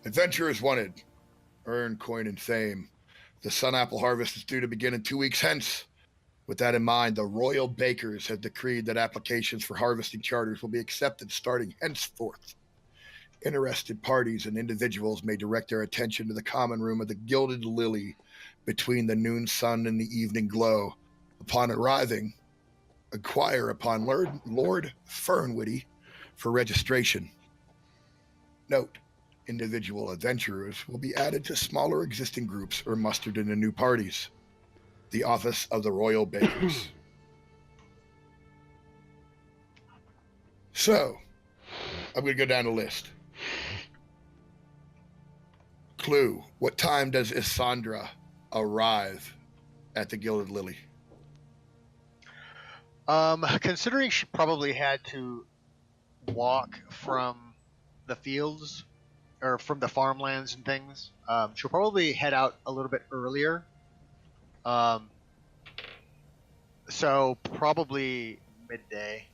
Adventurers wanted. Earn coin and fame. The Sun Apple harvest is due to begin in 2 weeks hence. With that in mind, the Royal Bakers have decreed that applications for harvesting charters will be accepted starting henceforth. Interested parties and individuals may direct their attention to the common room of the Gilded Lily between the noon sun and the evening glow. Upon arriving, inquire upon Lord Fernwitty for registration. Note, individual adventurers will be added to smaller existing groups or mustered into new parties. The Office of the Royal Bakers. So, I'm going to go down the list. Clue, what time does Isandra arrive at the Gilded Lily? Considering she probably had to walk from the fields or from the farmlands and things, she'll probably head out a little bit earlier. So probably midday.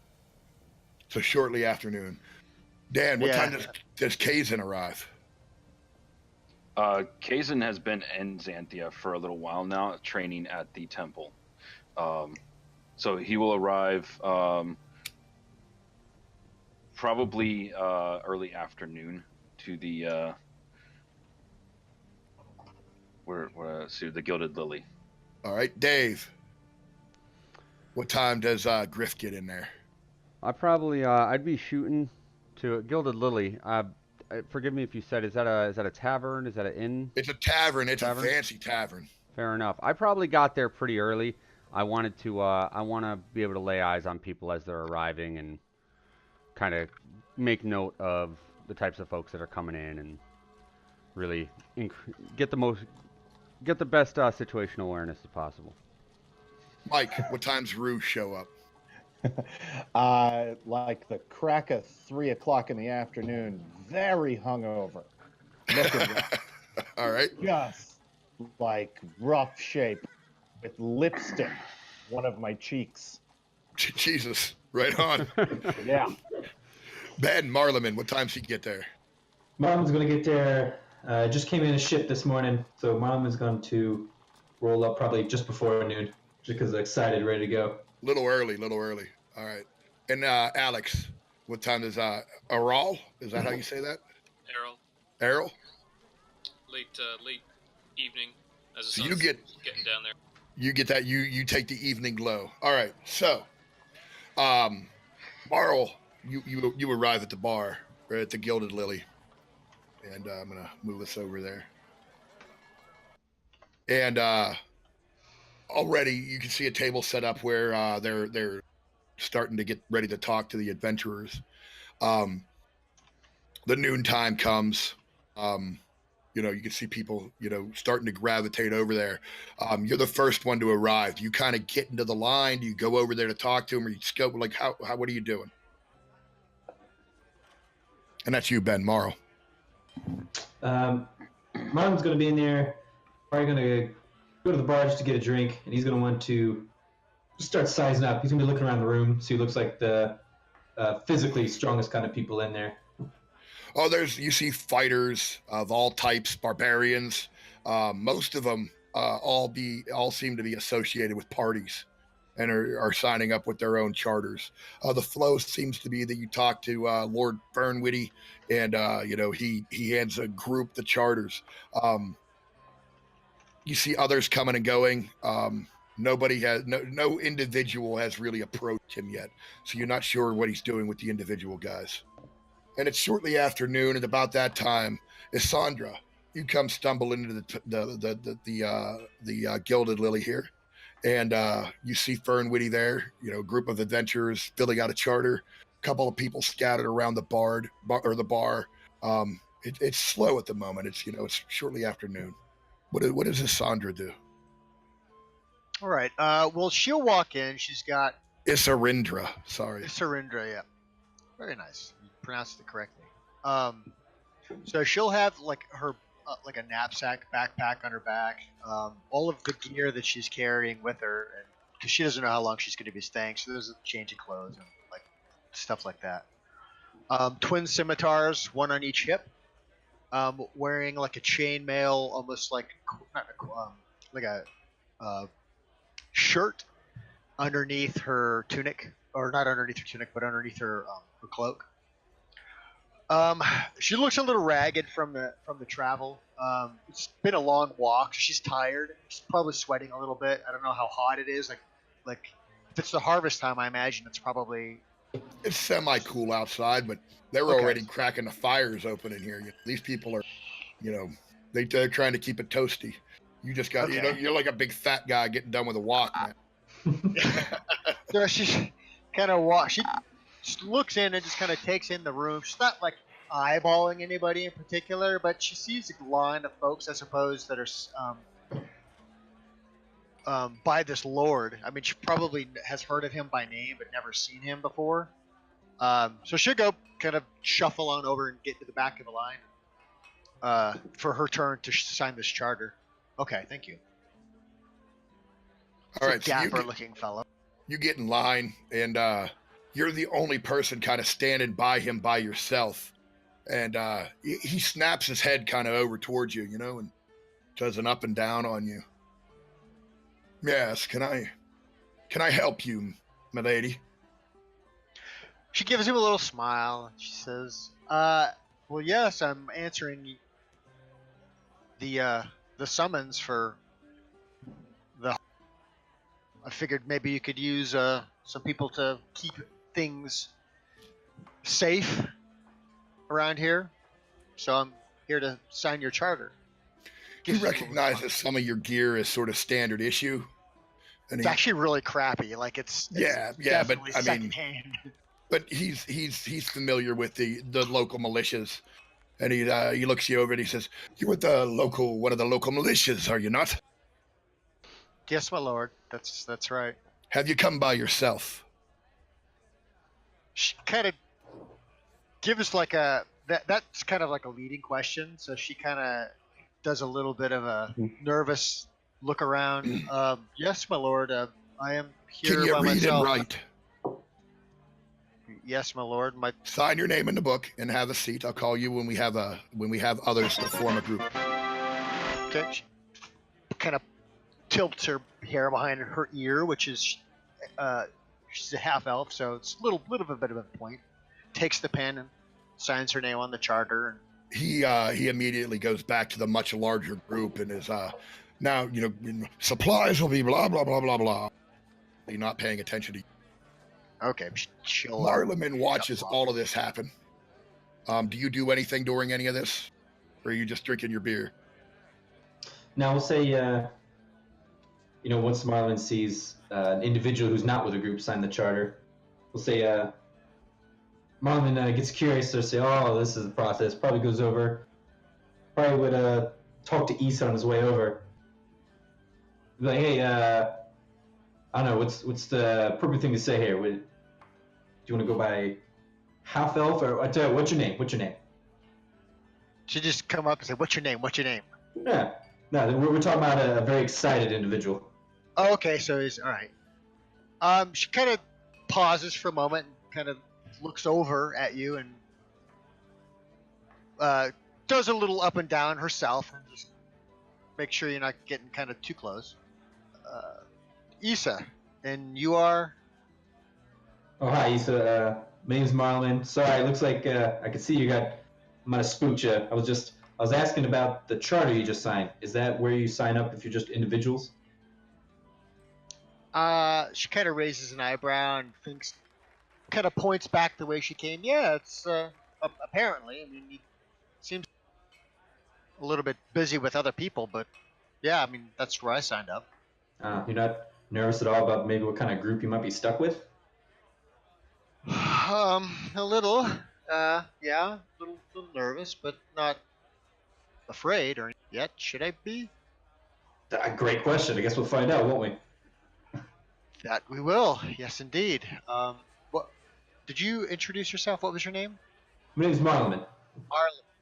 So shortly afternoon. Dan, what time does Kazan arrive? Kazan has been in Xanthia for a little while now, training at the temple. So he will arrive probably early afternoon to the to the Gilded Lily. All right, Dave. What time does Griff get in there? I probably I'd be shooting to Gilded Lily. Forgive me if you said, is that a tavern? Is that an inn? It's a tavern. It's a fancy tavern. Fair enough. I probably got there pretty early. I want to be able to lay eyes on people as they're arriving and kind of make note of the types of folks that are coming in and really get the best situational awareness as possible. Mike, what time's Rue show up? Like the crack of 3 o'clock in the afternoon, very hungover. All right. Just like rough shape with lipstick, one of my cheeks. Jesus, right on. Yeah. Ben Marleman, what time's he get there? Marleman's going to get there. Just came in a ship this morning, so Marleman's going to roll up probably just before noon, just because I'm excited, ready to go. Little early. All right. And Alex, what time is Aral? Is that how you say that? Errol? Late evening as the So sun's getting down there. You get that. You take the evening glow. All right. So, Marl, you arrive at the bar right at the Gilded Lily, and I'm gonna move us over there. And already you can see a table set up where they're starting to get ready to talk to the adventurers. The noontime comes. You can see people, starting to gravitate over there. You're the first one to arrive. Do you kind of get into the line? Do you go over there to talk to them, or you just go like, what are you doing? And that's you, Ben Morrow. Marlon's going to be in there. Probably going to go to the bar just to get a drink, and he's going to want to just start sizing up. He's going to be looking around the room, so he looks like the physically strongest kind of people in there. Oh, you see fighters of all types, barbarians. Most of them all seem to be associated with parties and are signing up with their own charters. The flow seems to be that you talk to Lord Fernwitty, and he hands a group the charters. You see others coming and going. No individual has really approached him yet, so you're not sure what he's doing with the individual guys. And it's shortly afternoon, and about that time, Isandra, you come stumbling into the Gilded Lily here, and you see Fernwitty there. A group of adventurers filling out a charter. A couple of people scattered around the bar. It's slow at the moment. It's shortly afternoon. What does Isandra do? All right. Well, she'll walk in. She's got Isarindra. Sorry. Isarindra. Yeah. Very nice. You pronounced it correctly. So she'll have like her like a knapsack backpack on her back. All of the gear that she's carrying with her, and because she doesn't know how long she's going to be staying, so there's a change of clothes and like stuff like that. Twin scimitars, one on each hip. wearing like a chainmail, almost like not like a shirt underneath her tunic, or not underneath her tunic, but underneath her cloak. She looks a little ragged from the travel. It's been a long walk. She's tired. She's probably sweating a little bit. I don't know how hot it is. Like if it's the harvest time, I imagine it's probably. It's semi-cool outside, but they're Okay. already cracking the fires open in here. These people are, they're trying to keep it toasty. You just got, Okay. you're like a big fat guy getting done with a walk, man. So she's kind of She just looks in and just kind of takes in the room. She's not like eyeballing anybody in particular, but she sees a line of folks, I suppose, that are by this lord. I mean, she probably has heard of him by name, but never seen him before. So she'll go kind of shuffle on over and get to the back of the line for her turn to sign this charter. Okay, thank you. All right, so Dapper-looking fellow. you get in line, and you're the only person kind of standing by him by yourself. And he snaps his head kind of over towards you, and does an up and down on you. Yes, can I help you, my lady? She gives him a little smile. She says, well, yes, I'm answering the summons for the... I figured maybe you could use some people to keep things safe around here. So I'm here to sign your charter. He recognizes some of your gear as sort of standard issue. And It's actually really crappy. Like it's yeah, but definitely I mean, secondhand. but he's familiar with the local militias, and he looks you over and he says, "You're with one of the local militias, are you not?" Yes, my lord. That's right. Have you come by yourself? She kind of gives like that's kind of like a leading question. So she kind of does a little bit of a nervous look around. Yes, my lord. I am here Can you by read myself. and write? Yes, my lord. Sign your name in the book and have a seat. I'll call you when we have others to form a group. Okay. She kind of tilts her hair behind her ear, which is she's a half elf, so it's a little bit of a point. Takes the pen and signs her name on the charter. He immediately goes back to the much larger group and is now supplies will be blah blah blah blah blah. You're not paying attention to you. Okay, she'll. Marleman watches all of this happen. Do you do anything during any of this, or are you just drinking your beer? Now we'll say, once Marlin sees an individual who's not with a group sign the charter, we'll say, Marlin gets curious, so say, oh, this is the process. Probably goes over. Probably would talk to Issa on his way over. Be like, hey, I don't know, what's the appropriate thing to say here? Do you want to go by half elf, or what's your name? What's your name? She just come up and say, "What's your name? What's your name?" Yeah, no, we're talking about a very excited individual. Oh, okay, so he's all right. She kind of pauses for a moment and kind of looks over at you and does a little up and down herself and just make sure you're not getting kind of too close. Issa, and you are? Oh, hi, Issa. My name's Marlon. Sorry, it looks like I can see I'm gonna spook you. I was asking about the charter you just signed. Is that where you sign up if you're just individuals? She kind of raises an eyebrow and kind of points back the way she came. Yeah, it's apparently. I mean, he seems a little bit busy with other people, but yeah, I mean, that's where I signed up. You're not nervous at all about maybe what kind of group you might be stuck with? A little. Yeah, a little nervous, but not afraid or yet. Should I be? Great question. I guess we'll find out, won't we? That we will. Yes, indeed. What? Did you introduce yourself? What was your name? My name's Marlon.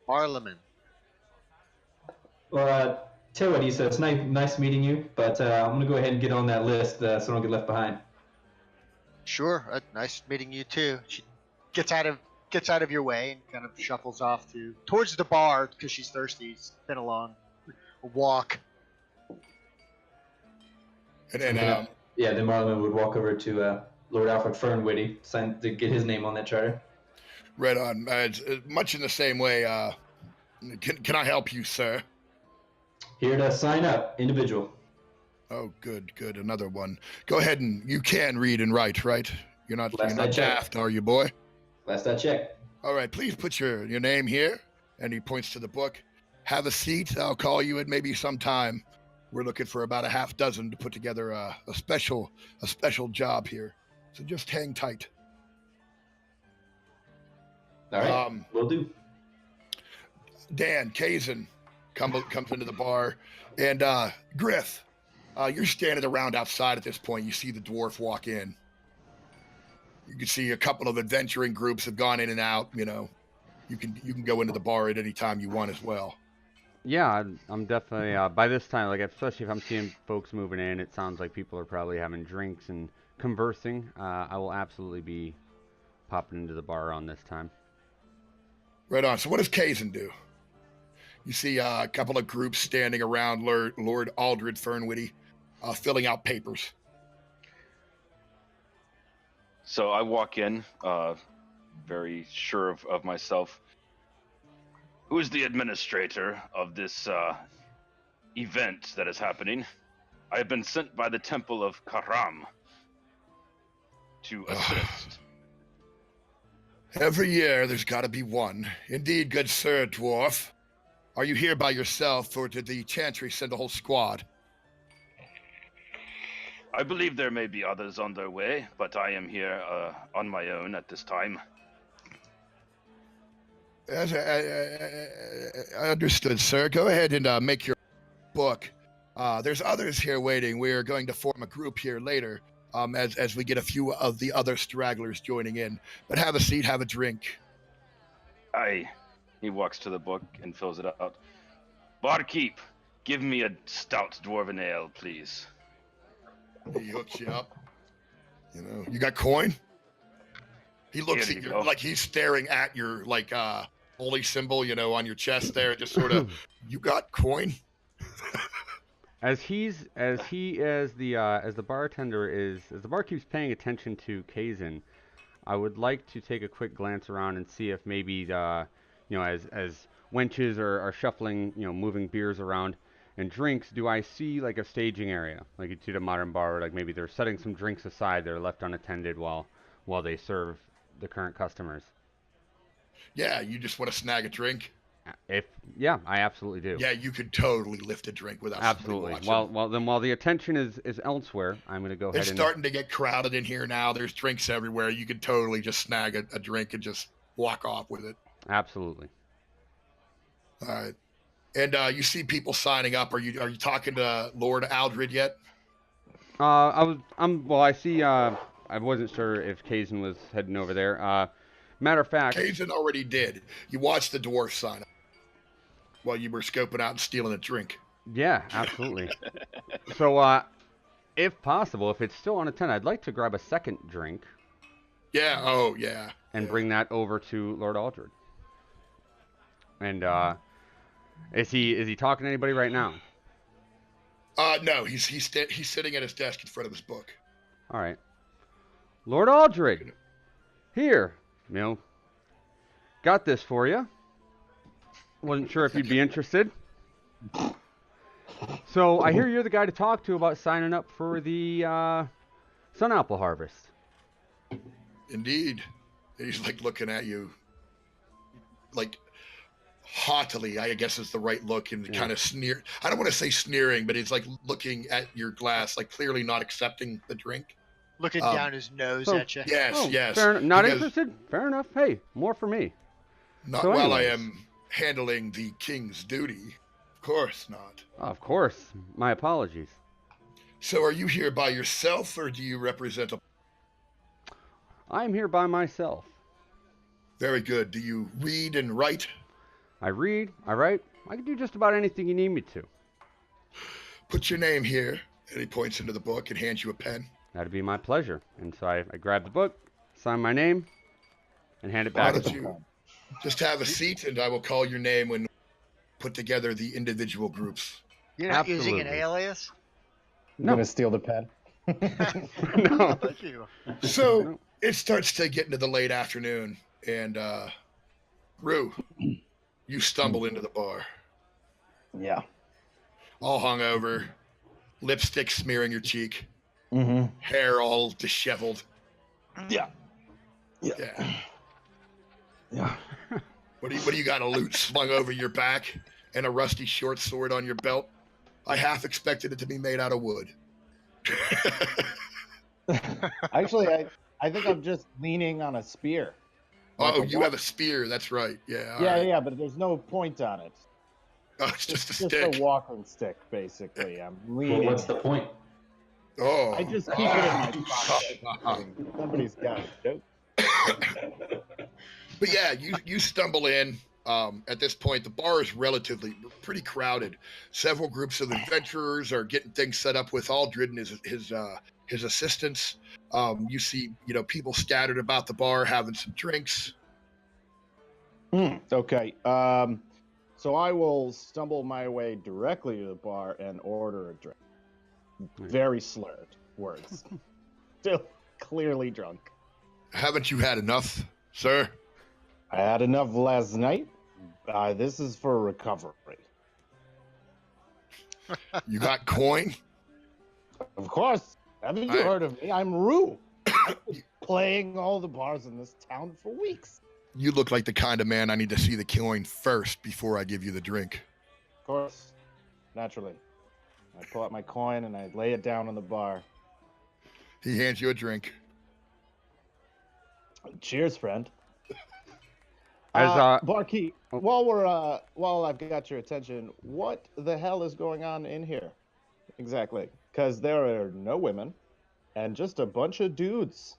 Marleman. Well, tell you what, Issa, it's nice meeting you, but I'm going to go ahead and get on that list so I don't get left behind. Sure. Nice meeting you too. She gets out of gets out of your way and kind of shuffles off towards the bar because she's thirsty. It's been a long walk. And then, then Marlon would walk over to Lord Alfred Fernwitty, sign to get his name on that charter. right on. It's much in the same way. Can I help you, sir? Here to sign up, individual. Oh, good. Another one. Go ahead and you can read and write, right? You're not daft, are you, boy? Last I checked. All right, please put your name here. And he points to the book. Have a seat. I'll call you at maybe sometime. We're looking for about a half dozen to put together a special job here. So just hang tight. All right, will do. Dan Kazan comes into the bar, and Griff, you're standing around outside at this point. You see the dwarf walk in. You can see a couple of adventuring groups have gone in and out. You know, you can go into the bar at any time you want as well. Yeah, I'm definitely by this time, like especially if I'm seeing folks moving in, it sounds like people are probably having drinks and conversing. I will absolutely be popping into the bar around this time. Right on. So what does Kazan do? You see a couple of groups standing around Lord Aldred Fernwitty, filling out papers. So I walk in, very sure of myself. Who is the administrator of this event that is happening? I have been sent by the Temple of Karam to assist. Every year there's got to be one. Indeed, good sir, dwarf. Are you here by yourself, or did the Chantry send a whole squad? I believe there may be others on their way, but I am here on my own at this time. As I understood, sir. Go ahead and make your book. There's others here waiting. We are going to form a group here later, as we get a few of the other stragglers joining in. But have a seat, have a drink. Aye. He walks to the book and fills it out. Barkeep, give me a stout dwarven ale, please. He hooks you up. You know, you got coin? He looks at you like he's staring at your holy symbol, you know, on your chest there, just sort of, you got coin? As the barkeep's paying attention to Kazan, I would like to take a quick glance around and see if maybe as wenches are shuffling, moving beers around and drinks, do I see like a staging area, like you see at a modern bar, like maybe they're setting some drinks aside that are left unattended while they serve the current customers. Yeah, you just want to snag a drink? I absolutely do. Yeah, you could totally lift a drink without absolutely. While the attention is elsewhere, I'm going to go ahead. It's starting to get crowded in here now. There's drinks everywhere. You could totally just snag a drink and just walk off with it. Absolutely. All right. And you see people signing up. Are you talking to Lord Aldred yet? I see. I wasn't sure if Kazan was heading over there. Matter of fact, Kazan already did. You watched the dwarf sign up while you were scoping out and stealing a drink. Yeah, absolutely. So, if possible, if it's still unattended, I'd like to grab a second drink. Yeah. Oh, yeah. And bring that over to Lord Aldred. And is he talking to anybody right now? No. He's sitting at his desk in front of his book. All right. Lord Aldred, here. Got this for you. Wasn't sure if you'd be interested. So I hear you're the guy to talk to about signing up for the sun apple harvest. Indeed. And he's like looking at you, like haughtily, I guess is the right look, and kind of sneer. I don't want to say sneering, but he's like looking at your glass, like clearly not accepting the drink. Looking down his nose at you. Yes, yes. Not interested? Fair enough. Hey, more for me. Not while I am handling the king's duty. Of course not. Of course. My apologies. So are you here by yourself, or do you represent a... I'm here by myself. Very good. Do you read and write? I read, I write. I can do just about anything you need me to. Put your name here. And he points into the book and hands you a pen. That'd be my pleasure. And so I grab the book, sign my name, and hand it Why back. don't you just have a seat, and I will call your name when we put together the individual groups. You're not using an Absolutely. alias? I'm No. gonna steal the pen. No. Thank you. So No. it starts to get into the late afternoon, and Rue, you stumble into the bar, Yeah. all hungover, lipstick smearing your cheek, Mm-hmm. hair all disheveled. Yeah. Yeah. Yeah. What do you got? A lute slung over your back and a rusty short sword on your belt? I half expected it to be made out of wood. Actually, I think I'm just leaning on a spear. Like Oh, a you wa- have a spear. That's right. Yeah. all Yeah, right. yeah, but there's no point on it. Oh, it's just a Just stick. a walking stick, basically. I'm Well, leaning. what's the point? Oh. I just keep it in my pocket. Somebody's got a joke. But yeah, you stumble in. At this point, the bar is pretty crowded. Several groups of adventurers are getting things set up with Aldred and his assistants. You see, people scattered about the bar having some drinks. Okay. So I will stumble my way directly to the bar and order a drink. Very slurred words. Still clearly drunk. Haven't you had enough, sir? I had enough last night. This is for recovery. You got coin? Of course. Haven't you heard of me? I'm Rue. I've been playing all the bars in this town for weeks. You look like the kind of man I need to see the coin first before I give you the drink. Of course. Naturally. I pull out my coin and I lay it down on the bar. He hands you a drink. Cheers, friend. As Barkeep, while I've got your attention, what the hell is going on in here? Exactly. Because there are no women and just a bunch of dudes.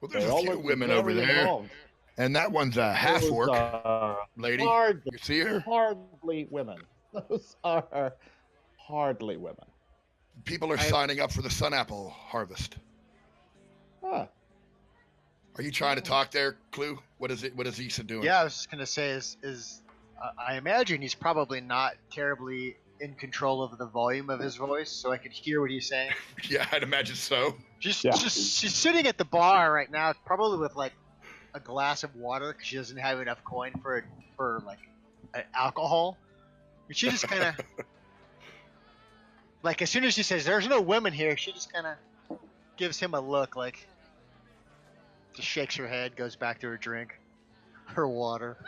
Well, there's They a all few look women very over there, involved. and that one's a half Those orc are lady. hardly, You see her? hardly women. Those are hardly women. People are signing up for the sun apple harvest. Huh. Are you trying to talk there, Clue? What is it? What is Issa doing? Yeah, I was just gonna say I imagine he's probably not terribly in control of the volume of his voice, so I could hear what he's saying. Yeah, I'd imagine so. She's sitting at the bar right now, probably with like a glass of water because she doesn't have enough coin for like alcohol. And she just kind of like as soon as she says there's no women here, she just kind of gives him a look like. Just shakes her head, goes back to her drink, her water.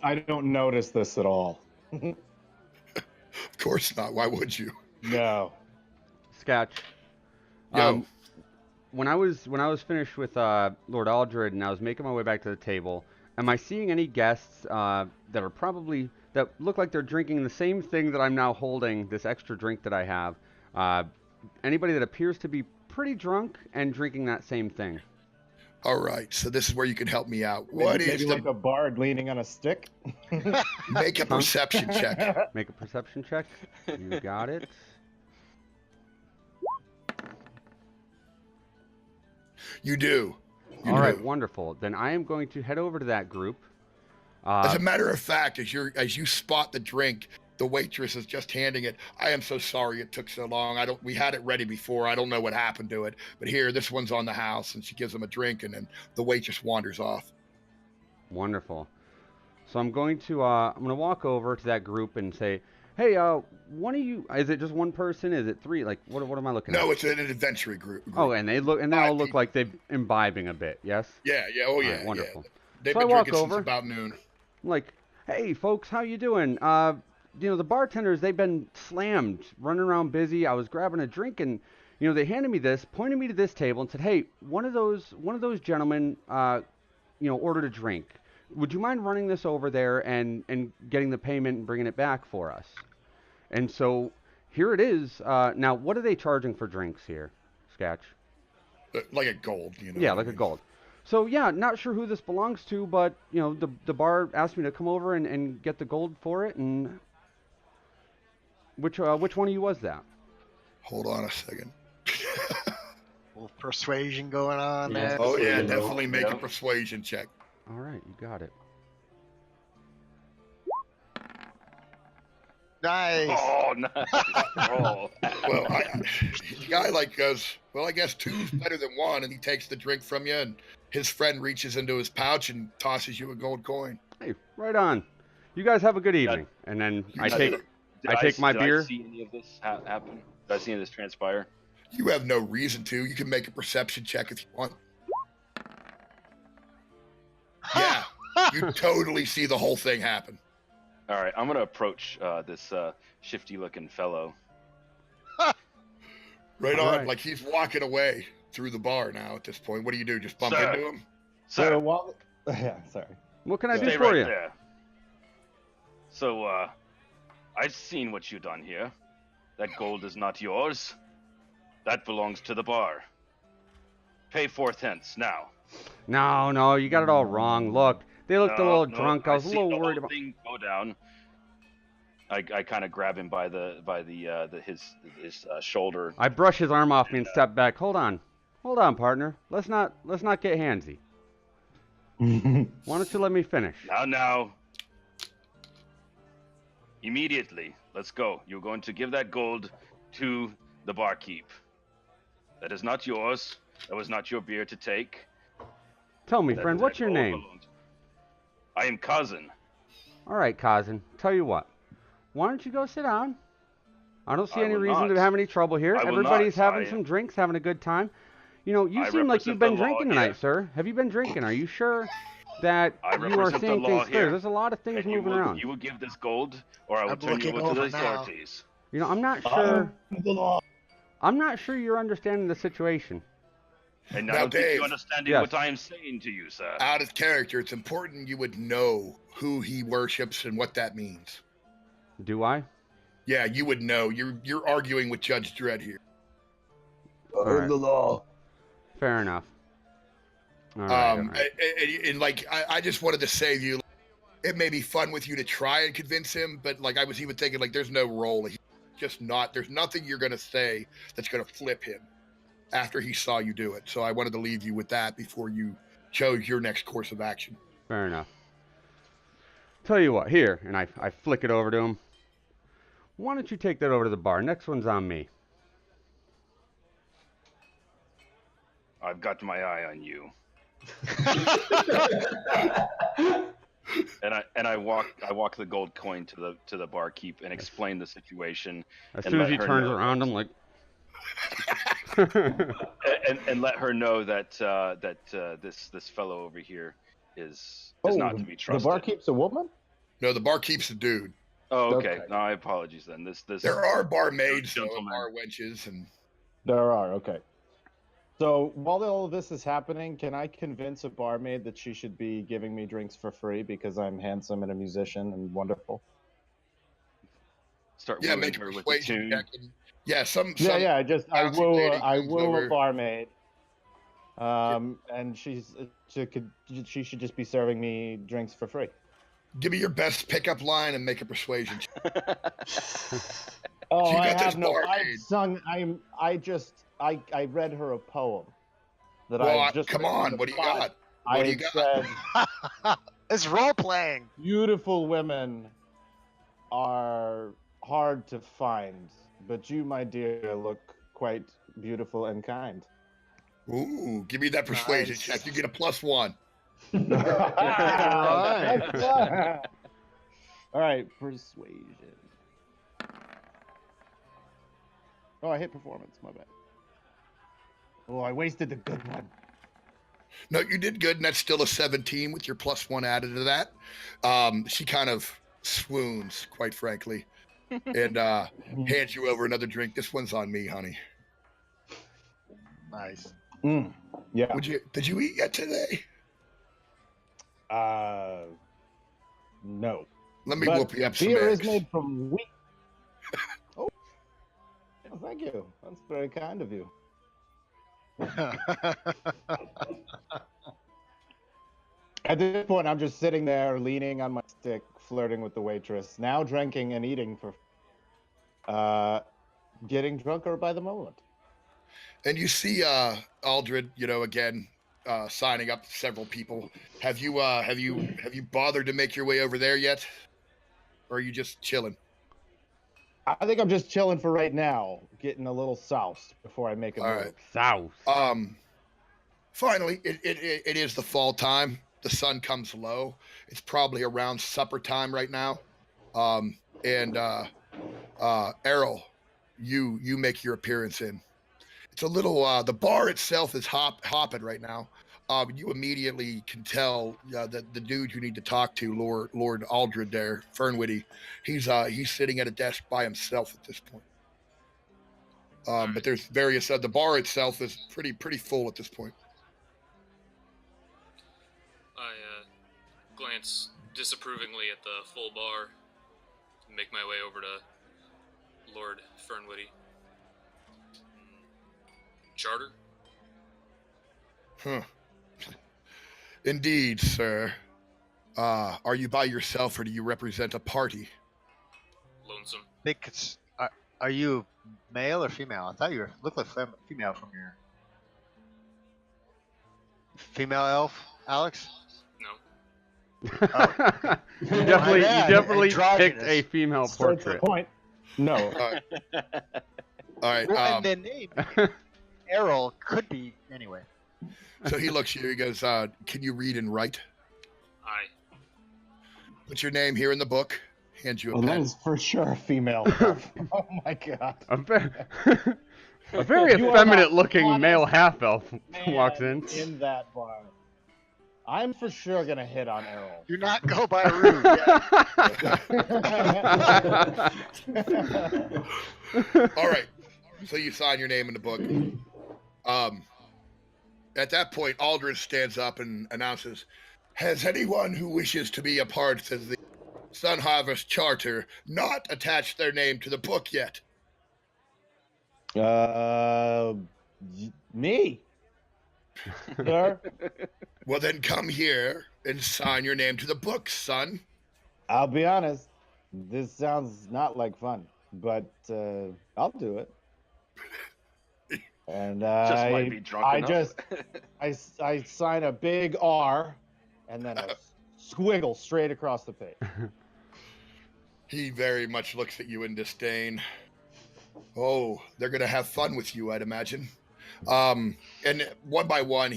I don't notice this at all. Of course not. Why would you? No. Sketch. Yo. When I was finished with Lord Aldred and I was making my way back to the table, am I seeing any guests that look like they're drinking the same thing that I'm now holding, this extra drink that I have? Anybody that appears to be pretty drunk and drinking that same thing? All right, so this is where you can help me out. Maybe like a bard leaning on a stick? Make a perception check. Make a perception check. You got it. You do. All right, wonderful. Then I am going to head over to that group. As a matter of fact, as you spot the drink, the waitress is just handing it. I am so sorry it took so long. We had it ready before. I don't know what happened to it, but here, this one's on the house, and she gives him a drink, and then the waitress wanders off. Wonderful. So I'm going to walk over to that group and say, "Hey, one of you, is it just one person? Is it three? Like, what am I looking at?" No, it's an adventure group. Oh, and they all look like they're imbibing a bit. Yes. Yeah. Oh, yeah. Right, wonderful. Yeah. They've So been I walk drinking over. since about noon. I'm like, "Hey, folks, how you doing? The bartenders, they've been slammed, running around busy. I was grabbing a drink and, they handed me this, pointed me to this table and said, hey, one of those gentlemen, ordered a drink. Would you mind running this over there and getting the payment and bringing it back for us?" And so here it is. Now, what are they charging for drinks here, Sketch? Like a gold, Yeah, like a gold. So, yeah, not sure who this belongs to, but, the bar asked me to come over and get the gold for it, and which one of you was that? Hold on a second. We'll persuasion going on Yeah. there. Oh yeah, Yeah. definitely make a Yeah. persuasion check. All right, you got it. Nice. Oh, nice roll. Well, the guy like goes, well, I guess two's better than one, and he takes the drink from you, and his friend reaches into his pouch and tosses you a gold coin. Hey, right on. You guys have a good evening. And then I Now, take did- I take my did beer. I see any of this happen? Did I see any of this transpire? You have no reason to. You can make a perception check if you want. Yeah, you totally see the whole thing happen. All right, I'm gonna approach this shifty-looking fellow. Right All on. right. Like he's walking away through the bar now at this point. What do you do? Just bump Sir. into him? Sir, So while, yeah, sorry. What can I do stay for right you? there. So, I've seen what you've done here. That gold is not yours. That belongs to the bar. Pay 4/10 now. No, you got it all wrong. Look, they looked a No, little no, drunk. I was a see little the worried whole about. thing go down. I kind of grab him by his shoulder. I brush his arm off me and step back. Hold on, partner. Let's not get handsy. Why don't you let me finish? Now. Immediately, let's go. You're going to give that gold to the barkeep. That is not yours. That was not your beer to take. Tell me, That- friend, that what's your gold name? belongs- I am Cousin. All right, cousin. Tell you what. Why don't you go sit down? I don't see I any will reason not. to have any trouble here. I will Everybody's not. having I- some drinks, having a good time. You know, you I seem like represent you've been the law drinking here. tonight, sir. Have you been drinking? Are you sure that I you are represent the seeing law things clear? here. There's a lot of things And moving around. you will give this gold, or I will I'm turn you looking over to the over now. authorities. You know, I'm not sure. I'm not sure you're understanding the situation. And Now, I don't think Dave. you're understanding Yes. what I am saying to you, sir. Out of character, it's important you would know who he worships and what that means. Do I? Yeah, you would know. You're arguing with Judge Dredd here. All right. law. Fair enough. All right. all right. And like I just wanted to say to you, it may be fun with you to try and convince him, but like I was even thinking, like there's no role. He's just not. There's nothing you're gonna say that's gonna flip him after he saw you do it. So I wanted to leave you with that before you chose your next course of action. Fair enough. Tell you what, here, and I flick it over to him. Why don't you take that over to the bar? Next one's on me. I've got my eye on you. And I walk the gold coin to the barkeep and explain the situation. As And soon as let he her turns know. around, I'm like, and let her know that this fellow over here is not to be The trusted. barkeep's a woman? No, the barkeep's a dude. Oh, okay. Okay. No, I apologies then. This There are barmaids, though, and Gentlemen. bar wenches, and There are, okay. So while all of this is happening, can I convince a barmaid that she should be giving me drinks for free because I'm handsome and a musician and wonderful? start yeah, wooing make a her with the persuasion tune. check. And, yeah, some Yeah, I Classy woo lady I comes woo over. a barmaid. And she should just be serving me drinks for free. Give me your best pickup line and make a persuasion check. Oh, You I got this have no. I've barmaid. sung. I read her a poem that Well, I just. come written on, the what do you spot. got? I What do you had got? said, It's role playing. beautiful women are hard to find, but you, my dear, look quite beautiful and kind. Ooh, give me that persuasion Nice. check. You get a +1. Right. All right, persuasion. Oh, I hit performance. My bad. Oh, I wasted the good one. No, you did good, and that's still a 17 with your +1 added to that. She kind of swoons, quite frankly, and hands you over another drink. This one's on me, honey. Nice. Yeah. Did you eat yet today? No. Let me But whoop you up some beer is eggs. made from wheat. Oh, thank you. That's very kind of you. At this point, I'm just sitting there, leaning on my stick, flirting with the waitress, now drinking and eating for, getting drunker by the moment. And you see Aldred, again, signing up several people. Have you bothered to make your way over there yet? Or are you just chilling? I think I'm just chilling for right now, getting a little soused before I make a All move. right. South. Finally, it is the fall time. The sun comes low. It's probably around supper time right now. And Errol, you make your appearance in. It's a little. The bar itself is hopping right now. You immediately can tell that the dude you need to talk to, Lord Aldred there, Fernwitty, he's sitting at a desk by himself at this point. But there's various. The bar itself is pretty full at this point. I glance disapprovingly at the full bar and make my way over to Lord Fernwitty. Charter? Huh. Indeed, sir. Are you by yourself or do you represent a party? Lonesome. Are you male or female? I thought you looked like female from your female elf, Alex. No. You definitely picked Androgynous. a female Straight to the portrait. point. No. All right. Well, and then name Errol could be anyway. So he looks at you. He goes, "Can you read and write? I. Put your name here in the book." Hands you a Well, that pen. is for sure a female. Oh my god. A very You are effeminate-looking not male honest half-elf Man walks in. in that bar. I'm for sure gonna hit on Errol. Do not go by Rue. All right. So you sign your name in the book. At that point, Aldrin stands up and announces, "Has anyone who wishes to be a part of the Sun Harvest Charter not attached their name to the book yet?" Me. Sir, Well, then come here and sign your name to the book, son. I'll be honest. This sounds not like fun, but I'll do it. And Just might be drunk enough. I sign a big R, and then a squiggle straight across the page. He very much looks at you in disdain. Oh, they're gonna have fun with you, I'd imagine. And one by one,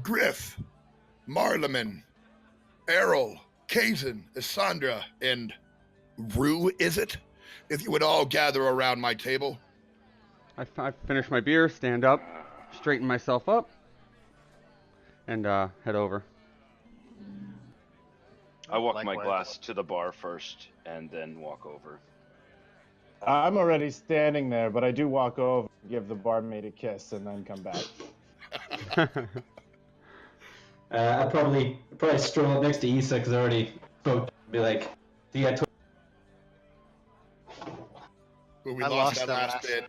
Griff, Marleman, Errol, Kazan, Isandra, and Rue, is it? If you would all gather around my table. I finish my beer, stand up, straighten myself up, and head over. I walk my Likewise. glass to the bar first, and then walk over. I'm already standing there, but I do walk over, give the barmaid a kiss, and then come back. I probably stroll up next to Issa because I already spoke. Be like, "See, I told But we I lost lost that that last last bit.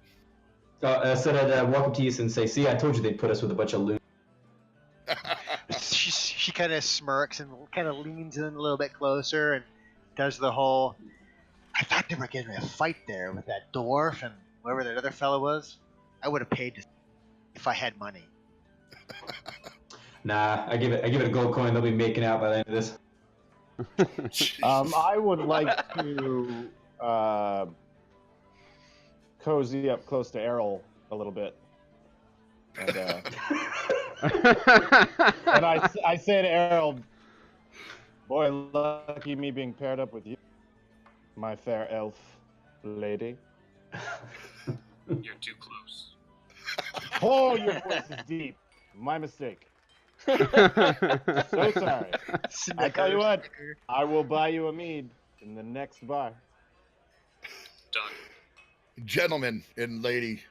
I said I'd walk up to Issa and say, "See, I told you they'd put us with a bunch of loons." She kind of smirks and kind of leans in a little bit closer and does the whole. I thought they were getting a fight there with that dwarf and whoever that other fellow was. I would have paid to if I had money. Nah, I give it a gold coin. They'll be making out by the end of this. I would like to cozy up close to Errol a little bit. And, and I say to Errol, "Boy, lucky me being paired up with you, my fair elf lady." You're too close. Oh, your voice is deep. My mistake. So sorry. I tell you what, I will buy you a mead in the next bar. Done. Gentlemen and lady,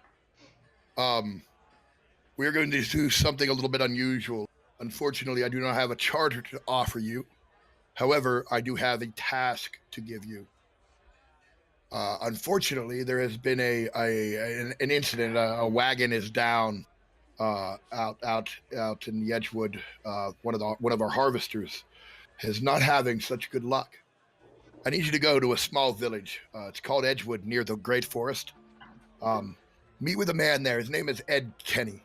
we're going to do something a little bit unusual. Unfortunately, I do not have a charter to offer you. However, I do have a task to give you. Unfortunately, there has been an incident. A wagon is down out in the Edgewood. One of our harvesters is not having such good luck. I need you to go to a small village. It's called Edgewood, near the Great Forest. Meet with a man there. His name is Ed Kenny.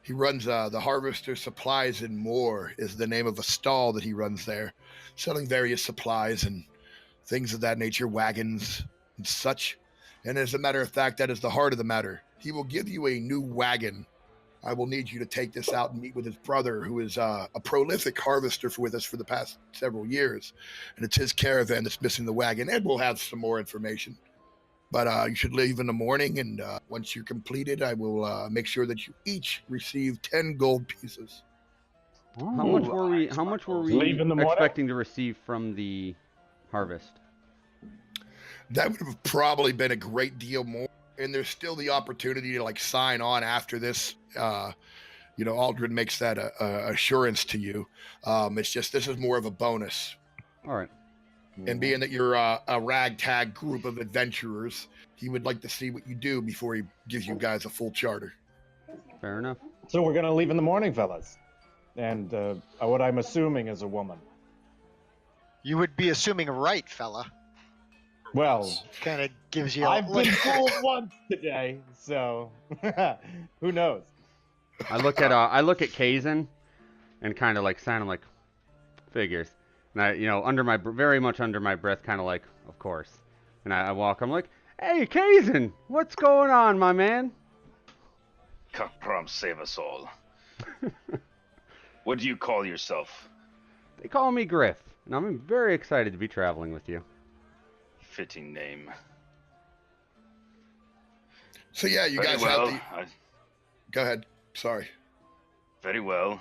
He runs the Harvester Supplies and More is the name of a stall that he runs there, selling various supplies and things of that nature, wagons and such. And as a matter of fact, that is the heart of the matter. He will give you a new wagon. I will need you to take this out and meet with his brother, who is a prolific harvester with us for the past several years. And it's his caravan that's missing the wagon. And we'll have some more information. But you should leave in the morning, and once you're completed, I will make sure that you each receive 10 gold pieces. How much were we? How much were we Leave in the morning? expecting to receive from the harvest? That would have probably been a great deal more. And there's still the opportunity to like sign on after this. Aldrin makes that assurance to you. It's just this is more of a bonus. All right. And being that you're a ragtag group of adventurers, he would like to see what you do before he gives you guys a full charter. Fair enough. So we're gonna leave in the morning, fellas. And what I'm assuming is a woman. You would be assuming right, fella. Well, Kind of gives you. I've been fooled once today, so who knows? I look at Kazin and kind of like sign him like figures. And I, very much under my breath, kind of like, of course. And I walk. I'm like, hey, Kazin, what's going on, my man? Kakram save us all. What do you call yourself? They call me Griff, and I'm very excited to be traveling with you. Fitting name. So yeah, you Very guys well. have the... Go ahead. Sorry. Very well.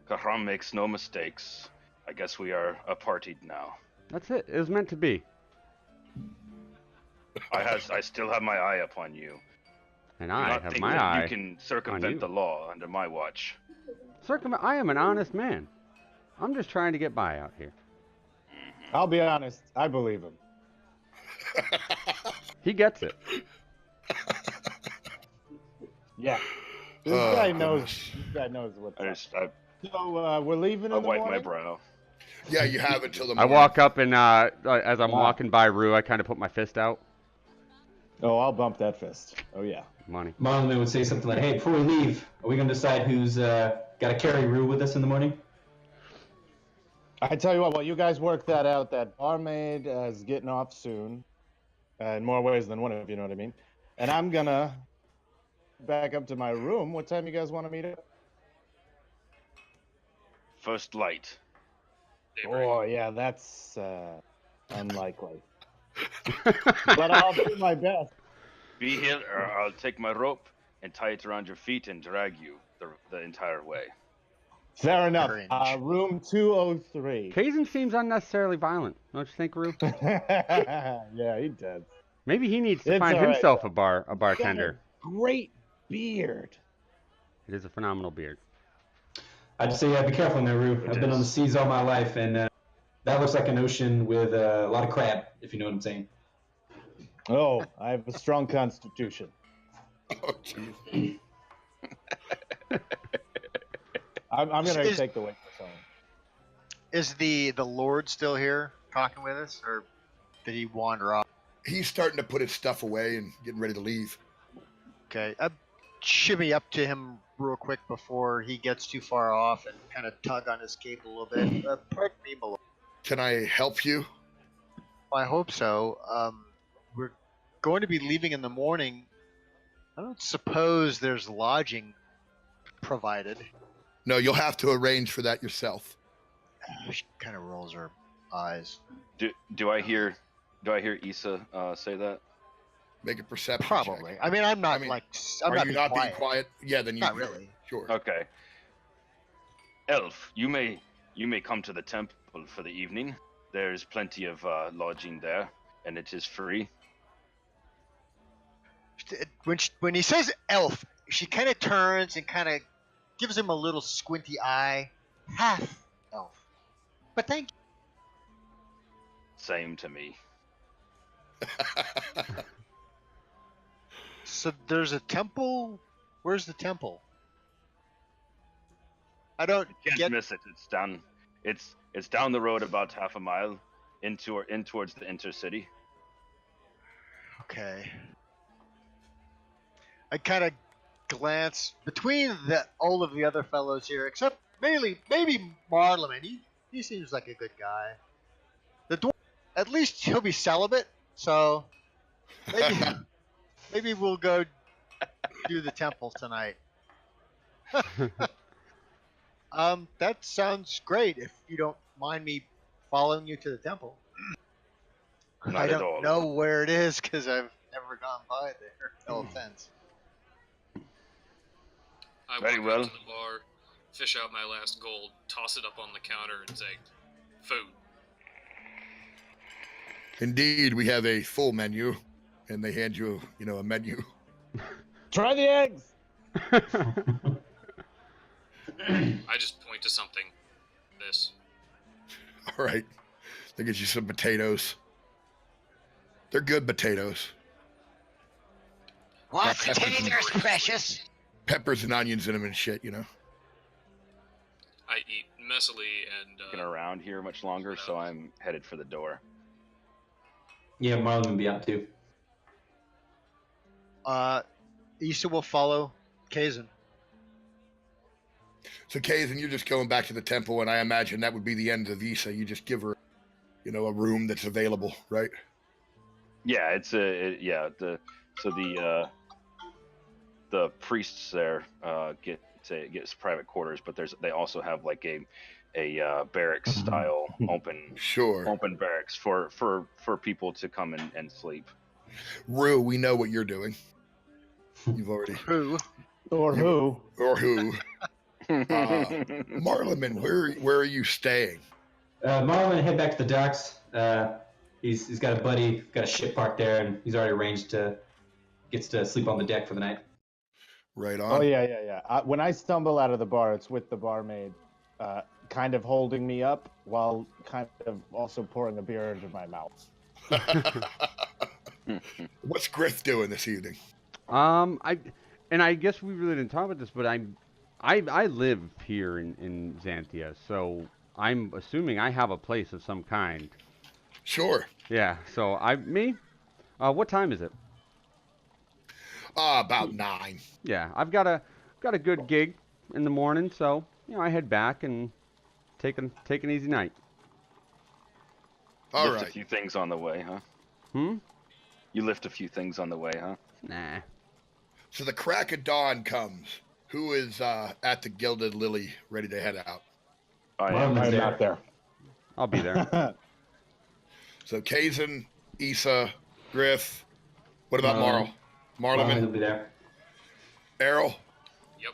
Kakram makes no mistakes. I guess we are a party now. That's it. It was meant to be. I still have my eye upon you. And Do I not have think my that eye. You can circumvent you. the law under my watch. I am an honest man. I'm just trying to get by out here. I'll be honest, I believe him. He gets it. Yeah. This guy knows what's up. So we're leaving in I the wipe morning? my brow. Yeah, you have until the I morning. walk up and as I'm Wow. walking by Rue, I kind of put my fist out. Oh, I'll bump that fist. Oh, yeah. Money. Marlon would say something like, hey, before we leave, are we going to decide who's got to carry Rue with us in the morning? I tell you what, while you guys work that out, that barmaid is getting off soon. In more ways than one, if you know what I mean. And I'm going to back up to my room. What time you guys want to meet up? First light. Oh, yeah, that's unlikely. But I'll do my best. Be here, or I'll take my rope and tie it around your feet and drag you the entire way. Fair enough. Cringe. Room 203. Kazin seems unnecessarily violent. Don't you think, Rue? Yeah, he does. Maybe he needs to It's find all right, himself though. a bartender. Great beard. It is a phenomenal beard. I'd say, yeah, be careful in there, Rue. I've been on the seas all my life, and that looks like an ocean with a lot of crab, if you know what I'm saying. Oh, I have a strong constitution. Oh, jeez. I'm going to Is- take the weight for someone. Is the Lord still here talking with us, or did he wander off? He's starting to put his stuff away and getting ready to leave. Okay, shimmy up to him real quick before he gets too far off and kind of tug on his cape a little bit. Pardon me, my lord. Can I help you? I hope so. We're going to be leaving in the morning. I don't suppose there's lodging provided. No, you'll have to arrange for that yourself. She kind of rolls her eyes. Do I hear Issa say that? Make a perception Probably. check. I mean, I'm not I mean, like. I'm Are not you being not quiet. being quiet? Yeah, then you Not really. Sure. Okay. Elf, you may come to the temple for the evening. There's plenty of lodging there, and it is free. When he says elf, she kind of turns and kind of gives him a little squinty eye. Half elf. But thank you. Same to me. So there's a temple. Where's the temple? I don't Can't get. miss it. It's down the road about half a mile in towards the intercity. Okay. I kind of glance between all of the other fellows here, except maybe Marleman. He seems like a good guy. The dwarf, at least he'll be celibate, so maybe we'll go do the temple tonight. That sounds great. If you don't mind me following you to the temple. Not I at don't all. know where it is because I've never gone by there. No offense. I Very walk well. up to the bar, fish out my last gold, toss it up on the counter, and say, "Food." Indeed, we have a full menu, and they hand you, a menu. Try the eggs. I just point to something. This. All right, they get you some potatoes. They're good potatoes. What? Got peppers and- precious. Peppers and onions in them and shit, I eat messily and Been around here much longer, so I'm headed for the door. Yeah, Marlon will be out too. Issa will follow Kazan. So, Kazan, you're just going back to the temple, and I imagine that would be the end of Issa. You just give her, a room that's available, right? Yeah, the priests there get private quarters, but they also have like a barracks style Sure. open barracks for people to come and sleep. Rue, we know what you're doing. You've already. Who? Or who? Or who? Marleman, where are you staying? Marlon head back to the docks. He's got a buddy, got a ship parked there, and he's already arranged gets to sleep on the deck for the night. Right on. Oh yeah. When I stumble out of the bar, it's with the barmaid, kind of holding me up while kind of also pouring a beer into my mouth. What's Griff doing this evening? I guess we really didn't talk about this, but I live here in Xanthia, so I'm assuming I have a place of some kind. Sure. Yeah. So what time is it? About 9. Yeah, I've got a good gig in the morning, so I head back and take an easy night. All lift right. a few things on the way, huh? You lift a few things on the way, huh? Nah. So the crack of dawn comes. Who is at the Gilded Lily ready to head out? Marlon's I'm there. not there. I'll be there. So Kazan, Issa, Griff. What about Marlon. Marleman? will be there. Errol? Yep.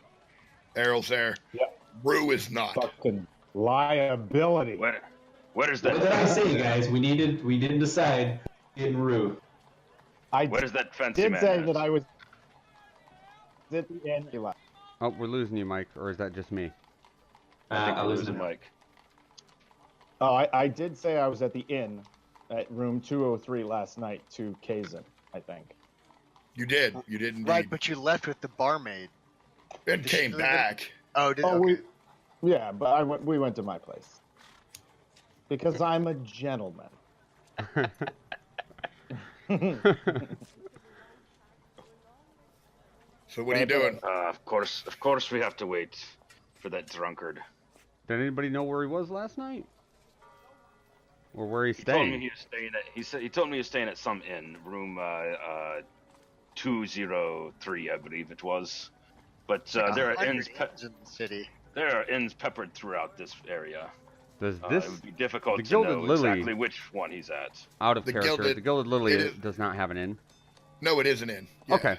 Errol's there. Yep. Rue is not. Fucking liability. Where is that? What did I say, guys? We didn't decide. In Rue. Where is that fancy did man? say at? that I was at the end. Oh, we're losing you, Mike, or is that just me? I think I'll we're lose losing him. Mike. Oh, I did say I was at the inn at room 203 last night to Kazan, I think. You did. You did indeed. Right, but you left with the barmaid. and Did she came live in- back. Oh, did Oh, okay. yeah, but we went to my place. Because I'm a gentleman. So what are you doing? Of course, we have to wait for that drunkard. Did anybody know where he was last night? Or where he's He told me staying? he was staying at. He told me he was staying at some inn, room 203, I believe it was. But there are 100 inns. in the city. There are inns peppered throughout this area. Does It this, would be difficult the to Gilded know Lily- exactly which one he's at. out of The character, the Gilded Lily it is- does not have an inn? No, it isn't in. Yeah. Okay.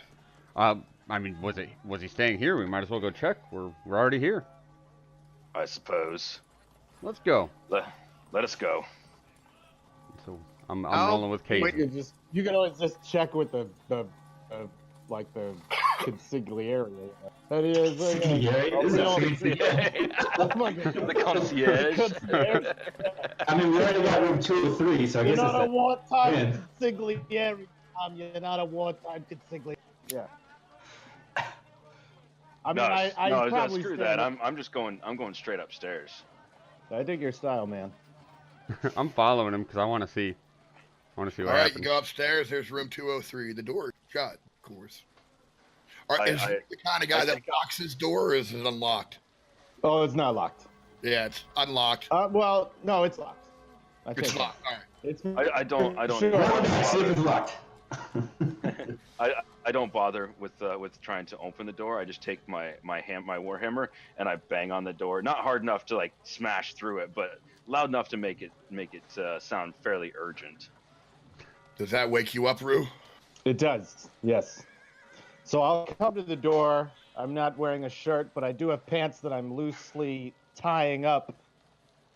I mean, was he staying here? We might as well go check. We're already here. I suppose. Let's go. Let us go. So I'm Oh, rolling with Kate. wait. You can always just check with the consigliere. That is, Consigliere? This is a The concierge. I mean, we already got room 203, so I You're guess not a it's wartime Man. consigliere, Tom. You're not a wartime consigliere. Yeah. I mean, I no, probably screw stand- that. I'm just going. I'm going straight upstairs. I dig your style, man. I'm following him because I want to see. All what right, happens. you go upstairs. There's room 203. The door is shut, of course. Is he the kind of guy I that think- locks his door, or is it unlocked? Oh, it's not locked. Yeah, it's unlocked. Well, no, it's locked. I It's think locked. All right. It's. I don't Sure. See if it's locked. I don't bother with trying to open the door. I just take my warhammer and I bang on the door. Not hard enough to like smash through it, but loud enough to make it sound fairly urgent. Does that wake you up, Rue? It does. Yes. So I'll come to the door. I'm not wearing a shirt, but I do have pants that I'm loosely tying up.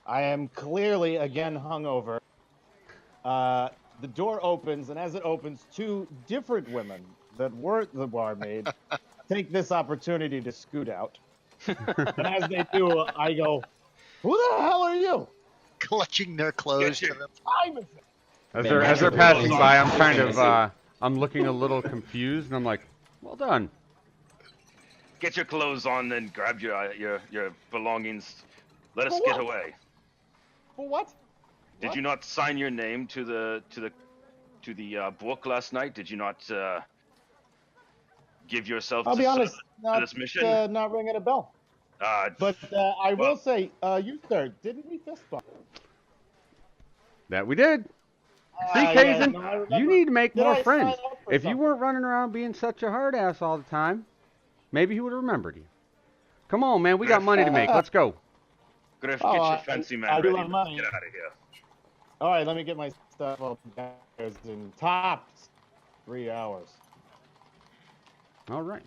I am clearly again hungover. The door opens, and as it opens, two different women that weren't the barmaid take this opportunity to scoot out. And as they do, I go, "Who the hell are you?" Clutching their clothes to Get them. I'm a As they're passing by, I'm kind of I'm looking a little confused, and I'm like, "Well done." Get your clothes on, then grab your belongings. Let us For get what? away. For what? Did What? you not sign your name to the book last night? Did you not give yourself I'll to be honest, to this mission? not ringing a bell. Uh, But I Well- will say, you sir, didn't we fist bump? That we did. See, Yeah, Kazin, no, I you remember. need to make Did more I sign friends. up for If you something? weren't running around being such a hard ass all the time, maybe he would have remembered you. Come on, man, we got money to make. Let's go. Griff, Oh, get your I- fancy man I do ready. have money. Get out of here. All right, let me get my stuff upstairs in tops 3 hours. All right.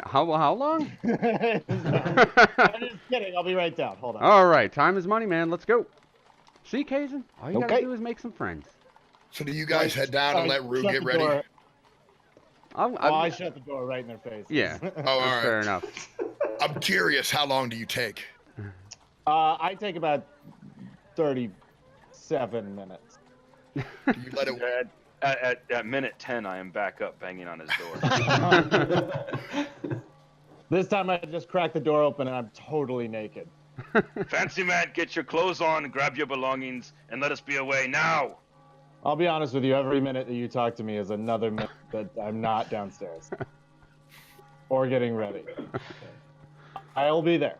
How long? I'm just kidding. I'll be right down. Hold on. All right, time is money, man. Let's go. See, Kazin, all you gotta Okay. do is make some friends. So do you guys head down and I let Rue shut get the ready? door. I'm, I shut the door right in their face. Yeah. Oh, all That's right. fair enough. I'm curious, how long do you take? I take about 37 minutes. Do you let it? At minute 10, I am back up banging on his door. This time I just crack the door open and I'm totally naked. Fancy man, get your clothes on, grab your belongings, and let us be away now. I'll be honest with you, every minute that you talk to me is another minute that I'm not downstairs. Or getting ready. I'll be there.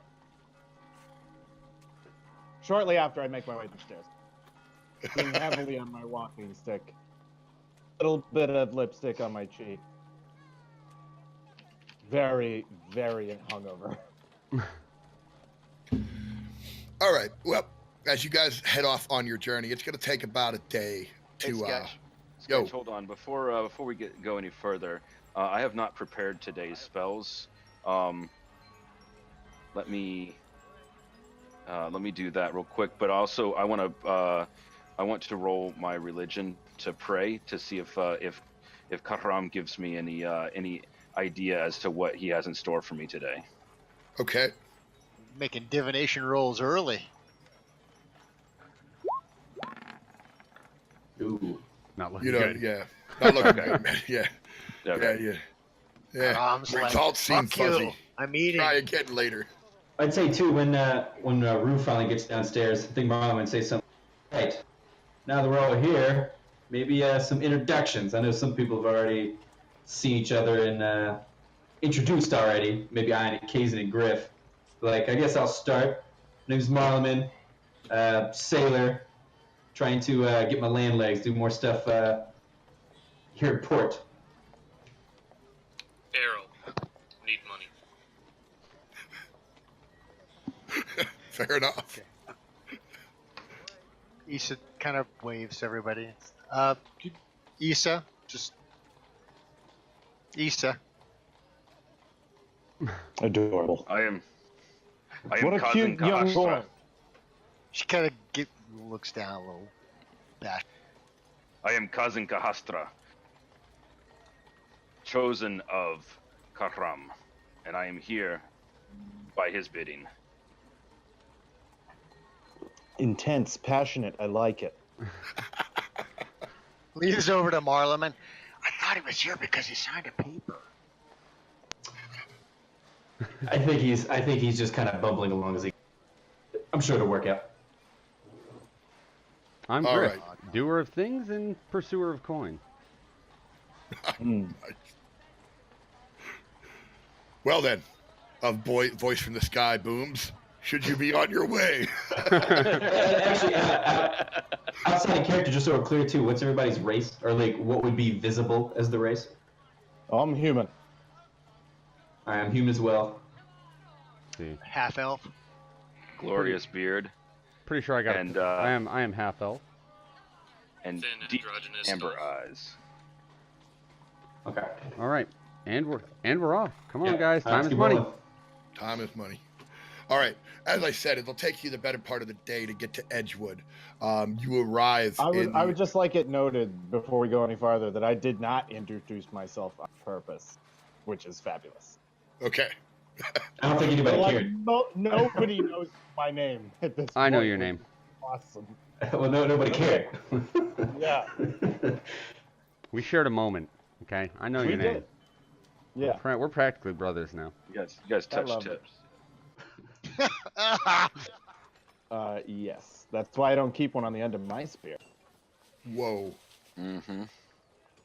Shortly after I make my way downstairs. Leaning heavily on my walking stick. Little bit of lipstick on my cheek. Very, very hungover. All right. Well, as you guys head off on your journey, it's going to take about a day Hey, to. Sketch, yo. hold on. Before we go any further, I have not prepared today's spells. Let me do that real quick. But also, I want to roll my religion to pray to see if Kahram gives me any idea as to what he has in store for me today. Okay. Making divination rolls early. Ooh. Not looking You know, good. yeah. Not looking good, man. Yeah. Okay. Yeah. Yeah. Mom's like, Results seem "Fuck you, fuzzy. I'm eating. Try again later. I'd say too when Rue finally gets downstairs, I think Marlon would say something. Right. Now that we're all here, maybe some introductions. I know some people have already seen each other and introduced already. Maybe I, Kazin, and Griff. Like, I guess I'll start. My name's Marlon, sailor, trying to get my land legs, do more stuff here at port. Arrow. Need money. Fair enough. Issa kind of waves to everybody. Issa, just Issa. Adorable. I am What a cousin cute young Kahastra. boy. She kind of looks down a little back. I am cousin Kahastra, chosen of Kahram, and I am here by his bidding. Intense, passionate. I like it. Leads over to Marleman. I thought he was here because he signed a paper. I think he's just kind of bumbling along as he. I'm sure it'll work out. I'm All Griff, right. doer of things and pursuer of coin. Well then, voice from the sky booms. Should you be on your way? Actually, outside of character, just so we're clear too, what's everybody's race, or like what would be visible as the race? I'm human. I am human as well. See, Half elf. Glorious beard pretty sure I got. And, I am half elf. and Thin deep androgynous amber skull. eyes. Okay. All right, and we're off. Come on, Yeah, guys. Time let's is keep money. rolling. Time is money. All right. As I said, it'll take you the better part of the day to get to Edgewood. You arrive. I would just like it noted before we go any farther that I did not introduce myself on purpose, which is fabulous. Okay. I don't think anybody Like, cared. nobody knows my name at this point. I know your name. Awesome. Well, no, nobody cared. Yeah. We shared a moment. Okay, I know We your name. did. Yeah. We're practically brothers now. You guys touch love it. tips. Yes. That's why I don't keep one on the end of my spear. Whoa. Mm-hmm.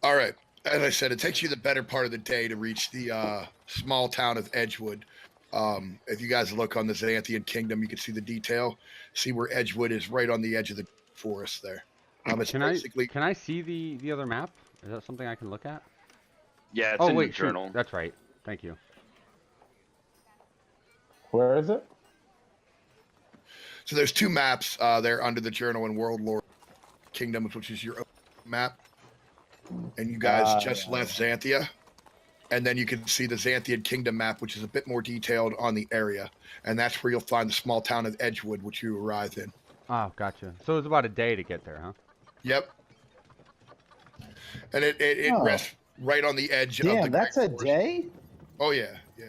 All right. As I said, it takes you the better part of the day to reach the small town of Edgewood. If you guys look on the Xanthian Kingdom, you can see the detail. See where Edgewood is, right on the edge of the forest there. It's Can basically I see the other map? Is that something I can look at? Yeah, it's Oh in wait, the shoot. journal. That's right. Thank you. Where is it? so. There's two maps there under the journal in World Lore Kingdom, which is your own map, and you guys just left Xanthia. And then you can see the Xanthian Kingdom map, which is a bit more detailed on the area, and that's where you'll find the small town of Edgewood, which you arrived in. Oh, gotcha. So it's about a day to get there, huh? Yep. And it Oh. rests right on the edge of the Damn, that's a Great Forest. day? Oh yeah, yeah.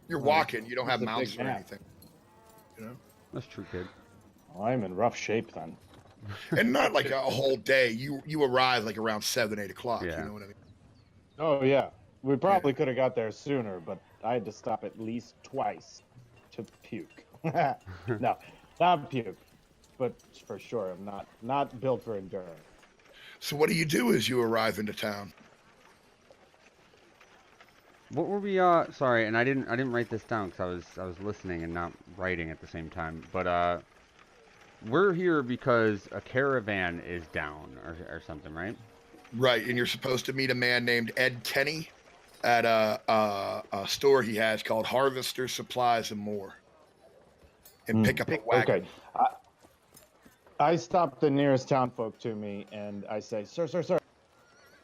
You're Oh, walking. You don't have that's a mounts big or map. anything. You know, That's true, kid. Oh, I'm in rough shape then. and not like a whole day. You arrive like around 7, 8 o'clock. Yeah. You know what I mean? Oh, yeah. We probably could have got there sooner, but I had to stop at least twice to puke. No, not puke, but for sure, I'm not built for endurance. So what do you do as you arrive into town? What were we? Sorry, and I didn't write this down because I was listening and not writing at the same time. But we're here because a caravan is down or something, right? Right, and you're supposed to meet a man named Ed Kenny at a store he has called Harvester Supplies and More, and pick up a wagon. Okay. I stop the nearest townfolk to me and I say, sir.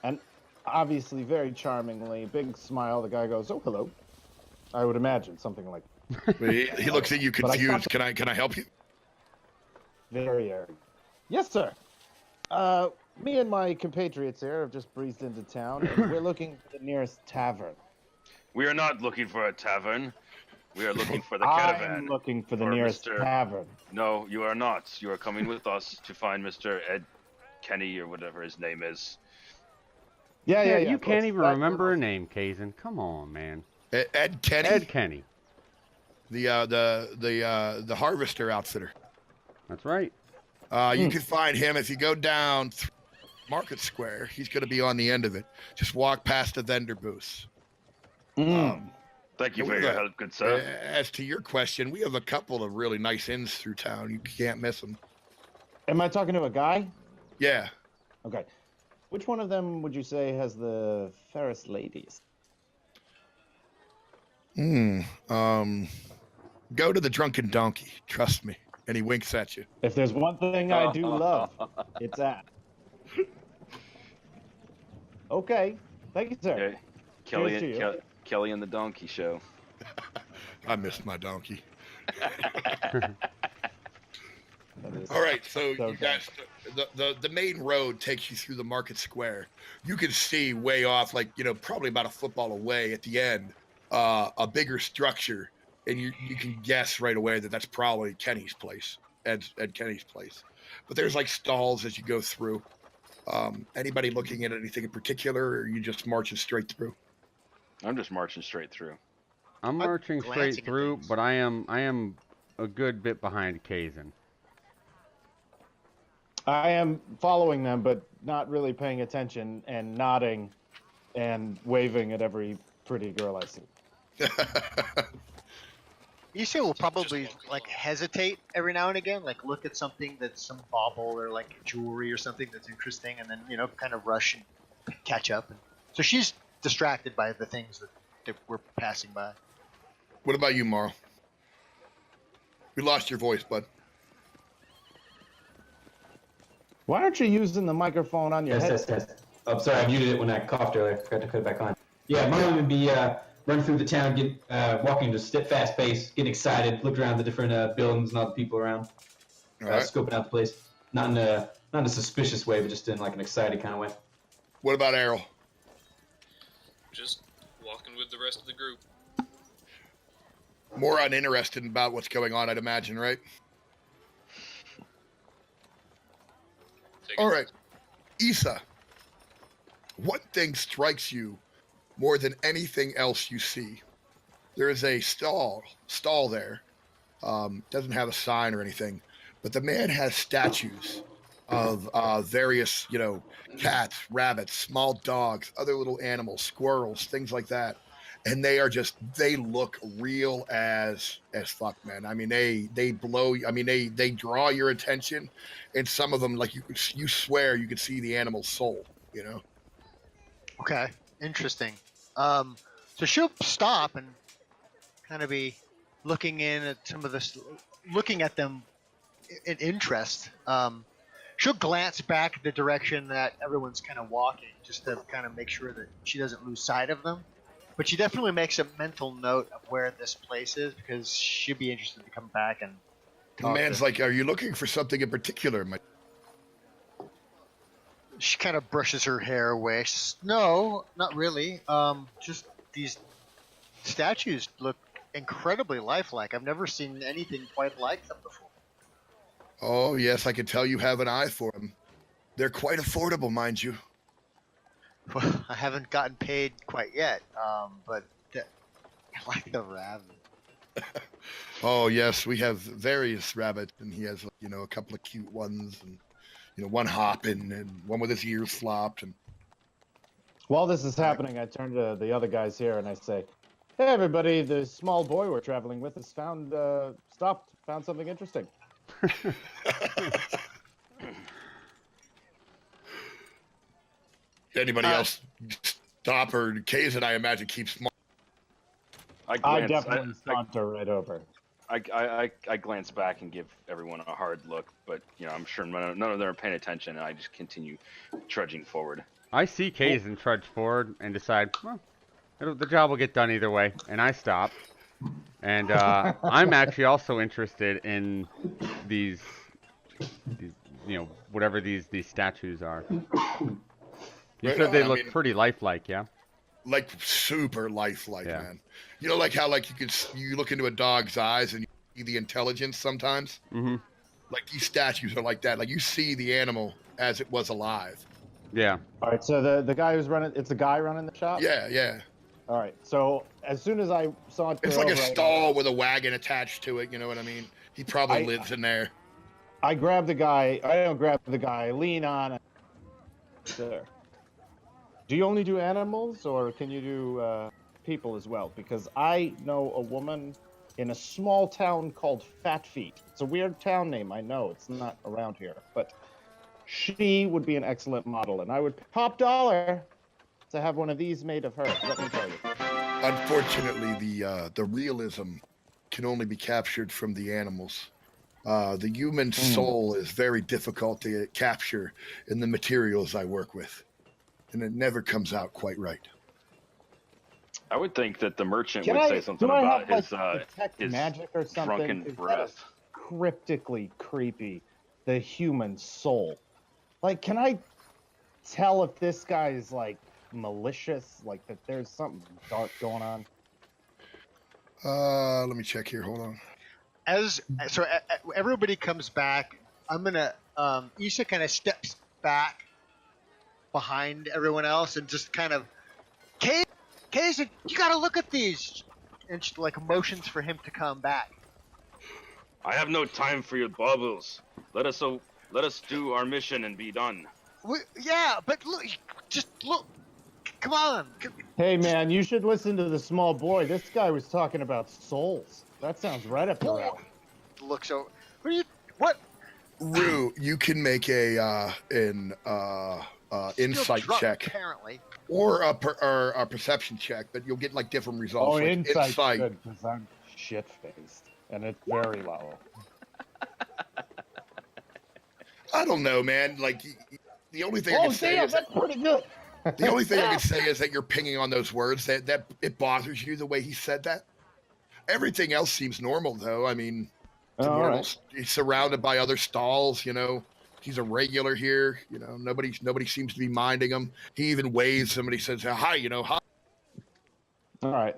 And obviously, very charmingly, big smile, the guy goes, oh, hello. I would imagine something like But he looks at you But I confused. thought- Can I help you? very arrogant. Yes, sir. Me and my compatriots here have just breezed into town, and we're looking for the nearest tavern. We are not looking for a tavern. We are looking for the I'm caravan. looking for the for nearest Mr. tavern. No, you are not. You are coming with us to find Mr. Ed Kenny or whatever his name is. Yeah. You of can't course. even That- remember a name, Kazan. Come on, man. Ed Kenny, Ed Kenny. the harvester outfitter. That's right. You can find him if you go down Market Square. He's going to be on the end of it. Just walk past the vendor booth. Thank you And for we your have- help, good sir. As to your question, we have a couple of really nice inns through town. You can't miss them. Am I talking to a guy? Yeah. Okay. Which one of them would you say has the fairest ladies? Go to the Drunken Donkey. Trust me. And he winks at you. If there's one thing I do love, it's that. Okay. Thank you, sir. Okay. Kelly, Cheers to you. Kelly and the Donkey Show. I missed my donkey. That is- All right, so Okay. you guys, the main road takes you through the market square. You can see way off, like probably about a football away at the end, a bigger structure, and you can guess right away that that's probably Kenny's place, Ed Kenny's place. But there's like stalls as you go through. Anybody looking at anything in particular, or are you just marching straight through? I'm just marching straight through. I'm marching glancing straight at through, things. but I am a good bit behind Kazan. I am following them, but not really paying attention and nodding and waving at every pretty girl I see. Issa will probably walking like along. hesitate every now and again, like look at something that's some bauble or like jewelry or something that's interesting, and then kind of rush and catch up. And so she's distracted by the things that we're passing by. What about you, Marl? We lost your voice, bud. Why aren't you using the microphone on your Test, head? test, test. Oh, sorry, I muted it when I coughed earlier. Forgot to cut it back on. Yeah, mine would be run through the town, walking just at fast pace, getting excited, look around the different buildings and all the people around, All right. scoping out the place. Not in a suspicious way, but just in like an excited kind of way. What about Errol? Just walking with the rest of the group. More uninterested about what's going on, I'd imagine, right? Take All it. right. Issa, what thing strikes you more than anything else you see? There is a stall there. Doesn't have a sign or anything, but the man has statues of various, cats, rabbits, small dogs, other little animals, squirrels, things like that. And they look real as fuck, man. I mean, they blow. I mean, they draw your attention, and some of them, like you swear you could see the animal's soul. Okay, interesting. So she'll stop and kind of be looking in at some of this, looking at them in interest. She'll glance back the direction that everyone's kind of walking, just to kind of make sure that she doesn't lose sight of them. But she definitely makes a mental note of where this place is, because she'd be interested to come back and The talk man's to. like, "Are you looking for something in particular?" She kind of brushes her hair away. She says, no, not really. Just these statues look incredibly lifelike. I've never seen anything quite like them before. Oh yes, I can tell you have an eye for them. They're quite affordable, mind you. Well, I haven't gotten paid quite yet, but I like the rabbit. Oh yes, we have various rabbits, and he has a couple of cute ones, and one hopping and one with his ears flopped, and While this is happening, I turn to the other guys here and I say, "Hey, everybody! The small boy we're traveling with has found something interesting." Anybody else stop or Kay's and I imagine keep small. I definitely saunter right over. I glance back and give everyone a hard look, but I'm sure none of them are paying attention, and I just continue trudging forward. I see Kays and trudge forward and decide, well, the job will get done either way, and I stop. And I'm actually also interested in these whatever these statues are. You Right said they on, look pretty lifelike, yeah? Like super lifelike, Yeah. man. Like how you look into a dog's eyes and you see the intelligence sometimes. Mm-hmm. Like these statues are like that. Like you see the animal as it was alive. Yeah. All right, so the guy who's running, it's a guy running the shop? Yeah. All right, so as soon as I saunter It's like a over, stall with a wagon attached to it. You know what I mean? He probably lives in there. I grab the guy. I don't grab the guy. I lean on it. There. Do you only do animals, or can you do people as well? Because I know a woman in a small town called Fat Feet. It's a weird town name, I know. It's not around here. But she would be an excellent model, and I would top dollar to have one of these made of her, let me tell you. Unfortunately, the realism can only be captured from the animals. The human soul is very difficult to capture in the materials I work with, and it never comes out quite right. I would think that the merchant Can would I- say something do I about have, his detect his magic or something? drunken Is that breath. cryptically creepy? The human soul. Like, can I tell if this guy is like malicious? Like that there's something dark going on? Let me check here. Hold on. Everybody comes back. I'm gonna Issa kind of steps back behind everyone else and just kind of, Kay, you gotta look at these, and she like motions for him to come back. I have no time for your bubbles. Let us do our mission and be done. Yeah, but look, just look. Come on, Hey, man, you should listen to the small boy. This guy was talking about souls. That sounds right up your alley. Looks over. What are you? What? Rue, you can make an Still insight drunk, check apparently. or a perception check, but you'll get like different results. Oh, like insight's good because I'm shit-faced, and it's very low. I don't know, man. Like the only thing I Oh, can say damn, is that's pretty good. the only thing I can say is that you're pinging on those words. That it bothers you the way he said that. Everything else seems normal, though. I mean, it's a All normal. right. He's surrounded by other stalls. You know, he's a regular here. You know, nobody seems to be minding him. He even waves. Somebody says, "Hi," you know, hi. All right.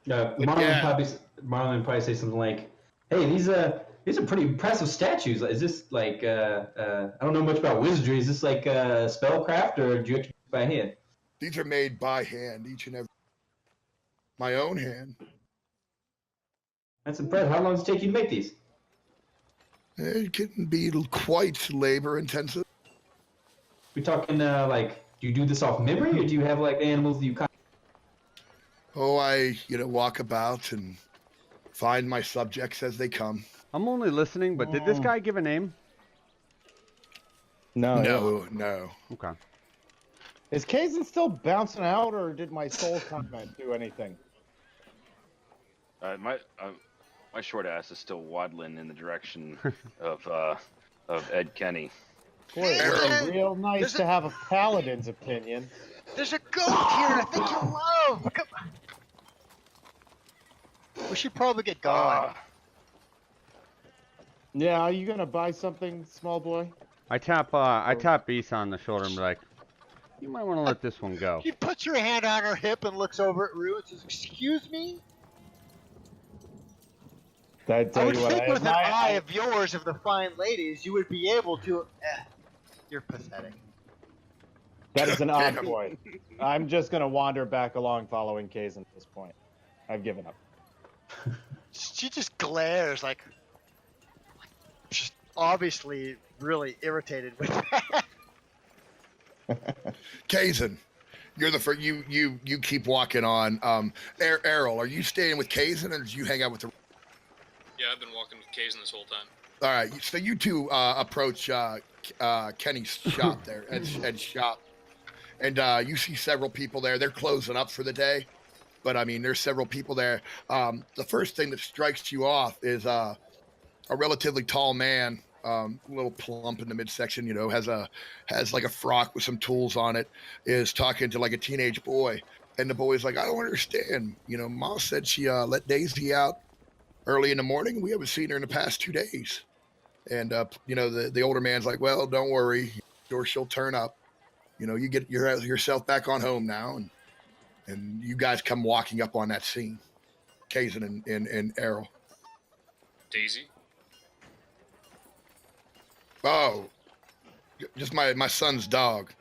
Marlon would probably say something like, "Hey, these are pretty impressive statues. Is this like I don't know much about wizardry. Is this like spellcraft, or do you have to do it by hand?" These are made by hand, each and every. My own hand. That's impressive. How long does it take you to make these? It can be quite labor intensive. We talking like, do you do this off memory, or do you have like animals that you kind Oh, I walk about and find my subjects as they come. I'm only listening, but did this guy give a name? No. No. Okay. Is Kazan still bouncing out, or did my soul comment do anything? My short ass is still waddling in the direction of Ed Kenny. Boy, it's real nice to have a paladin's opinion. There's a goat here. I think you'll love. Come on. We should probably get going. Yeah, are you gonna buy something, small boy? I tap Beast on the shoulder and be like, "You might want to let this one go." He puts your hand on her hip and looks over at Rue and says, "Excuse me." I I would think with an eye of yours of the fine ladies, you would be able to. You're pathetic. That is an odd boy. I'm just gonna wander back along following Kazan at this point. I've given up. She just glares like just obviously really irritated with that. Kazan, you're the first. You keep walking on. Errol, are you staying with Kazan, or did you hang out with the? Yeah, I've been walking with Kazan this whole time. All right, so you two approach Kenny's shop there, Ed's shop, and you see several people there. They're closing up for the day, but I mean, there's several people there. The first thing that strikes you off is a relatively tall man, a little plump in the midsection. You know, has like a frock with some tools on it. Is talking to like a teenage boy, and the boy's like, "I don't understand. You know, Ma said she let Daisy out early in the morning. We haven't seen her in the past 2 days." And the older man's like, "Well, don't worry, sure she'll turn up. You know, you get yourself back on home now." And you guys come walking up on that scene, Kazan and Errol. Daisy? Oh, just my son's dog.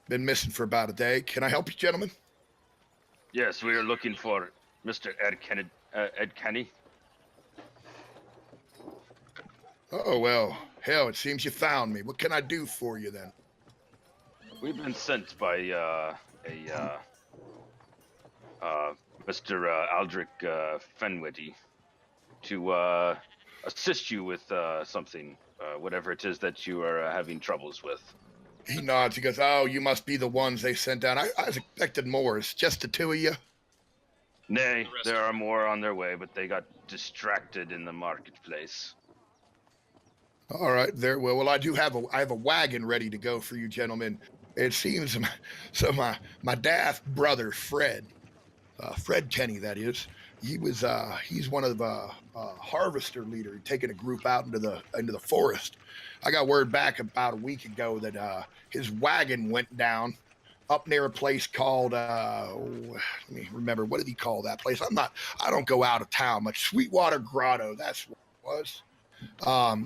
Been missing for about a day. Can I help you, gentlemen? Yes, we are looking for Mr. Ed Kenny. Oh, well, hell, it seems you found me. What can I do for you then? We've been sent by Mr. Aldrich Fenwitty to assist you with something, whatever it is that you are having troubles with. He nods. He goes, "Oh, you must be the ones they sent down. I was expecting more. It's just the two of you?" Nay, there are more on their way, but they got distracted in the marketplace. All right, there. Well, I have a wagon ready to go for you, gentlemen. It seems so. My daft brother, Fred Kenny, that is. He's one of the harvester leader, taking a group out into the forest. I got word back about a week ago that his wagon went down up near a place called let me remember, what did he call that place? I don't go out of town much. Sweetwater Grotto, that's what it was.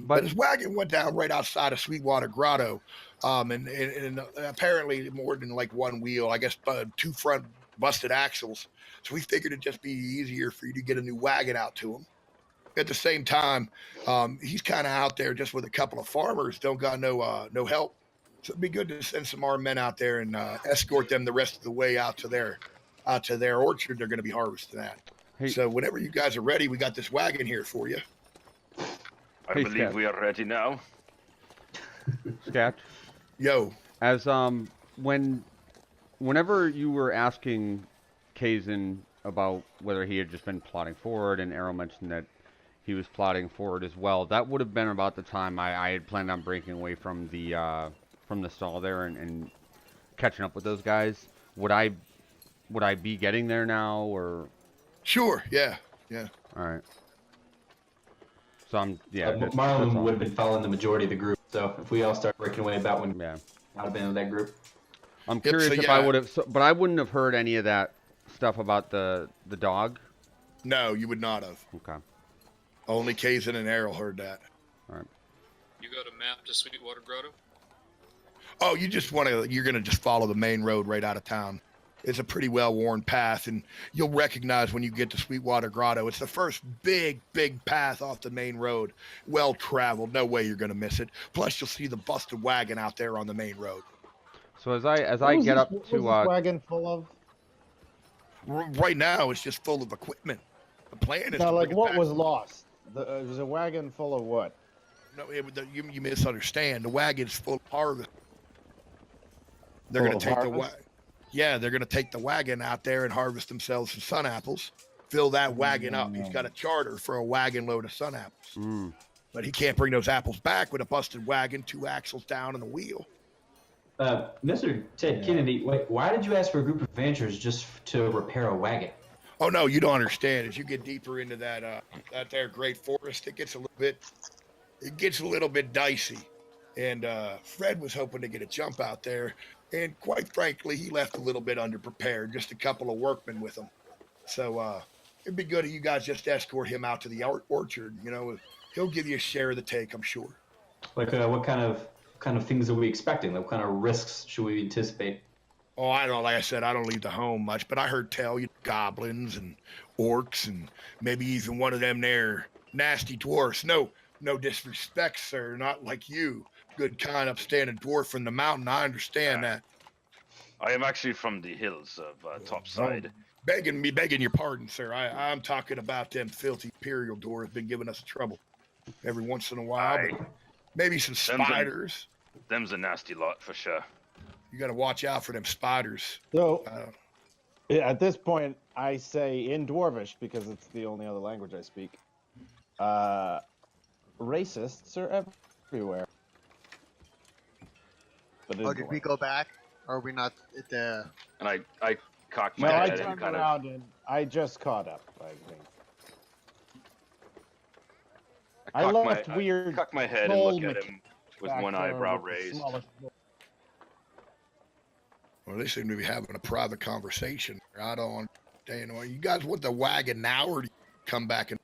But his wagon went down right outside of Sweetwater Grotto, and apparently more than like one wheel. I guess two front busted axles. So we figured it'd just be easier for you to get a new wagon out to him. At the same time, he's kind of out there just with a couple of farmers. Don't got no help. So it'd be good to send some armed men out there and escort them the rest of the way out to their out to their orchard they're going to be harvesting at. Hey. So whenever you guys are ready, we got this wagon here for you. I Hey, believe Scat. we are ready now. Scat. Yo, As whenever you were asking Kazin about whether he had just been plotting forward, and Arrow mentioned that he was plotting forward as well, that would have been about the time I had planned on breaking away from the stall there and catching up with those guys. Would I be getting there now, or? sure, yeah. All right. So I'm Marlon that's all. would have been following the majority of the group. So if we all start breaking away about when Yeah. I'd have been in that group. I'm Yep, curious so if yeah. I would have, but I wouldn't have heard any of that stuff about the dog. No, you would not have. Okay. Only Kazin and Errol heard that. You got a map to Sweetwater Grotto? Oh, you're going to just follow the main road right out of town. It's a pretty well-worn path, and you'll recognize when you get to Sweetwater Grotto. It's the first big path off the main road. Well-traveled. No way you're going to miss it. Plus, you'll see the busted wagon out there on the main road. So as I get up What to was this wagon full of? Right now, it's just full of equipment. The plan is Now, to like, bring it what back. was lost? It was a wagon full of what? No, you misunderstand. The wagon's full of harvest. They're Full going of to take the harvest? Yeah, they're going to take the wagon out there and harvest themselves some sun apples. Fill that wagon up. He's got a charter for a wagon load of sun apples. Mm. But he can't bring those apples back with a busted wagon, 2 axles down and the wheel. Mr. Ted Kennedy, why did you ask for a group of adventurers just to repair a wagon? Oh no, you don't understand. As you get deeper into that there great forest, it gets a little bit dicey. And Fred was hoping to get a jump out there, and quite frankly, he left a little bit underprepared. Just a couple of workmen with him. So it'd be good if you guys just escort him out to the orchard. You know, he'll give you a share of the take, I'm sure. Like, what kind of things are we expecting? Like, what kind of risks should we anticipate? Oh, I don't know. Like I said, I don't leave the home much, but I heard tell you goblins and orcs and maybe even one of them there nasty dwarfs. No disrespect, sir. Not like you. Good, kind, upstanding dwarf from the mountain. I understand that. I am actually from the hills of Topside. Begging your pardon, sir. I'm talking about them filthy imperial dwarves been giving us trouble every once in a while. But maybe some spiders. Them's a nasty lot for sure. You got to watch out for them spiders. So, at this point, I say in Dwarvish, because it's the only other language I speak, racists are everywhere. But Oh, did we go back? Or are we not at the... And I cocked No, my I head and turned kind around and I just caught up, I think. I left weird cock my head and look at him with one eyebrow raised. Well, they seem to be having a private conversation. I don't understand. Well, you guys want the wagon now, or do you come back and...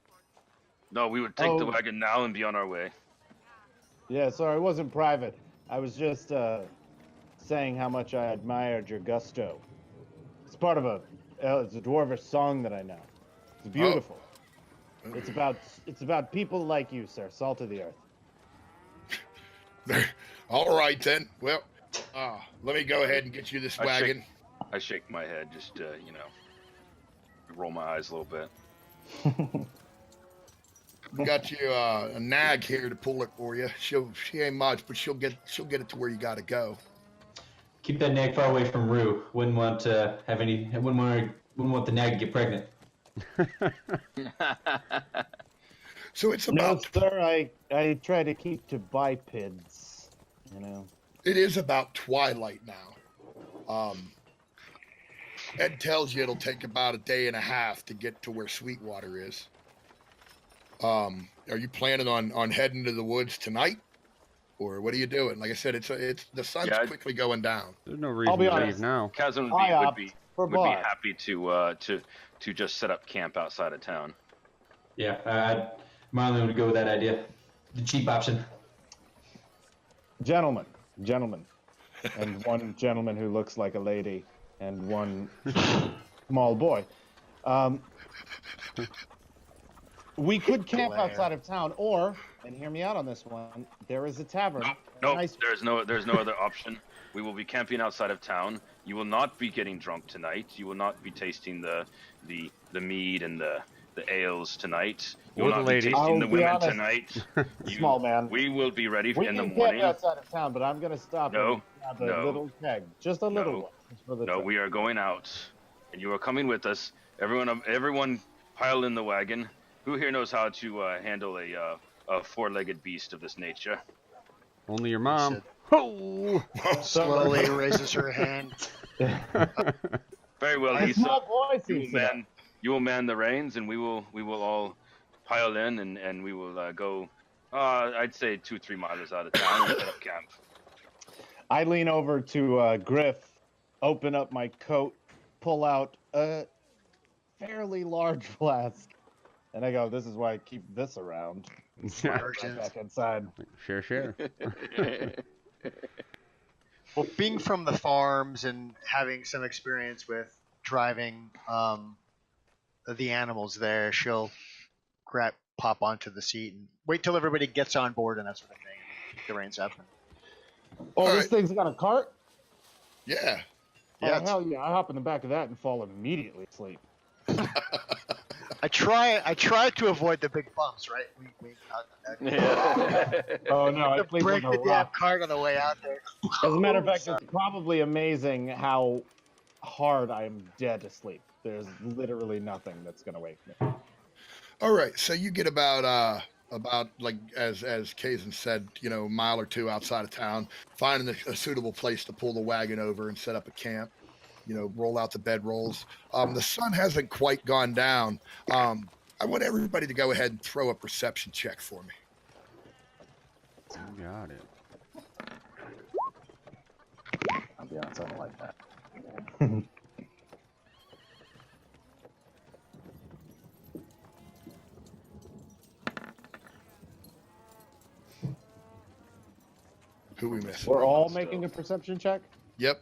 No, we would take the wagon now and be on our way. Yeah, sorry, it wasn't private. I was just saying how much I admired your gusto. It's part of it's a Dwarvish song that I know. It's beautiful. Oh. It's about people like you, sir, salt of the earth. All right, then. Well, let me go ahead and get you this wagon. I shake my head, just roll my eyes a little bit. Got you a nag here to pull it for you. She ain't much, but she'll get it to where you got to go. Keep that nag far away from Rue. Wouldn't want to have any. Wouldn't want the nag to get pregnant. So it's about. No, sir. I try to keep to bipeds. You know. It is about twilight now. Ed tells you it'll take about a day and a half to get to where Sweetwater is. Are you planning on heading to the woods tonight, or what are you doing? Like I said, it's the sun's quickly going down. There's no reason to leave now. Chasm would be happy to just set up camp outside of town. Yeah, Marlon would go with that idea. The cheap option. Gentlemen, and one gentleman who looks like a lady, and one small boy. We could camp outside of town, or, and hear me out on this one, there is a tavern. No, there's no other option. We will be camping outside of town. You will not be getting drunk tonight. You will not be tasting the mead and the ales tonight. You Or will the not ladies. be tasting I'll the be women honest, tonight. Small man. We will be ready We in the can camp morning. outside of town, but I'm gonna stop No, and grab a no, little keg, just a little no, one, just for the No, trip. we are going out, and you are coming with us. Everyone, pile in the wagon. Who here knows how to handle a four-legged beast of this nature? Only your He mom. said, Oh! slowly raises her hand. Very well, A Lisa. small boy seems to know. You will man the reins, and we will all pile in, and we will go. I'd say 2-3 miles out of town and set up camp. I lean over to Griff, open up my coat, pull out a fairly large flask, and I go, "This is why I keep this around." Right Urgent. back inside. Share. Well, being from the farms and having some experience with driving the animals there, she'll pop onto the seat and wait till everybody gets on board and that sort of thing, and pick the reins up. Oh, All this right. thing's got a cart? Yeah. Yeah, Oh, hell yeah. I hop in the back of that and fall immediately asleep. I try to avoid the big bumps, right? Oh, no. I sleep Break like the a damn rock. cart on the way out there. As a matter of fact, it's probably amazing how hard I am dead asleep. There's literally nothing that's going to wake me. All right. So you get about like as Kazan said, a mile or two outside of town, finding a suitable place to pull the wagon over and set up a camp. Roll out the bedrolls. The sun hasn't quite gone down. I want everybody to go ahead and throw a perception check for me. You got it. I'll be honest, I don't like that. Who we missing? We're all making a perception check? Yep.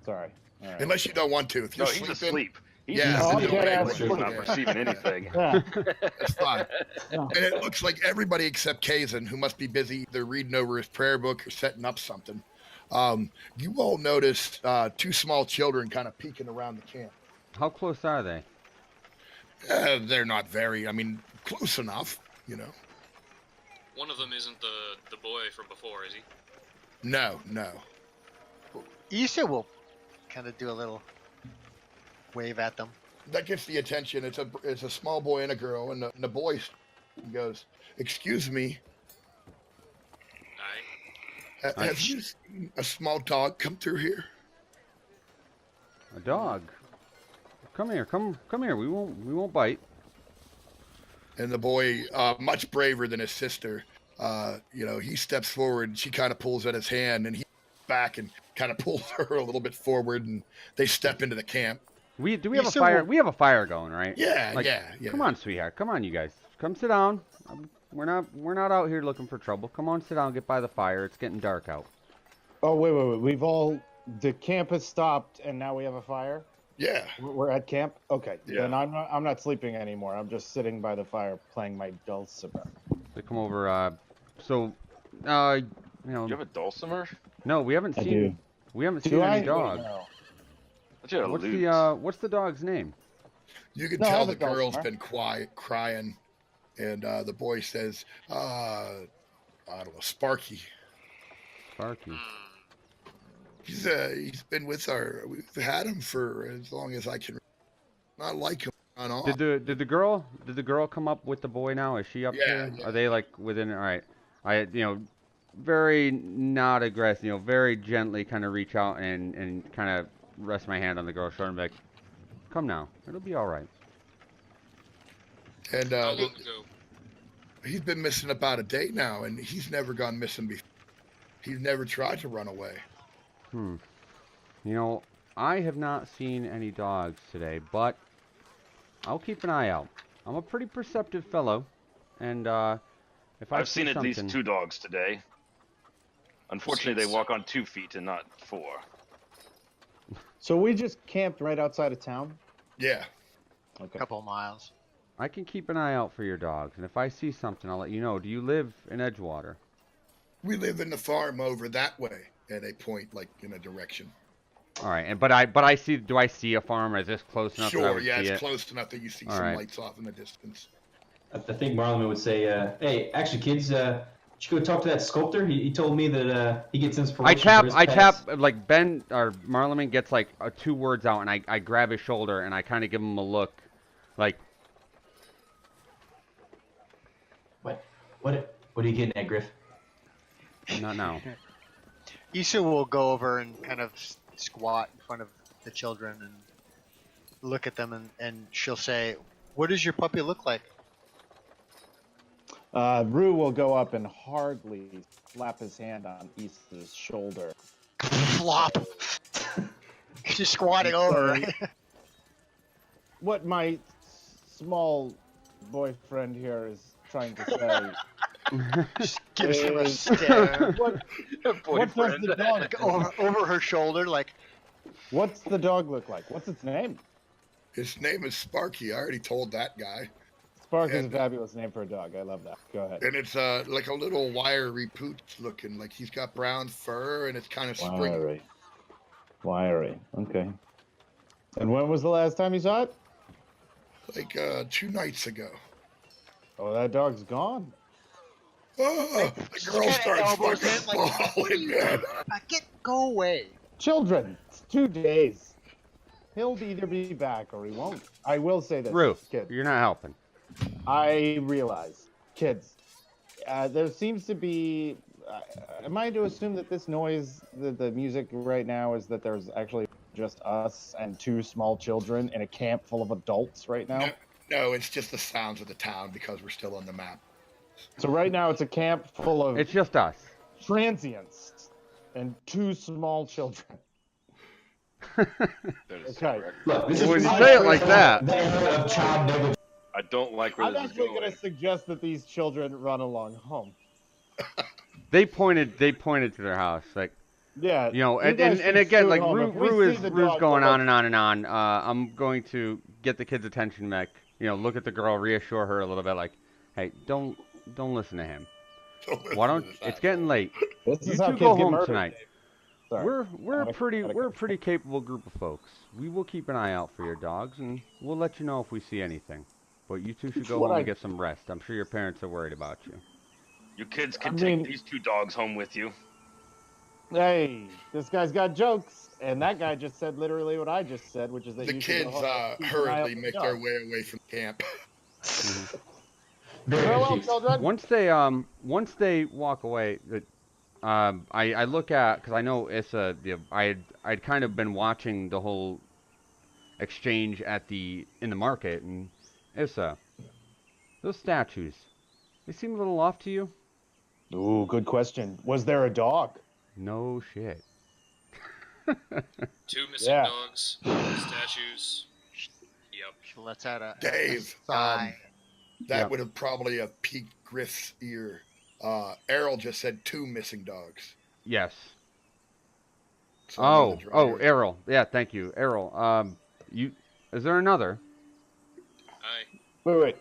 Sorry. All right. Unless you don't want to. If No, you're he's sleeping, asleep. He's Yeah, just oh, sitting yeah, there that's like he's true. not Yeah. perceiving anything. Yeah. that's fine. Yeah. And it looks like everybody except Kazan, who must be busy either reading over his prayer book or setting up something. You all noticed 2 small children kind of peeking around the camp. How close are they? They're not very, close enough, One of them isn't the boy from before, is he? No. Issa will kind of do a little wave at them. That gets the attention. It's a small boy and a girl, and the boy goes, "Excuse me, Aye. have you seen a small dog come through here?" A dog. Come here. Come here. We won't bite. And the boy, much braver than his sister, he steps forward, and she kind of pulls at his hand, and he back and kind of pulls her a little bit forward, and they step into the camp. Do we have a fire? We have a fire going, right? Yeah, Like, yeah. Come on, sweetheart. Come on, you guys. Come sit down. We're not out here looking for trouble. Come on, sit down. Get by the fire. It's getting dark out. Oh, wait. The camp has stopped, and now we have a fire? Yeah. We're at camp? Okay. Yeah. Then I'm not sleeping anymore. I'm just sitting by the fire playing my dulcimer. They come over. You have a dulcimer? No, we haven't I seen. do. We haven't Do seen I? any dogs. No. What's the dog's name? You can No, I tell have the a dog girl's somewhere. been quiet, crying, and the boy says, I don't know, Sparky. Sparky. He's been with we've had him for as long as I can. Not like him on off. Did the girl come up with the boy now? Is she up Yeah, here? yeah. Are they like within? All right. I very not aggressive. Very gently kind of reach out and kind of rest my hand on the girl's shoulder and be like, "Come now, it'll be all right." And How long ago? he's been missing about a day now, and he's never gone missing before. He's never tried to run away. I have not seen any dogs today, but I'll keep an eye out. I'm a pretty perceptive fellow, and if I've seen at least 2 dogs today. Unfortunately, they Seems- walk on 2 feet and not 4. So we just camped right outside of town? Yeah. Okay. A couple of miles. I can keep an eye out for your dogs, and if I see something, I'll let you know. Do you live in Edgewater? We live in the farm over that way, and they point like in a direction. All right, and but I see. Do I see a farm? Is this close enough that I Sure, would yeah, see it's it? close enough that you see All some right. lights off in the distance. I think Marlon would say, "Hey, actually, kids, you should go talk to that sculptor. He told me that he gets inspiration for his I pets." tap like Ben or Marleman gets like 2 words out, and I grab his shoulder and I kind of give him a look, like What are you getting at, Griff? not now. Isu will go over and kind of squat in front of the children and look at them, and she'll say, "What does your puppy look like?" Rue will go up and hardly slap his hand on Issa's shoulder. Flop. She's squatting over, right? What my small boyfriend here is trying to say. Just gives him a stare. What does the dog Like over her shoulder, like, What's the dog look like? What's its name? His name is Sparky. I already told that guy. Spark is a And- fabulous name for a dog. I love that. Go ahead. And it's like a little wiry pooch looking. Like he's got brown fur and it's kind of springy. Wiry. Okay. And when was the last time you saw it? Like 2 nights ago. Oh, that dog's gone. Oh, the girl kinda starts elbows fucking in, like- falling, man. go away. Children, it's 2 days. He'll either be back or he won't. I will say this, Rue, kids. you're not helping. I realize, kids, there seems to be. Am I to assume that this noise, the music right now, is that there's actually just us and 2 small children in a camp full of adults right now? No, it's just the sounds of the town because we're still on the map. So right now it's a camp full of It's just us. transients and 2 small children. That is Okay. correct. Look, this When is you say it like that. the era of child negligence. I don't like where I'm this is actually going. going to suggest that these children run along home. They pointed to their house, like Yeah. you know, you guys and should again, stay like home. If we Rue's see the dog going go on and on and on. I'm going to get the kid's attention back. You know, look at the girl, reassure her a little bit, like, hey, don't listen to him. Why don't? It's getting late. This You is how two kids go get home murdered. tonight. Sorry. We're Gotta a pretty capable group of folks. We will keep an eye out for your dogs, and we'll let you know if we see anything. But you two should go What home I- and get some rest. I'm sure your parents are worried about you. You kids can I take mean- these 2 dogs home with you. Hey, this guy's got jokes, and that guy just said literally what I just said, which is that The you should kids go home and keep an eye out hurriedly for make the their dog. way away from camp. Very Farewell, good, Chiefs. children. Once they walk away, I look at, because I know Issa, I'd kind of been watching the whole exchange in the market, and Issa, those statues, they seem a little off to you. Ooh, good question. Was there a dog? No shit. 2 missing Yeah. dogs, statues. Yep. She lets out a Dave, sigh. That Yep. would have probably have piqued Griff's ear. Errol just said 2 missing dogs. Yes. So I'm Oh, the driver. Errol. Yeah, thank you, Errol. Is there another? Wait.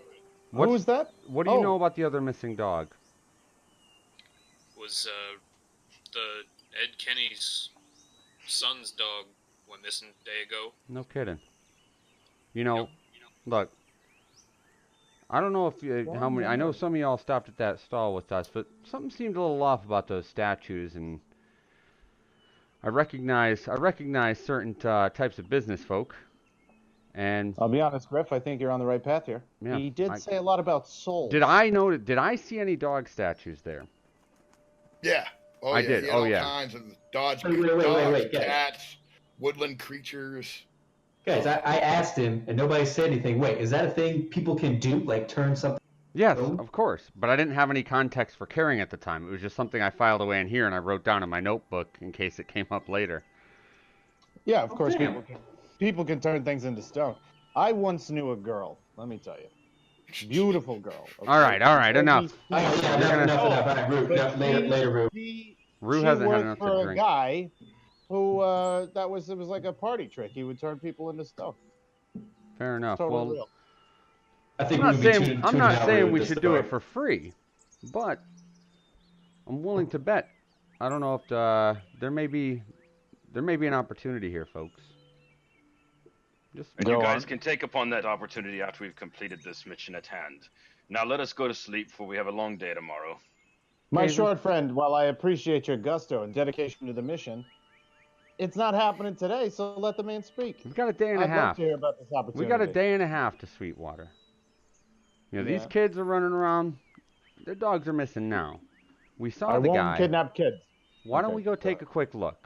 What's- Who was that? What do you Oh. know about the other missing dog? Was the Ed Kenny's son's dog went missing a day ago. No kidding. You know, Yep. look. I don't know if how many. I know some of y'all stopped at that stall with us, but something seemed a little off about those statues, and I recognize certain types of business folk, and I'll be honest, Griff. I think you're on the right path here. Yeah, He did I- say a lot about souls. did I see any dog statues there? Yeah. Oh, I yeah. did. He had Oh, all yeah. kinds of dogs, Wait, dogs guys. cats, woodland creatures. Guys, I asked him, and nobody said anything. Wait, is that a thing people can do? Like turn something? Yes, Oh. of course, but I didn't have any context for carrying at the time. It was just something I filed away in here, and I wrote down in my notebook in case it came up later. Yeah, of course. damn. People can turn things into stone. I once knew a girl. Let me tell you, beautiful girl. okay? All right, enough. Oh, yeah, You're enough. gonna- All right, Root. But Later, Root. Rue she hasn't had worked enough for to a drink. guy who it was like a party trick. He would turn people into stone. Fair enough. Totally Well, real. I think I'm Root not be saying tuning out Root we this should do story. it for free, but I'm willing to bet. I don't know if there may be there may be an opportunity here, folks. Just And Go you guys on. can take upon that opportunity after we've completed this mission at hand. Now let us go to sleep, for we have a long day tomorrow. My Kazin? short friend, while I appreciate your gusto and dedication to the mission, it's not happening today, so let the man speak. we've got a day and a I'd love half. to hear about this opportunity. We got a day and a half to Sweetwater. You know, these Yeah. kids are running around. Their dogs are missing now. We saw I the won't guy. kidnap kids. Why don't Okay, we go take sorry. a quick look?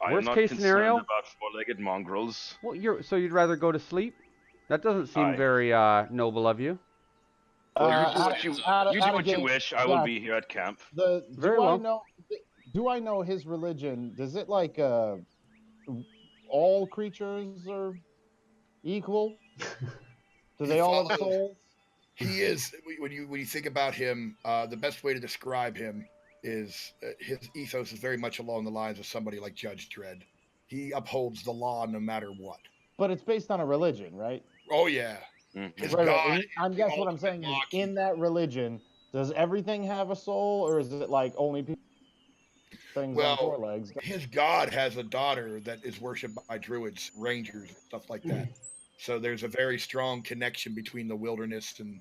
I Worst am not case concerned scenario? about four-legged mongrels. Well, so you'd rather go to sleep? That doesn't seem Aye. very noble of you. Well, you do Out- what you, out of- you do out of what you game. wish. I will Jack, be here at camp. Very do I well. know? Do I know his religion? Does it like all creatures are equal? Do they all have follow- souls? He is when you think about him, the best way to describe him is his ethos is very much along the lines of somebody like Judge Dredd. He upholds the law no matter what. But it's based on a religion, right? Oh yeah, Mhm. his Right. God. And I guess what I'm ultimate saying is, law in that religion, does everything have a soul, or is it like only people things Well, on four legs? his God has a daughter that is worshipped by druids, rangers, stuff like that. So there's a very strong connection between the wilderness and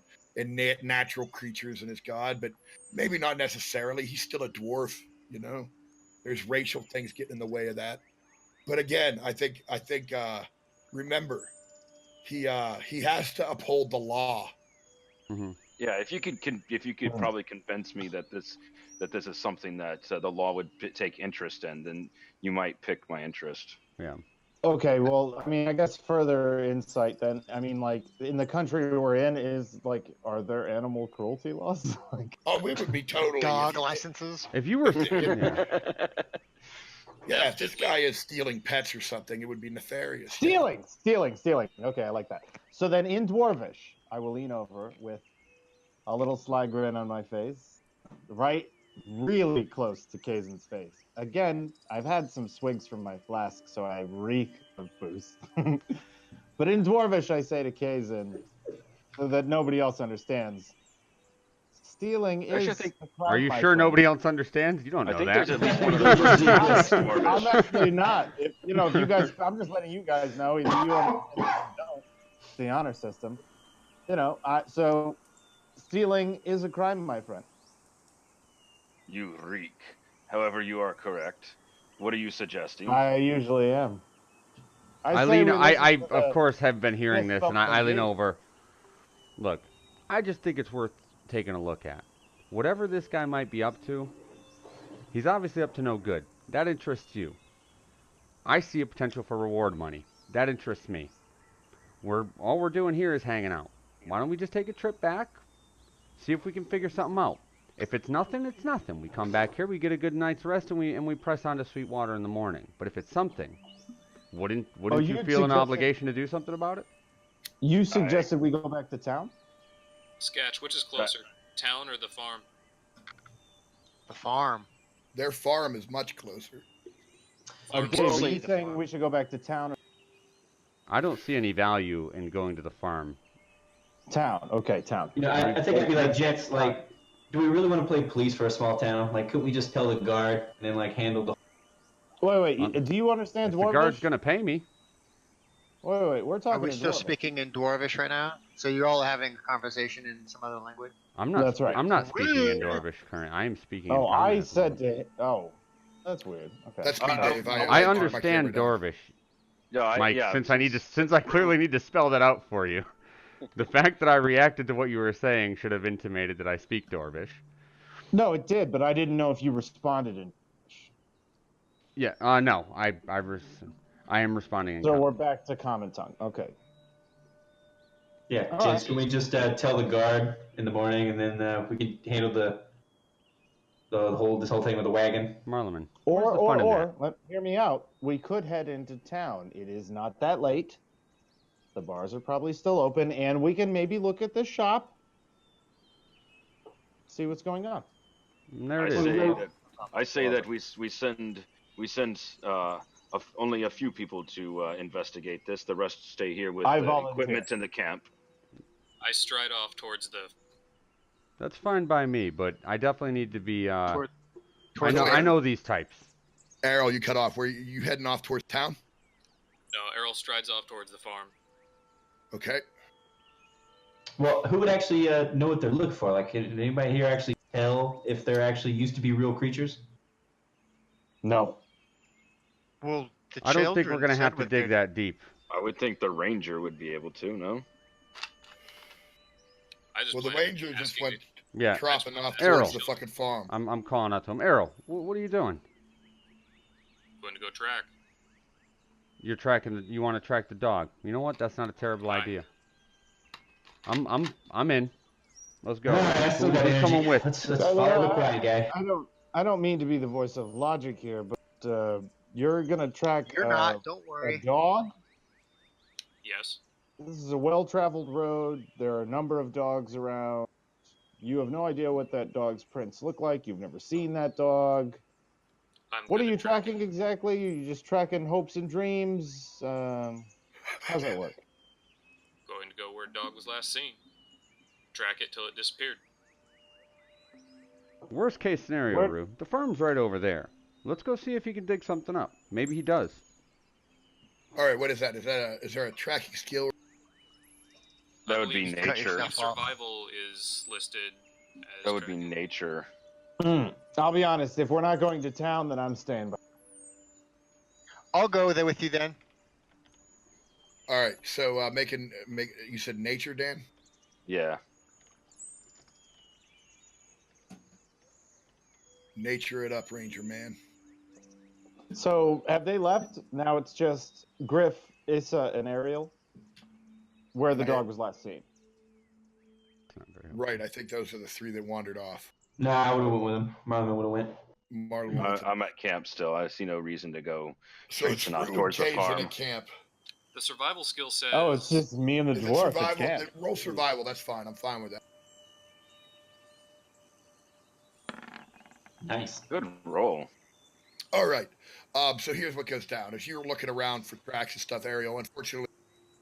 natural creatures and his God, but maybe not necessarily. He's still a dwarf, you know. There's racial things getting in the way of that. But again, I think remember, he has to uphold the law. Yeah, if you could probably convince me that this is something that the law would take interest in, then you might pick my interest. Yeah. Okay, well, I mean, I guess further insight then. I mean, like, in the country we're in, are there animal cruelty laws? Like, Oh, we would be totally Dog licenses. If you were, yeah. Yeah, if this guy is stealing pets or something, it would be nefarious. stealing. Okay, I like that. So then in Dwarvish, I will lean over with a little sly grin on my face, right really close to Kazen's face. Again, I've had some swigs from my flask, so I reek of booze. But in Dwarvish, I say to Kazen, so that nobody else understands, stealing I should is think- a crime, Are you my sure friend. nobody else understands? You don't know I think that. there's at least one of those ridiculous I'm dwarvish. actually not. If you guys, I'm just letting you guys know. Either you understand or you don't. It's the honor system. So stealing is a crime, my friend. You reek. However, you are correct. What are you suggesting? I usually am. I say lean. we I listen to of the- course have been hearing this, and I lean Fist bump over. Look, I just think it's worth taking a look at. Whatever this guy might be up to, he's obviously up to no good. That interests you. I see a potential for reward money. That interests me. All we're doing here is hanging out. Why don't we just take a trip back? See if we can figure something out. If it's nothing, it's nothing. We come back here, we get a good night's rest, and we press on to Sweetwater in the morning. But if it's something, wouldn't you you'd feel an suggest- obligation to do something about it? You suggested we go back to town? Sketch, which is closer, town or the farm? The farm. Their farm is much closer. Okay, Well, so say you the saying farm. we should go back to town? I don't see any value in going to the farm. Town. Okay, town. You know, I think I'd be like, Jets, like, do we really want to play police for a small town? Like, couldn't we just tell the guard and then, like, handle the... Wait. Do you understand If the Dwarvish? guard's gonna pay me, Wait. We're Are talking. we in still Dwarvish. speaking in Dwarvish right now? So you're all having a conversation in some other language? I'm not. That's right. I'm not speaking in Dwarvish currently. I am speaking. Oh, in Common I at the said moment. to. Oh, that's weird. Okay. That's me, Dave. I turned my understand camera down. Dwarvish, Yeah, Mike. yeah, Since I clearly need to spell that out for you. The fact that I reacted to what you were saying should have intimated that I speak Dwarvish. No, it did, but I didn't know if you responded in. Yeah. No. I am responding in. So Common. we're back to common tongue. Okay. Yeah, All Jets, right. can we just tell the guard in the morning and then we can handle this whole thing with the wagon? Marleman. where's the fun in that? Hear me out. We could head into town. It is not that late. The bars are probably still open, and we can maybe look at the shop, see what's going on. And there I it is. say that we send only a few people to investigate this. The rest stay here with I the volunteer. equipment in the camp. I stride off towards the. That's fine by me, but I definitely need to be. Toward- I towards know. where? I know these types. Errol, you cut off. Where you heading off towards town? No, Errol strides off towards the farm. Okay. Well, who would actually know what they're looking for? Like, did anybody here actually tell if they're actually used to be real creatures? No. Well, the I don't think we're children gonna said have to what dig they're- that deep. I would think the ranger would be able to. No. I just Well, the planned ranger just asking went Yeah, tropping off Errol. towards the fucking farm. I'm calling out to him. Errol, what are you doing? going to go track. You're tracking. You want to track the dog? You know what? That's not a terrible Fine. idea. I'm in. Let's go. All right, I still got Who's energy. coming with? Let's So, follow the quiet guy. I don't mean to be the voice of logic here, but you're gonna track You're not. Don't a worry. dog. Yes. This is a well-traveled road. There are a number of dogs around. You have no idea what that dog's prints look like. You've never seen that dog. I'm What are gonna you track tracking exactly? You just tracking hopes and dreams? How's that work? Going to go where dog was last seen. Track it till it disappeared. Worst case scenario, Where- Rue. The farm's right over there. Let's go see if he can dig something up. Maybe he does. All right, what is that? Is there a tracking skill? That I would be believe cut nature. yourself off. Survival is listed as That would be tracking. nature. I'll be honest. If we're not going to town, then I'm staying by. I'll go there with you then. All right, so you said nature, Dan? Yeah. Nature it up, Ranger man. So have they left? Now it's just Griff, Issa, and Ariel, where the Okay. dog was last seen. It's not very helpful. Right, I think those are the three that wandered off. Nah, I would have went with him. Marlon would have went. Marlon went to- I'm at camp still. I see no reason to go. so it's traipsing off Rue towards the Kay's in farm. a camp. The survival skill says. Oh, it's just me and the Is it dwarf at survival? camp. Roll survival. That's fine. I'm fine with that. Nice. Good roll. All right. So here's what goes down. As you're looking around for tracks and stuff, Ariel, unfortunately,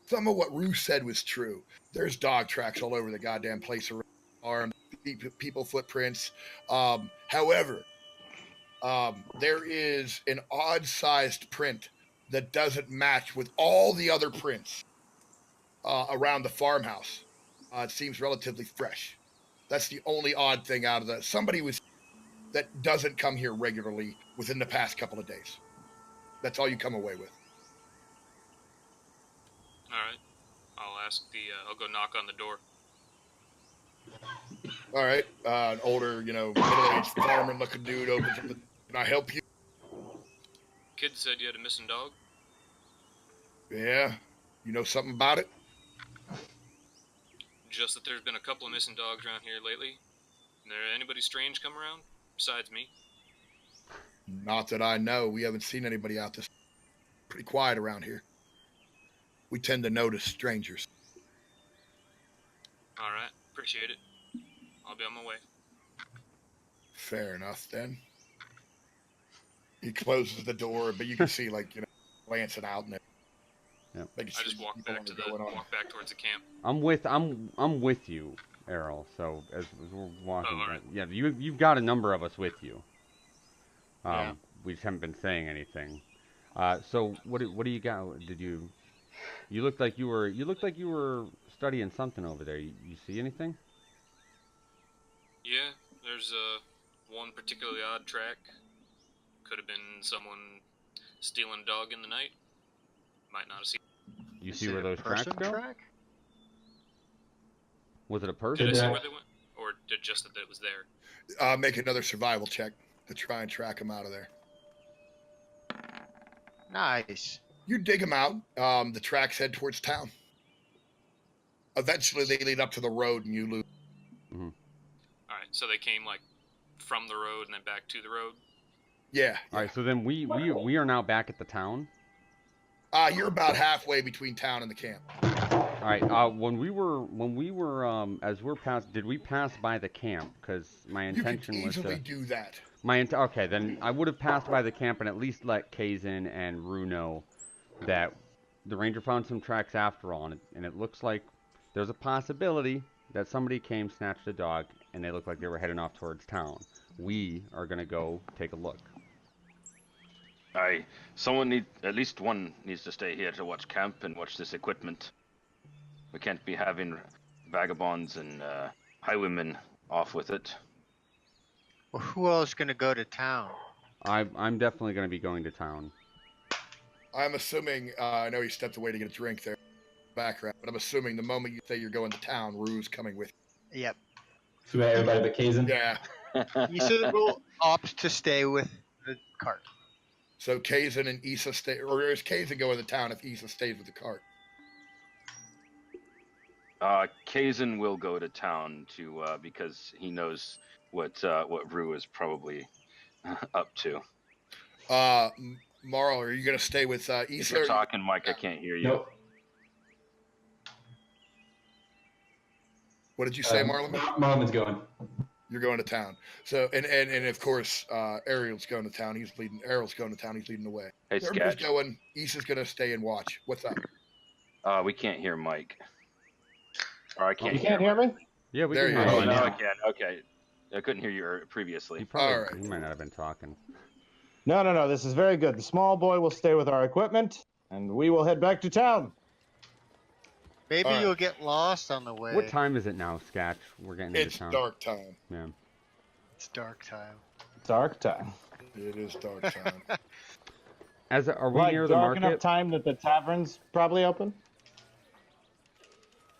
some of what Rue said was true. There's dog tracks all over the goddamn place around the farm, people footprints. However, there is an odd-sized print that doesn't match with all the other prints around the farmhouse. It seems relatively fresh. That's the only odd thing out of that. Somebody was that doesn't come here regularly within the past couple of days. That's all you come away with. All right. I'll ask the. I'll go knock on the door. All right. An older, middle-aged farmer-looking dude opens up. Can I help you? Kid said you had a missing dog. Yeah. You know something about it? Just that there's been a couple of missing dogs around here lately. There anybody strange come around besides me? Not that I know. We haven't seen anybody out this. Pretty quiet around here. We tend to notice strangers. All right. Appreciate it. I'll be on my way. Fair enough, then. He closes the door, but you can see, glancing out and Yep. making I sure just walk people back to are the going on. walk back towards the camp. I'm with you, Errol. So as we're walking, Oh, all right. yeah, you've got a number of us with you. Yeah. We just haven't been saying anything. So what do you got? Did you? You looked like you were studying something over there. You see anything? Yeah, there's one particularly odd track. Could have been someone stealing a dog in the night. Might not have seen. You Is see it where a those tracks person go? track? Was it a Did person? I see Yeah. where they went, or did just that it was there? Make another survival check to try and track him out of there. Nice. You dig them out. The tracks head towards town. Eventually, they lead up to the road, and you lose. All right, so they came from the road and then back to the road. Yeah. All right. So then we are now back at the town. You're about halfway between town and the camp. All right. When we were as we're past, did we pass by the camp? Because my You could intention was easily to. do that. Okay, then I would have passed by the camp and at least let Kazin and Rue know that the ranger found some tracks after all, and it looks like there's a possibility that somebody came, snatched a dog, and they look like they were heading off towards town. We are gonna go take a look. At least one needs to stay here to watch camp and watch this equipment. We can't be having vagabonds and highwaymen off with it. Well, who else is gonna go to town? I'm definitely going to be going to town. I'm assuming, I know he stepped away to get a drink there, background, but I'm assuming the moment you say you're going to town, Rue's coming with Yep. So we got everybody but Kazan. you. Yeah. Issa will opt to stay with the cart. So Kazan and Issa stay, or is Kazan going to town if Issa stays with the cart? Kazan will go to town because he knows what Rue is probably up to. Marl, are you going to stay with If Issa? you're talking, Mike, I can't hear you. Nope. What did you say, Marlon? Marlon's going. You're going to town. So and of course Ariel's going to town. He's leading. Ariel's going to town. He's leading the way. Hey, Everybody's Sketch. going. Issa's going to stay and watch. What's up? We can't hear Mike. Or I can't You hear can't hear me? Yeah, we There can you hear go. Oh, you now now. I can. Okay. I couldn't hear you previously. You probably All right. you might not have been talking. No. This is very good. The small boy will stay with our equipment, and we will head back to town. Maybe All right. you'll get lost on the way. What time is it now, Sketch? We're getting into It's town. dark time. Yeah. It's dark time. Dark time. It is dark time. Are we Like near the dark enough market? time that the tavern's probably open?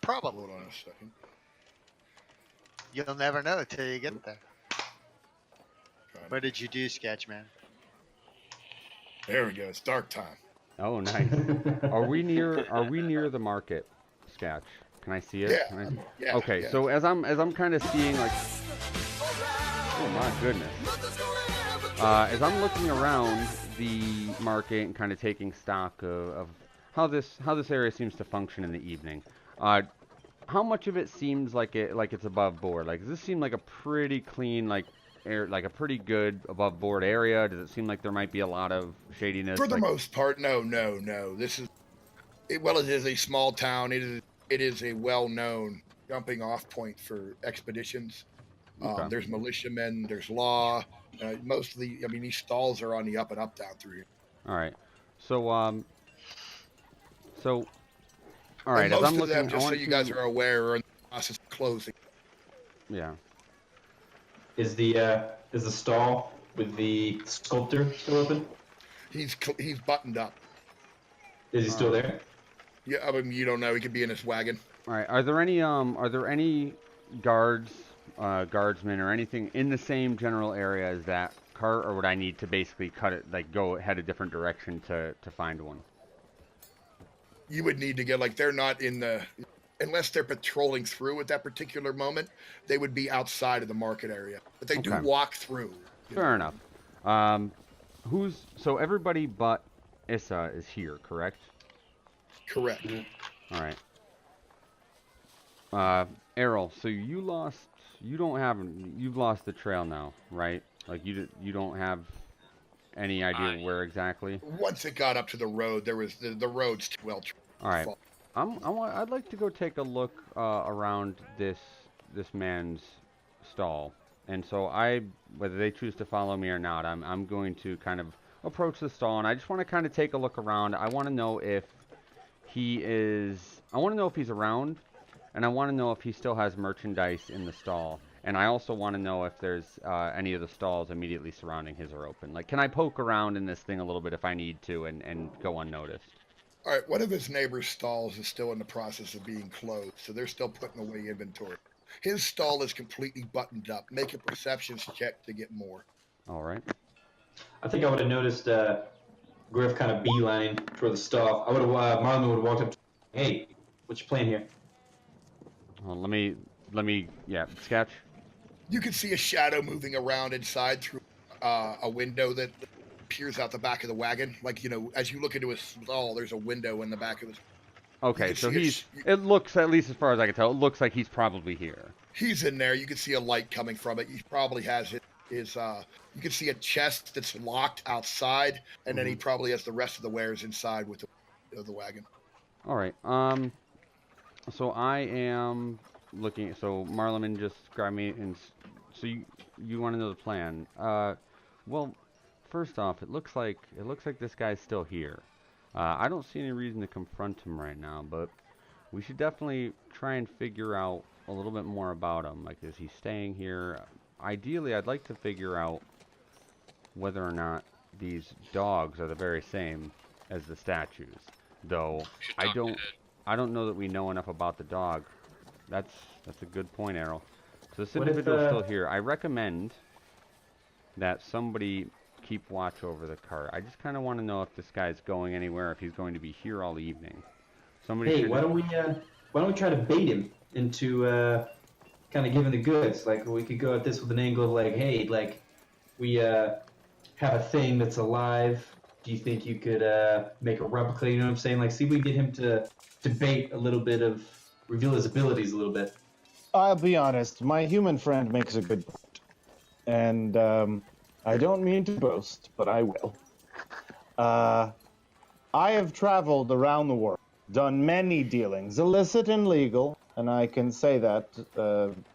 Probably. Hold on a second. You'll never know till you get there. God. What did you do, Sketchman? There we go. It's dark time. Oh, nice. Are we near the market, Sketch? Can I see it? Yeah. Can I- Yeah. Okay, yeah. so as I'm kind of seeing like, oh my goodness. As I'm looking around the market and kind of taking stock of how this area seems to function in the evening, how much of it seems like it's above board? Like, does this seem like a pretty clean like a pretty good above board area? Does it seem like there might be a lot of shadiness? For the like, most part, no. This is, well, it is a small town. It is a well-known jumping off point for expeditions. Okay. There's militiamen. There's law. Most of these stalls are on the up and up down through here. All right. So all right. And As most I'm of looking, them, I just so want you to, guys are aware, are in the process of closing. yeah. Is the stall with the sculptor still open? He's buttoned up. Is he still there? Yeah, I mean, you don't know. He could be in his wagon. All right. Are there any guards, guardsmen, or anything in the same general area as that cart, or would I need to basically head a different direction to find one? You would need to get they're not in the, unless they're patrolling through at that particular moment, they would be outside of the market area. But they do Okay. walk through. Fair enough. So everybody but Issa is here, correct? Correct. All right. Errol, so you've lost the trail now, right? Like you don't have any idea where exactly? Once it got up to the road, there was the road's too well. All right. I'd like to go take a look around this man's stall. And so whether they choose to follow me or not, I'm going to kind of approach the stall, and I just want to kind of take a look around. I want to know if he's around, and I want to know if he still has merchandise in the stall. And I also want to know if there's any of the stalls immediately surrounding his are open. Like, can I poke around in this thing a little bit if I need to and go unnoticed? All right, one of his neighbor's stalls is still in the process of being closed, so they're still putting away inventory. His stall is completely buttoned up. Make a perception check to get more. All right. I think I would have noticed Griff kind of beeline toward the stall. Marlon would have walked up to hey, what's your plan here? Well, let me, Sketch. You can see a shadow moving around inside through a window that peers out the back of the wagon. Like, as you look into his stall, there's a window in the back of his. Okay, can so see it looks, at least as far as I can tell, it looks like he's probably here. He's in there. You can see a light coming from it. He probably has his you can see a chest that's locked outside, and then he probably has the rest of the wares inside with the wagon. All right. So I am looking. So Marleman just grabbed me, and so you want to know the plan? Well, first off, it looks like this guy's still here. I don't see any reason to confront him right now, but we should definitely try and figure out a little bit more about him. Like, is he staying here? Ideally, I'd like to figure out whether or not these dogs are the very same as the statues. Though We should I talk to don't Ed. I don't know that we know enough about the dog. That's a good point, Errol. So this What if, individual's still here. I recommend that somebody keep watch over the cart. I just kind of want to know if this guy's going anywhere, if he's going to be here all evening. Somebody Hey, should. why don't we try to bait him into kind of giving the goods? Like, we could go at this with an angle of like, hey, like, we have a thing that's alive. Do you think you could make a replica? You know what I'm saying? Like, see if we can get him to bait a little bit of, reveal his abilities a little bit. I'll be honest, my human friend makes a good point. And I don't mean to boast, but I will. I have traveled around the world, done many dealings, illicit and legal, and I can say that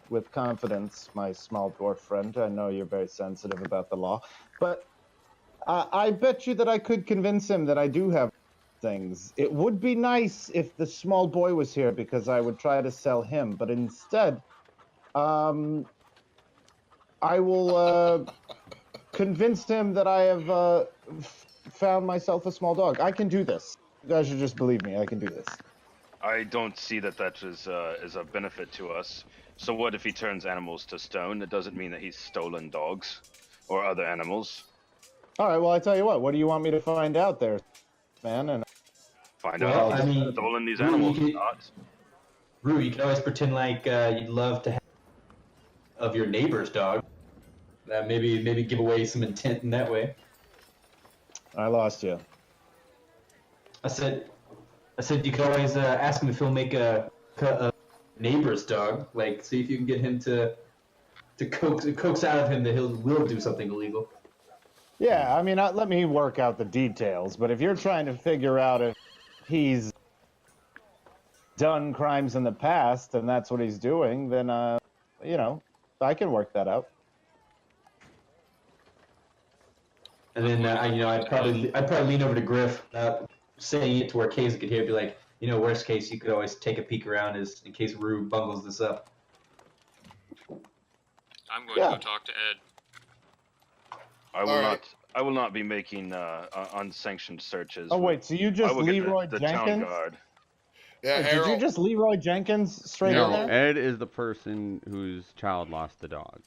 with confidence, my small dwarf friend. I know you're very sensitive about the law, but I bet you that I could convince him that I do have things. It would be nice if the small boy was here because I would try to sell him, but instead, I will convince him that I have found myself a small dog. I can do this. You guys should just believe me. I can do this. I don't see that is a benefit to us. So what if he turns animals to stone? It doesn't mean that he's stolen dogs or other animals. All right, well, I tell you what do you want me to find out there, man? And Find Well, out I if he's mean, stolen these really, animals or you- not. Rue, you can always pretend like you'd love to have of your neighbor's dog. Maybe give away some intent in that way. I lost you. I said you could always ask him if he'll make a neighbor's dog. Like, see if you can get him to coax out of him that will do something illegal. Yeah, I mean, let me work out the details, but if you're trying to figure out if he's done crimes in the past and that's what he's doing, then, I can work that out. And then I'd probably lean over to Griff, saying it to where Kay's could hear, be like, worst case, you could always take a peek around in case Rue bungles this up. I'm going to go talk to Ed. I will not be making unsanctioned searches. Oh, wait, so you I just will get Leroy the town Jenkins? guard. Yeah, Wait, Errol. did you just Leroy Jenkins straight in No, there? Ed is the person whose child lost the dog.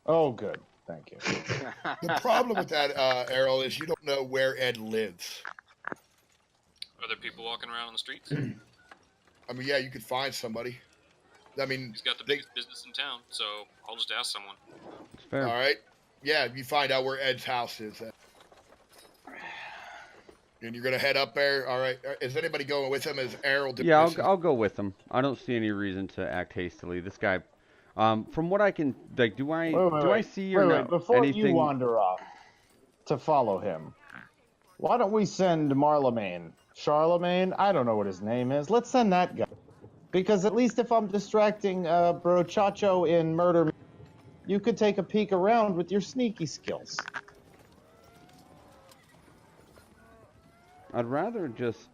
Oh, good. Thank you. The problem with that, Errol, is you don't know where Ed lives. Are there people walking around on the streets? I mean, yeah, you could find somebody. I mean, He's got the biggest business in town, so I'll just ask someone. It's fair. all right. Yeah, you find out where Ed's house is. And you're going to head up there. All right. Is anybody going with him? Is Errol? Yeah, I'll go with him. I don't see any reason to act hastily. This guy, from what I can, like, do I see or no? Before anything? you wander off to follow him, why don't we send Charlemagne? I don't know what his name is. Let's send that guy. Because at least if I'm distracting Brochacho in Murder, you could take a peek around with your sneaky skills. I'd rather just.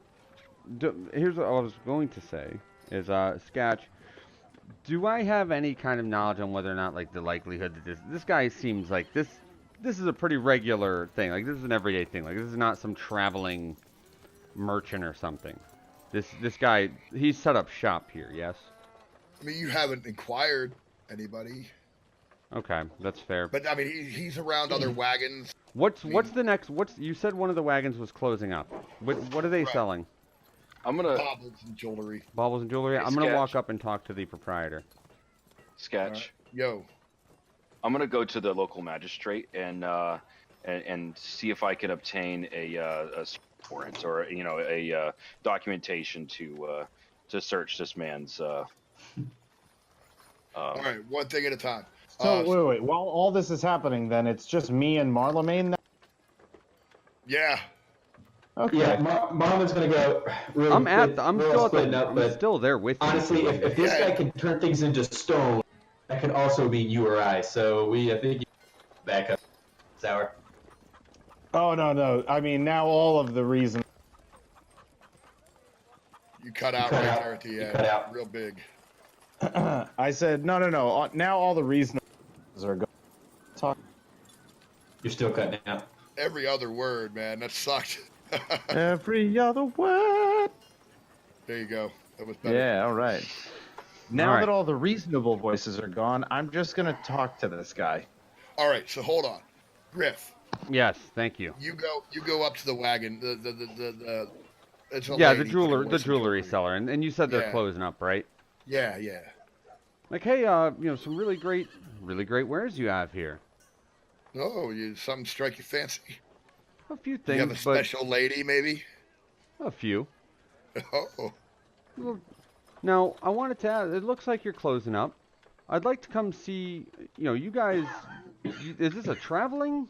Here's what I was going to say: is Sketch. Do I have any kind of knowledge on whether or not, like, the likelihood that this guy seems like this is a pretty regular thing? Like, this is an everyday thing. Like, this is not some traveling merchant or something. This guy, he's set up shop here. Yes. I mean, you haven't inquired anybody. Okay, that's fair. But, I mean, he's around other wagons. What's the next? You said one of the wagons was closing up. What are they Right. selling? I'm gonna Baubles and jewelry. Baubles and jewelry. Hey, I'm gonna Sketch. walk up and talk to the proprietor. sketch. Yo. I'm gonna go to the local magistrate and see if I can obtain a warrant or a documentation to search this man's. All right, one thing at a time. So, wait. While all this is happening, then, it's just me and Marlemagne now? Yeah. Okay. Yeah, Marlon's gonna go. I'm still splitting up, I'm but still there with you. honestly, if this Yeah. guy can turn things into stone, that could also mean you or I. So I think back up. Sour. Oh, no. I mean, now all of the reasons. You cut out cut right out. there at the You end. cut out. Real big. I said, no. Now all the reasons are going. Talk. You're still cutting out. Every other word, man. That sucked. Every other word. There you go. That was better. Yeah, all right. Now All right. that all the reasonable voices are gone, I'm just going to talk to this guy. All right, so hold on. Griff, Yes, thank you. you go up to the wagon. The it's a Yeah, lady the jeweler, putting away the some jewelry seller, and you said they're Yeah. closing up, right? Yeah. Like, hey, some really great wares you have here. Oh, something strike your fancy? A few You have a things, but special lady, maybe? a few. Oh, Well, now, I wanted to ask, it looks like you're closing up. I'd like to come see, you guys, is this a traveling?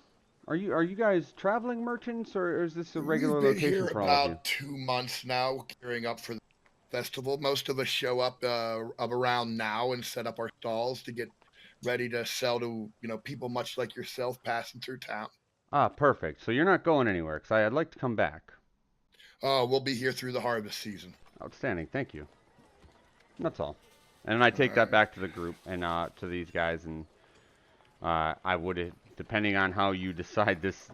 Are you guys traveling merchants, or is this a regular we've been location here for all of you? about 2 months now, gearing up for the festival. Most of us show up around now and set up our stalls to get ready to sell to people much like yourself passing through town. Ah, perfect. So you're not going anywhere, because I'd like to come back. We'll be here through the harvest season. Outstanding, thank you. That's all. And I take that back to the group and to these guys, and I would, depending on how you decide this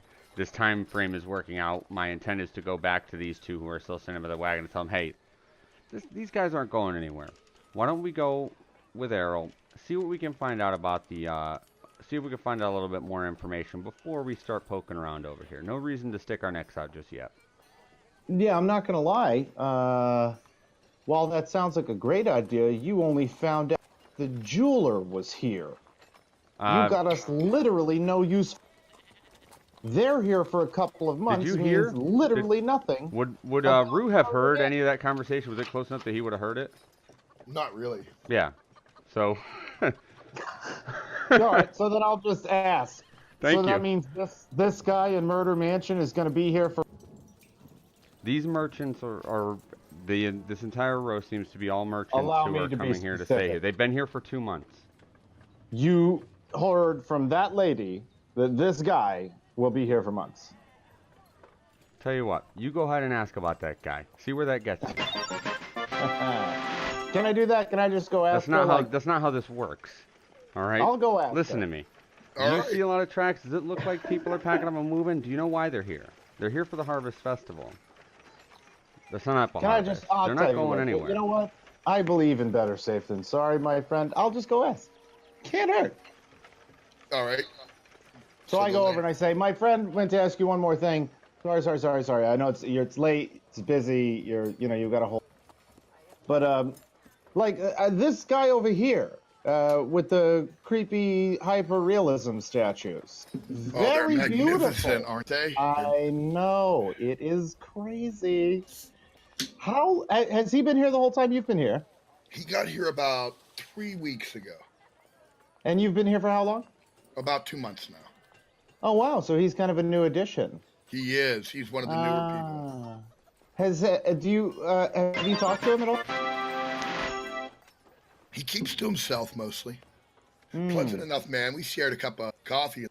time frame is working out, my intent is to go back to these two who are still sitting by the wagon and tell them, hey, these guys aren't going anywhere. Why don't we go with Errol, see what we can find out about see if we can find out a little bit more information before we start poking around over here. No reason to stick our necks out just yet. Yeah, I'm not going to lie. While that sounds like a great idea, you only found out the jeweler was here. You got us literally no use. They're here for a couple of months. you means hear? literally nothing. Would Rue have heard any of that conversation? Was it close enough that he would have heard it? Not really. Yeah. So. All right, so then I'll just ask. Thank so you. that means this guy in Murder Mansion is going to be here for. These merchants this entire row seems to be all merchants Allow who me are to be coming here to stay specific. here. They've been here for 2 months. You heard from that lady that this guy will be here for months. Tell you what, you go ahead and ask about that guy. See where that gets you. Can I do that? Can I just go ask? That's not how this works. All right. I'll go ask. Listen her. to me. All You right. see a lot of tracks. Does it look like people are packing up and moving? Do you know why they're here? They're here for the Harvest Festival. The Sun Apple Can I Harvest. just? I'll They're tell not you going what, anywhere. You know what? I believe in better safe than sorry, my friend. I'll just go ask. Can't hurt. All right. So I go then over and I say, my friend went to ask you one more thing. Sorry. I know it's late. It's busy. You've got a whole. But this guy over here with the creepy hyper-realism statues. they're Very magnificent, beautiful. aren't they? I know. It is crazy. How has he been here the whole time you've been here? He got here about 3 weeks ago. And you've been here for how long? About 2 months now. Oh wow, so he's kind of a new addition. He is. He's one of the newer people. Have you talked to him at all? He keeps to himself mostly. Hmm. Pleasant enough, man. We shared a cup of coffee.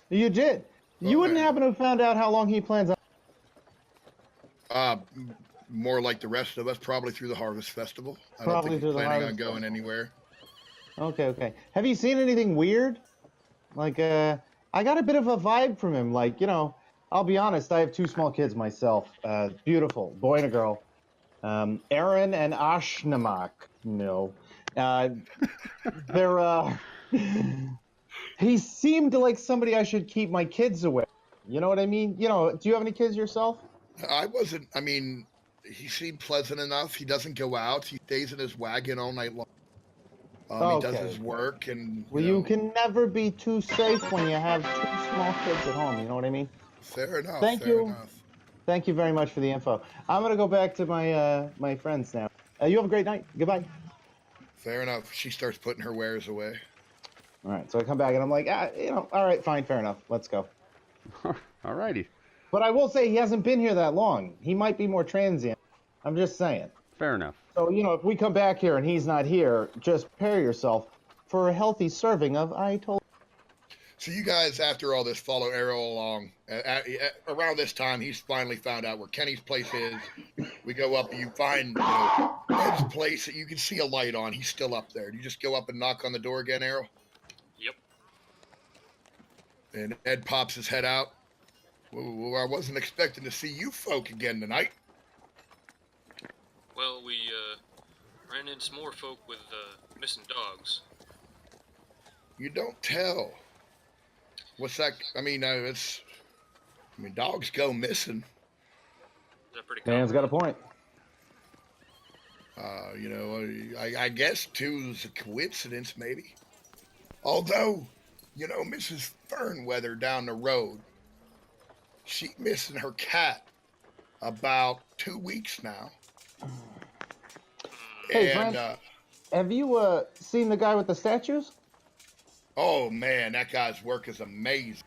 You did. You wouldn't man. happen to have found out how long he plans on. More like the rest of us, probably through the Harvest Festival. I Probably don't think through he's the planning on Harvest going anywhere. Okay. Have you seen anything weird? Like, I got a bit of a vibe from him. Like, I'll be honest, I have 2 small kids myself. Beautiful, boy and a girl. Aaron and Ashnamak. No. They're, he seemed like somebody I should keep my kids away. You know what I mean? Do you have any kids yourself? He seemed pleasant enough. He doesn't go out. He stays in his wagon all night long. He does Okay. his work and. Well, you can never be too safe when you have 2 small kids at home. You know what I mean? Fair enough. Thank fair you. enough. Thank you very much for the info. I'm gonna go back to my friends now. You have a great night. Goodbye. Fair enough. She starts putting her wares away. All right. So I come back and I'm like, all right, fine, fair enough. Let's go. Alrighty. But I will say he hasn't been here that long. He might be more transient. I'm just saying. Fair enough. So if we come back here and he's not here, just prepare yourself for a healthy serving of I told. So you guys, after all this, follow Arrow along. Around this time, he's finally found out where Kenny's place is. We go up, and you find Ed's place that you can see a light on. He's still up there. Do you just go up and knock on the door again, Arrow? Yep. And Ed pops his head out. Well, I wasn't expecting to see you folk again tonight. Well, we ran into some more folk with missing dogs. You don't tell. What's that? I mean, dogs go missing. Is that pretty common? Man's got a point. I guess too is a coincidence, maybe. Although, Mrs. Fernweather down the road, she's missing her cat about 2 weeks now. Hey, And, Brent, have you seen the guy with the statues? oh man, that guy's work is amazing.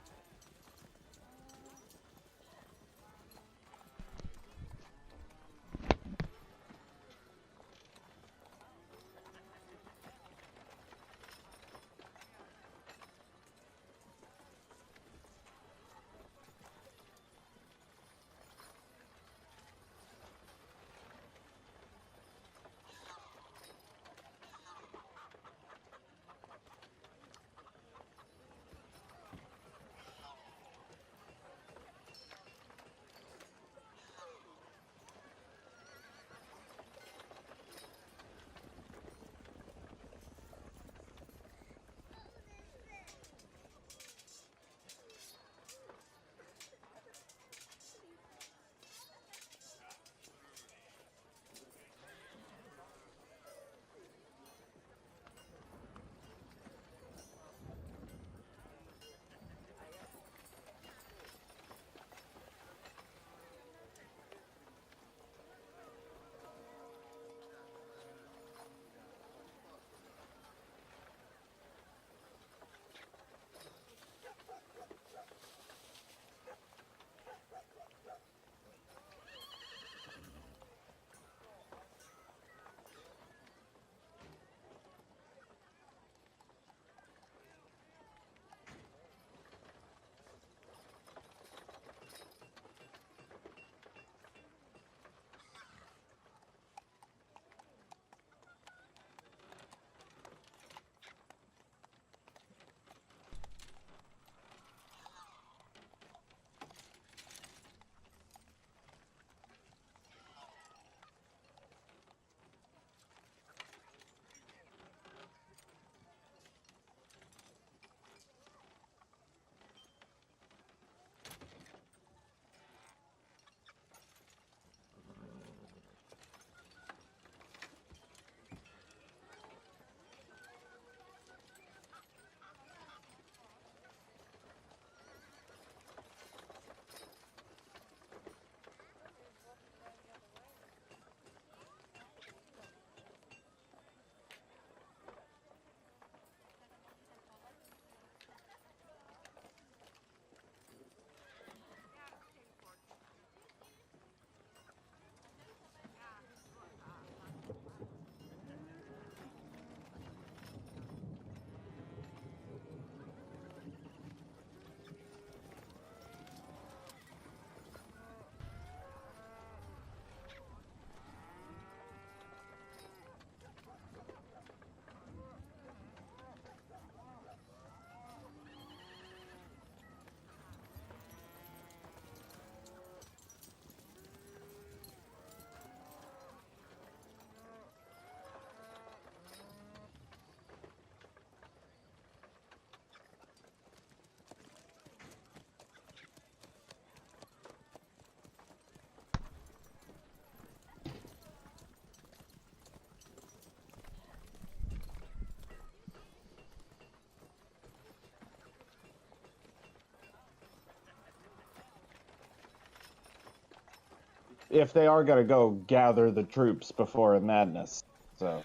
If they are going to go gather the troops before a madness. So,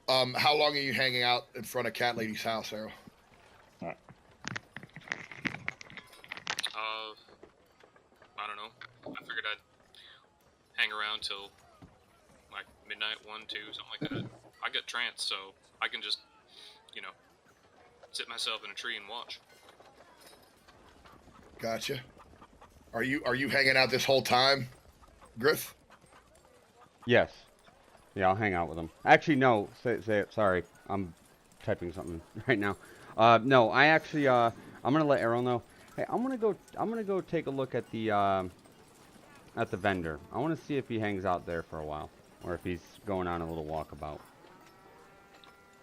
How long are you hanging out in front of Cat Lady's house, Arrow? I don't know. I figured I'd hang around till like midnight, 1, 2, something like that. I get trance, so I can just, sit myself in a tree and watch. Gotcha. Are you hanging out this whole time, Griff? Yes. Yeah, I'll hang out with him. Actually, no. Say it. Sorry, I'm typing something right now. No, I actually I'm gonna let Errol know. Hey, I'm gonna go take a look at the vendor. I want to see if he hangs out there for a while, or if he's going on a little walkabout.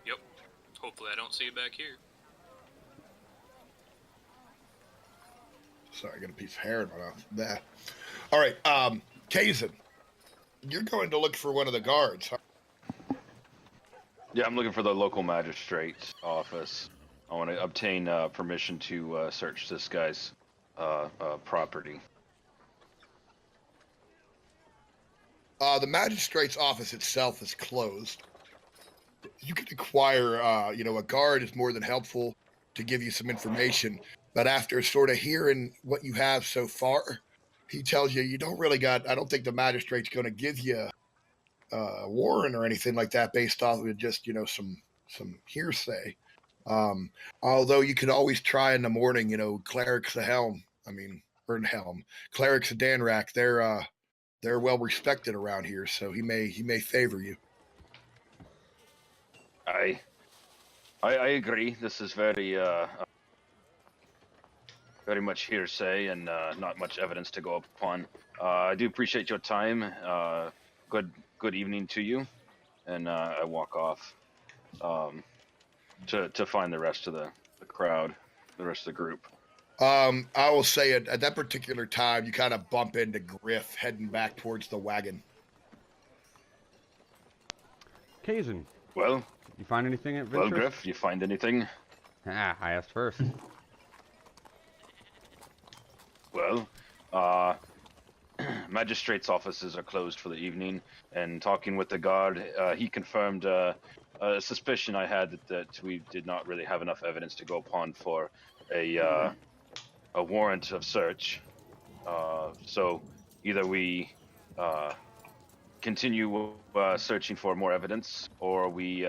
Yep. Hopefully I don't see you back here. Sorry, I got a piece of hair in my mouth. There. All right, Kazin, you're going to look for one of the guards. Huh? Yeah, I'm looking for the local magistrate's office. I want to obtain permission to search this guy's property. The magistrate's office itself is closed. You can acquire, a guard is more than helpful to give you some information. But after sort of hearing what you have so far, he tells you don't really got. I don't think the magistrate's going to give you a warrant or anything like that based off of just some hearsay. Although you could always try in the morning. Clerics of Helm. Clerics of Danrak. They're well respected around here, so he may favor you. I agree. This is very much hearsay and not much evidence to go upon. I do appreciate your time. Good evening to you, and I walk off to find the rest of the crowd, the rest of the group. I will say at that particular time, you kind of bump into Griff heading back towards the wagon. Kazin. Well, you find anything of interest? Well, Griff, you find anything? Ah, I asked first. Well, magistrate's offices are closed for the evening, and talking with the guard, he confirmed a suspicion I had that we did not really have enough evidence to go upon for a warrant of search. So either we continue searching for more evidence, or we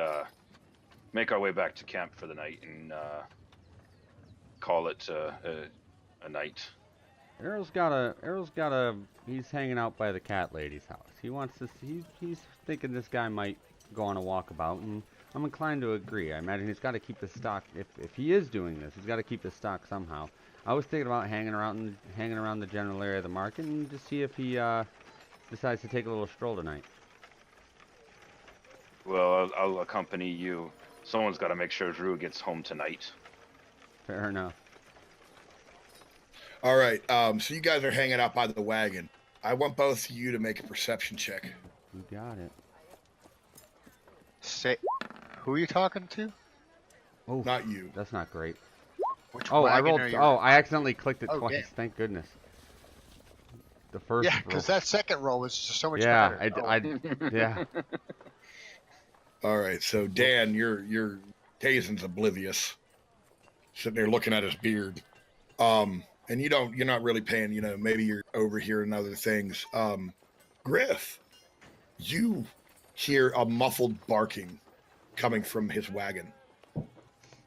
make our way back to camp for the night and call it a night. Errol's he's hanging out by the cat lady's house. He wants to he's thinking this guy might go on a walkabout, and I'm inclined to agree. I imagine he's got to keep the stock. If he is doing this, he's got to keep the stock somehow. I was thinking about hanging around the general area of the market and just see if he decides to take a little stroll tonight. Well, I'll accompany you. Someone's got to make sure Drew gets home tonight. Fair enough. All right, so you guys are hanging out by the wagon. I want both of you to make a perception check. You got it. Say, who are you talking to? Oh, not you. That's not great. Which Oh, I wagon rolled. are you? Oh, I accidentally clicked it Oh, twice. damn. Thank goodness. The first. Yeah, because that second roll was just so much yeah, better. yeah. All right, so Dan, you're Kazin's oblivious, sitting there looking at his beard, and you're not really paying. Maybe you're over here and other things. Griff, you hear a muffled barking coming from his wagon.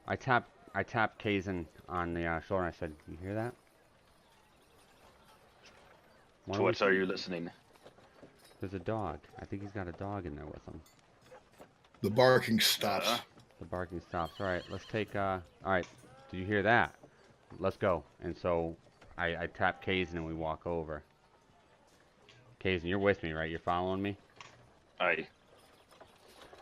I tapped Kazin on the shoulder and I said, "You hear that?" To what are you listening? There's a dog. I think he's got a dog in there with him. The barking stops. The barking stops. All right, let's take. All right, did you hear that? Let's go. And so I tap Kazin and we walk over. Kazin, you're with me, right? You're following me? Aye.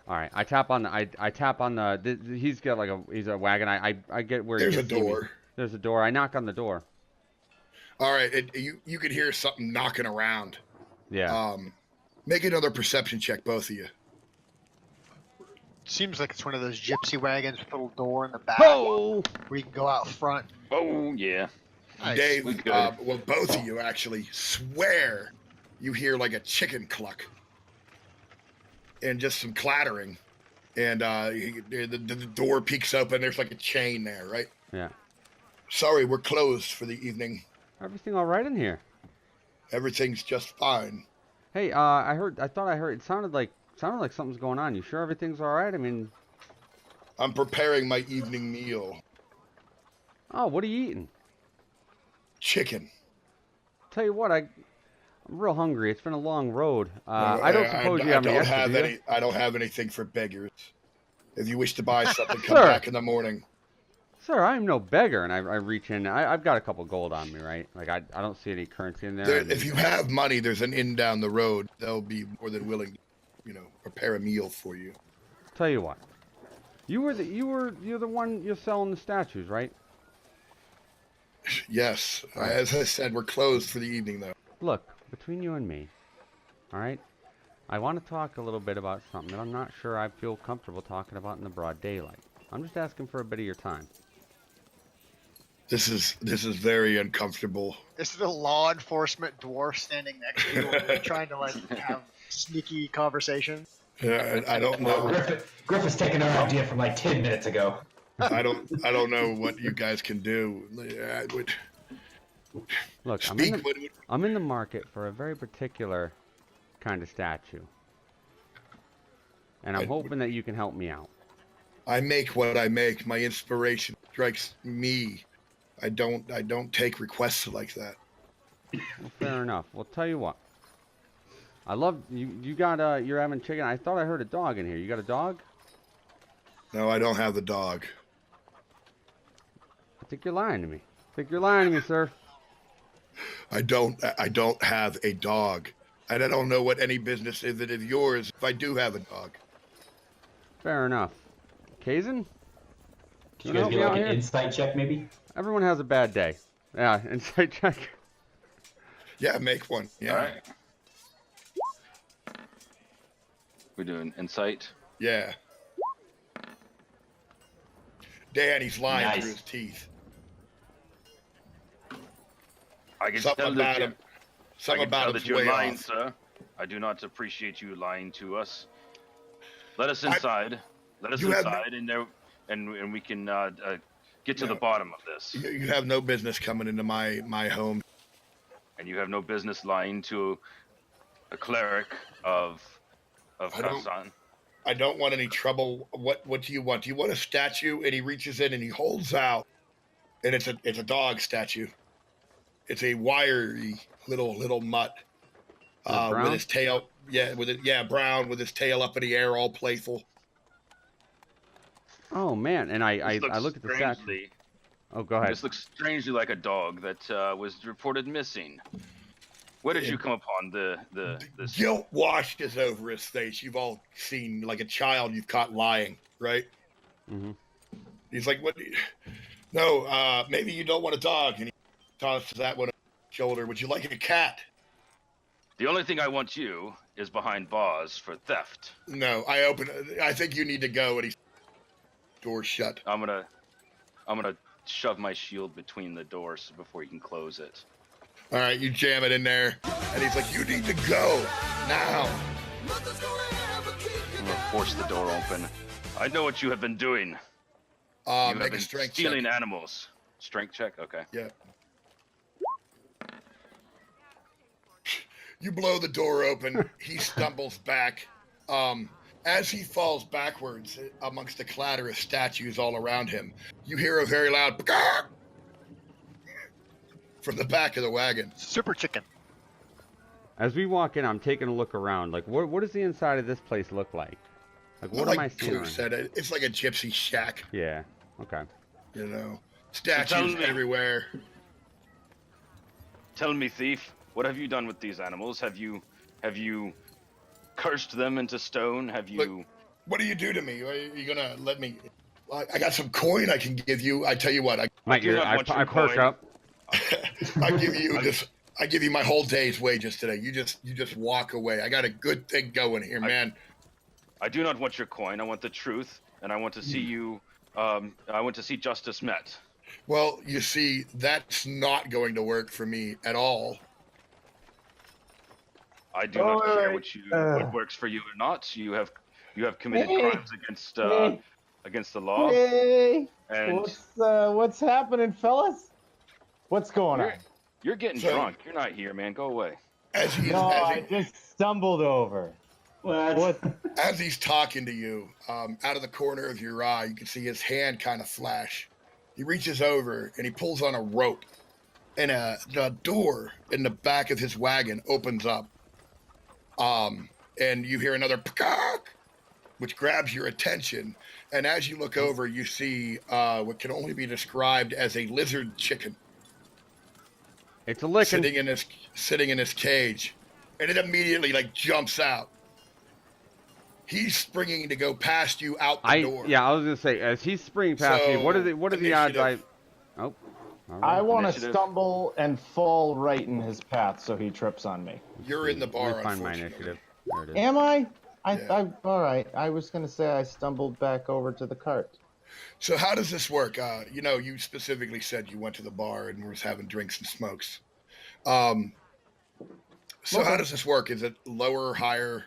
All right, I tap on the. He's got he's a wagon. I get where there's a door. There's a door. I knock on the door. All right, you could hear something knocking around. Yeah. Make another perception check, both of you. Seems like it's one of those gypsy wagons with a little door in the back Oh! where you can go out front. Oh yeah. Nice. Dave, We good. well, both of you actually swear you hear like a chicken cluck and just some clattering, and the door peeks open. There's like a chain there, right? Yeah. Sorry, we're closed for the evening. Everything all right in here? Everything's just fine. Hey, I thought I heard. It sounded like something's going on. You sure everything's all right? I mean. I'm preparing my evening meal. Oh, what are you eating? Chicken. Tell you what, I'm real hungry. It's been a long road. No, I don't suppose you have any don't extra, have do you? any. I don't have anything for beggars. If you wish to buy something, come Sir. back in the morning. Sir, I am no beggar, and I reach in. I've got a couple gold on me, right? Like I don't see any currency in there. If you have money, there's an inn down the road. They'll be more than willing, prepare a meal for you. Tell you what, you're the one you're selling the statues, right? Yes, as I said, we're closed for the evening, though. Look, between you and me, all right? I want to talk a little bit about something that I'm not sure I feel comfortable talking about in the broad daylight. I'm just asking for a bit of your time. This is very uncomfortable. This is the law enforcement dwarf standing next to you, while you're trying to have sneaky conversation. I don't know. Griffith's taking our idea from like 10 minutes ago. I don't know what you guys can do. I would Look, speak. I'm in the market for a very particular kind of statue. And I'm hoping that you can help me out. I make what I make. My inspiration strikes me. I don't take requests like that. Well, fair enough. Well, tell you what. I love you. You got you're having chicken. I thought I heard a dog in here. You got a dog? No, I don't have the dog. I think you're lying to me. I think you're lying to me, sir. I don't have a dog. And I don't know what any business is it of yours if I do have a dog. Fair enough. Kazan? Could you guys get like an insight check, maybe? Everyone has a bad day. Yeah, insight check. Yeah, make one. Yeah. All right. We're doing insight. Yeah. Danny's lying Nice. through his teeth. I can Something tell about that him. Something I can tell about that him's you're way lying, off. sir. I do not appreciate you lying to us. Let us inside. Let us You have inside, and we can get to No. the bottom of this. You have no business coming into my home. And you have no business lying to a cleric of I don't- Kazan. I don't want any trouble. What do you want? Do you want a statue? And he reaches in and he holds out, and it's a dog statue. It's a wiry little mutt brown? with his tail. Yeah, brown with his tail up in the air, all playful. Oh man, and I This looks looked at the statue. strangely. Oh, go ahead. This looks strangely like a dog that was reported missing. Where did you come upon this? Guilt washes over his face. You've all seen, like a child you've caught lying, right? Mm-hmm. He's like, "What? No, maybe you don't want a dog." And he tosses that one on his shoulder. Would you like a cat? The only thing I want you is behind bars for theft. No, I think you need to go. And he's door shut. I'm gonna shove my shield between the doors before you can close it. All right, you jam it in there, and he's like, "You need to go now." I'm gonna force the door open. I know what you have been doing. You have Make a been strength stealing check. animals. Strength check. Okay. Yeah. You blow the door open. He stumbles back. As he falls backwards amongst the clatter of statues all around him, you hear a very loud "Pcaw!" from the back of the wagon. Super chicken. As we walk in, I'm taking a look around. Like, what does the inside of this place look like? Like, what am I seeing? Clue around? said, it's like a gypsy shack, Yeah. Okay. statues me. everywhere. Tell me, thief, what have you done with these animals? Have you cursed them into stone? Have you? Look, what do you do to me? Are you gonna let me? I got some coin I can give you. I tell you what, Mike, do not want your I perk coin. up. I give you my whole day's wages today. You just walk away. I got a good thing going here, man. I do not want your coin. I want the truth, and I want to see you. I want to see justice met. Well, you see, that's not going to work for me at all. I do not care what works for you or not. You have committed crimes against the law. Hey, And what's happening, fellas? What's going on? you're getting So- drunk. You're not here, man. Go away. As he's, No, as, I just stumbled over. What? as he's talking to you, out of the corner of your eye, you can see his hand kind of flash. He reaches over and he pulls on a rope, and the door in the back of his wagon opens up. And you hear another peacock, which grabs your attention. And as you look over, you see what can only be described as a lizard chicken It's a licking. sitting in his cage, and it immediately like jumps out. He's springing to go past you out the door. Yeah, I was gonna say as he's springing past me. What are the odds? Oh, all right. I want to Initiative. stumble and fall right in his path so he trips on me. You're in the bar. Let me find my Unfortunately. initiative. There it is. Am I? Yeah. All right. I was going to say I stumbled back over to the cart. So how does this work? You specifically said you went to the bar and was having drinks and smokes. So how does this work? Is it lower or higher?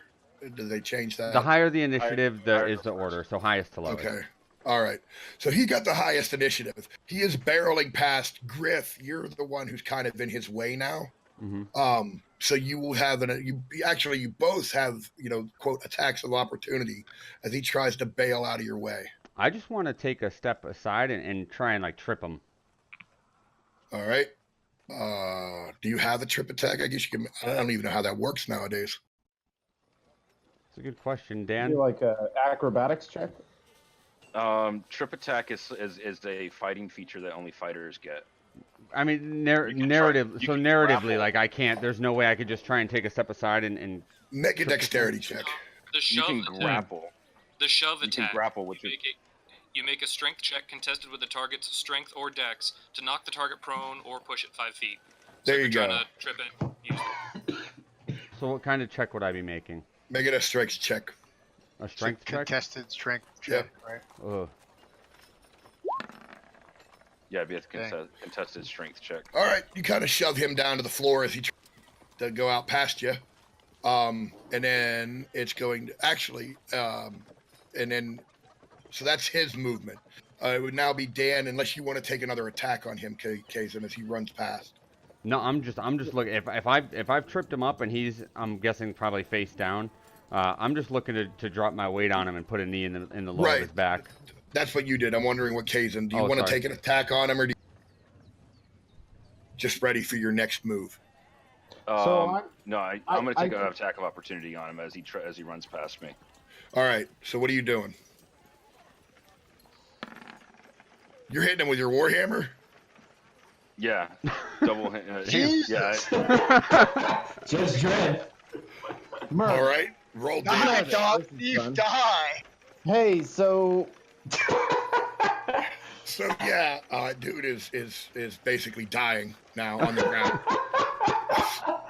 Do they change that? The higher the initiative, is the order. So highest to lowest. Okay. All right. So he got the highest initiative. He is barreling past Griff. You're the one who's kind of in his way now. Mm-hmm. So you will have you both have, quote, attacks of opportunity as he tries to bail out of your way. I just want to take a step aside and try and like trip him. All right. Do you have a trip attack? I guess you can. I don't even know how that works nowadays. It's a good question, Do Dan. you like a acrobatics check? Trip attack is a fighting feature that only fighters get. I mean, You can narrative. try- you So can narratively, grapple. like I can't. There's no way I could just try and take a step aside and Make a dexterity check. The You shove can attack. grapple. The shove You can attack. grapple with you it. you make a strength check contested with the target's strength or dex to knock the target prone or push it 5 feet. So There if you you're go. trying to trip it, use it. So what kind of check would I be making? Make it a strength check. A strength check? Contested strength Yep. check, right? Ugh. Yeah, it'd be a Okay. contested strength check. All right. You kind of shove him down to the floor as he tries to go out past you. And then it's going to actually, and then, so that's his movement. It would now be Dan, unless you want to take another attack on him, Kazan, as he runs past. No, I'm just looking. If I've tripped him up and I'm guessing probably face down. I'm just looking to drop my weight on him and put a knee in the lower of his back. That's what you did. I'm wondering what Kazan. Do you Oh, want to sorry. take an attack on him, or do you just ready for your next move? So No, I'm going to take an attack of opportunity on him as he runs past me. All right. So what are you doing? You're hitting him with your warhammer? Yeah, double. Jesus. Yeah, Judge Dredd. Murph, All right. Roll Die, damage. dog! This is You fun. die! Hey, so So yeah, dude is basically dying now on the ground.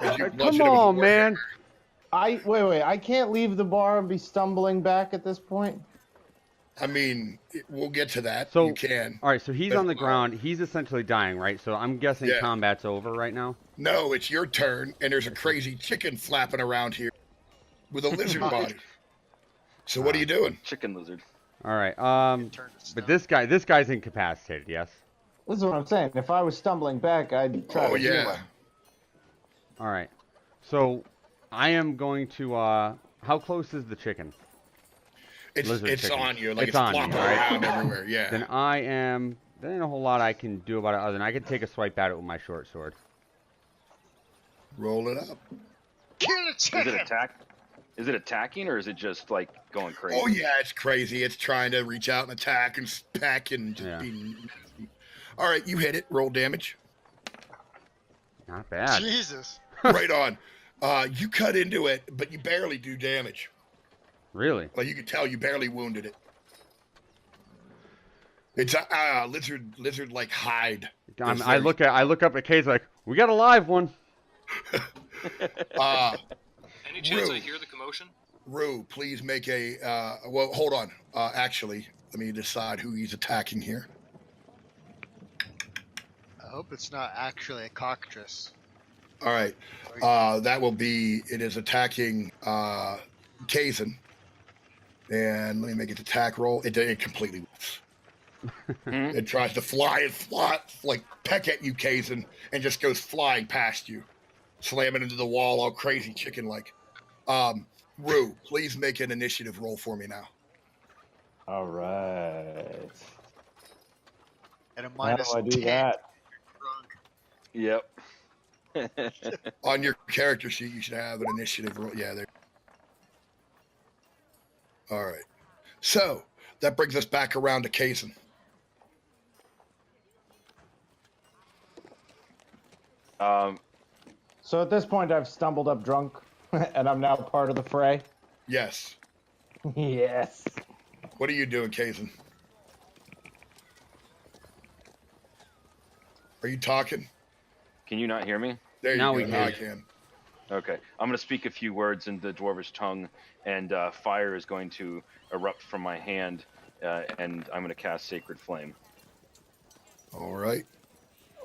As you bludgeon Come him with on, the man. wait. I can't leave the bar and be stumbling back at this point. I mean, we'll get to that. So- You can. All right, so he's But- on the ground. He's essentially dying, right? So I'm guessing Yeah. combat's over right now. No, it's your turn, and there's a crazy chicken flapping around here with a lizard body. So what are you doing? chicken lizard. All right. Turn to But stone. this guy's incapacitated. Yes. This is what I'm saying. If I was stumbling back, I'd try Oh to heal yeah. him. All right. So I am going to. How close is the chicken? It's Lizard chicken. on you, like It's it's, on me, flopping right? around everywhere. Yeah. Then I am. There ain't a whole lot I can do about it other than I can take a swipe at it with my short sword. Roll it up. Kill the Is chicken! it attack? Is it attacking or is it just like going crazy? Oh yeah, it's crazy. It's trying to reach out and attack and peck and just Yeah. be. All right, you hit it. Roll damage. Not bad. Jesus. Right on. You cut into it, but you barely do damage. Really? Like you can tell, you barely wounded it. It's a lizard like hide. I look up at Kay's like, we got a live one. Any chance I Rue. hear the commotion? Rue, please make a. Well, hold on. Actually, let me decide who he's attacking here. I hope it's not actually a cockatrice. All right. That will be. It is attacking Kazan. And let me make its attack roll. It completely whiffs. It tries to fly, like peck at you, Kazan, and just goes flying past you, slamming into the wall, all crazy chicken-like. Rue, please make an initiative roll for me now. All right. At a How minus do I do 10. that? Yep. On your character sheet, you should have an initiative roll. Yeah, there. All right. So that brings us back around to Kaysen. So at this point, I've stumbled up drunk, and I'm now part of the fray. Yes. Yes. What are you doing, Kaysen? Are you talking? Can you not hear me? There you Now go. we Now I can. can. Okay. I'm going to speak a few words in the dwarvish tongue, and fire is going to erupt from my hand, and I'm going to cast Sacred Flame, All right.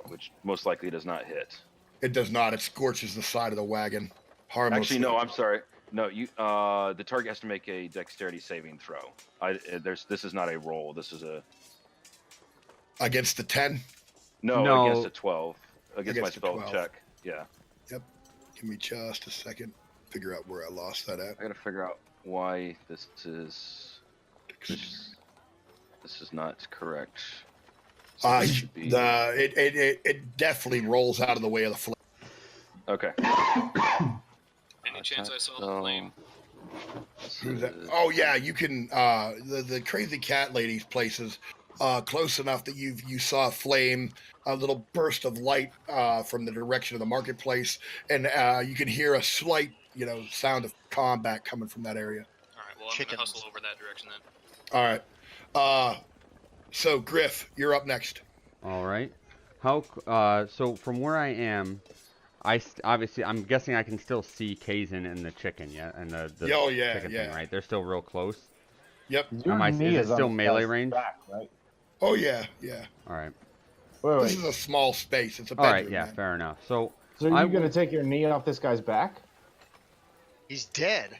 which most likely does not hit. It does not. It scorches the side of the wagon. Harmlessly. Actually, no. I'm sorry. No, you. The target has to make a dexterity saving throw. This is not a roll. This is a. Against the 10? No, against a 12. Against my Against a spell 12. check. Yeah. Yep. Give me just a second. Figure out where I lost that at. I gotta figure out why this is. This is not correct. So this should be... It definitely rolls out of the way of the flame. Okay. Any chance I saw the flame? Who's that? Oh yeah, you can. The crazy cat lady's place is close enough that you saw a flame, a little burst of light from the direction of the marketplace, and you can hear a slight, sound of combat coming from that area. All right. Well, I'm gonna hustle over that direction then. All right. So Griff, you're up next. All right. So from where I am, obviously I'm guessing I can still see Kazin and the chicken, yeah, and the Oh, yeah, chicken yeah. thing, right? They're still real close. Yep. Is it still melee range? Back, right? Oh yeah, yeah. All right. Wait. This is a small space. It's a All bedroom. right. Yeah. Man. Fair enough. So So are you going to take your knee off this guy's back? He's dead.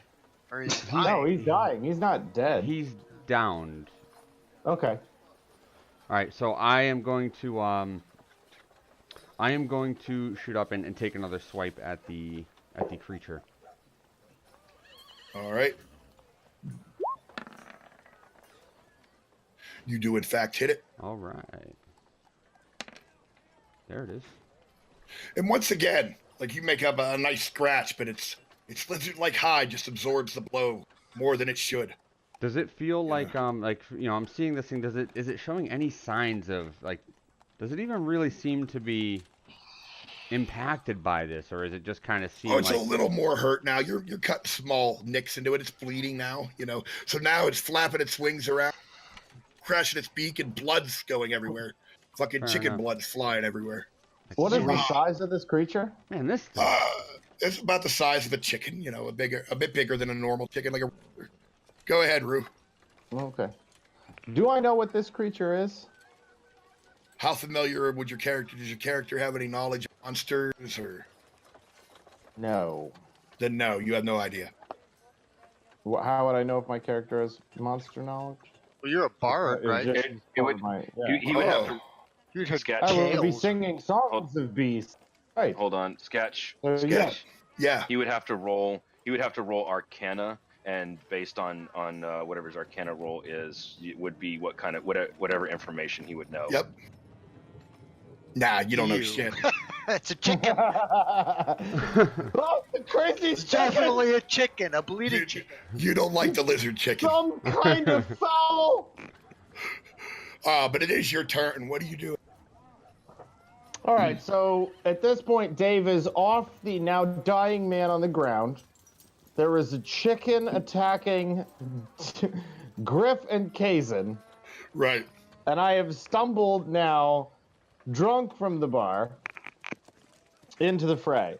Or he's dying. No, he's dying. He's not dead. he's downed. Okay. All right. So I am going to shoot up and take another swipe at the creature. All right. You do in fact hit it. All right. There it is. And once again, like you make up a nice scratch, but it's lizard-like hide just absorbs the blow more than it should. Does it feel like I'm seeing this thing? Is it showing any signs of does it even really seem to be impacted by this, or is it just kind of seem it's a little more hurt now. You're cutting small nicks into it. It's bleeding now, So now it's flapping its wings around, crashing its beak, and blood's going everywhere. Fucking Fair chicken enough. blood's flying everywhere. What is the size of this creature? Man, this thing. It's about the size of a chicken, a bit bigger than a normal chicken. Go ahead, Rue. Okay. Do I know what this creature is? How familiar would your character? Does your character have any knowledge of monsters, or? No. Then no, you have no idea. How would I know if my character has monster knowledge? Well, you're a bard, right? It would- He would have to. You'd have Sketch. I would be tails. singing songs of beasts. Right. Hold on. Sketch. So, yeah. Yeah. He would have to roll. He would have to roll Arcana, and based on whatever his Arcana roll is, it would be whatever information he would know. Yep. Nah, you don't know You. shit. It's a chicken. Oh, the crazy It's chicken! definitely a chicken, a bleeding chicken. You don't like the lizard chicken. Some kind of foul! But it is your turn. What are you doing? All right, so at this point, Dave is off the now dying man on the ground. There is a chicken attacking Griff and Kazin, Right. and I have stumbled now, drunk from the bar, into the fray.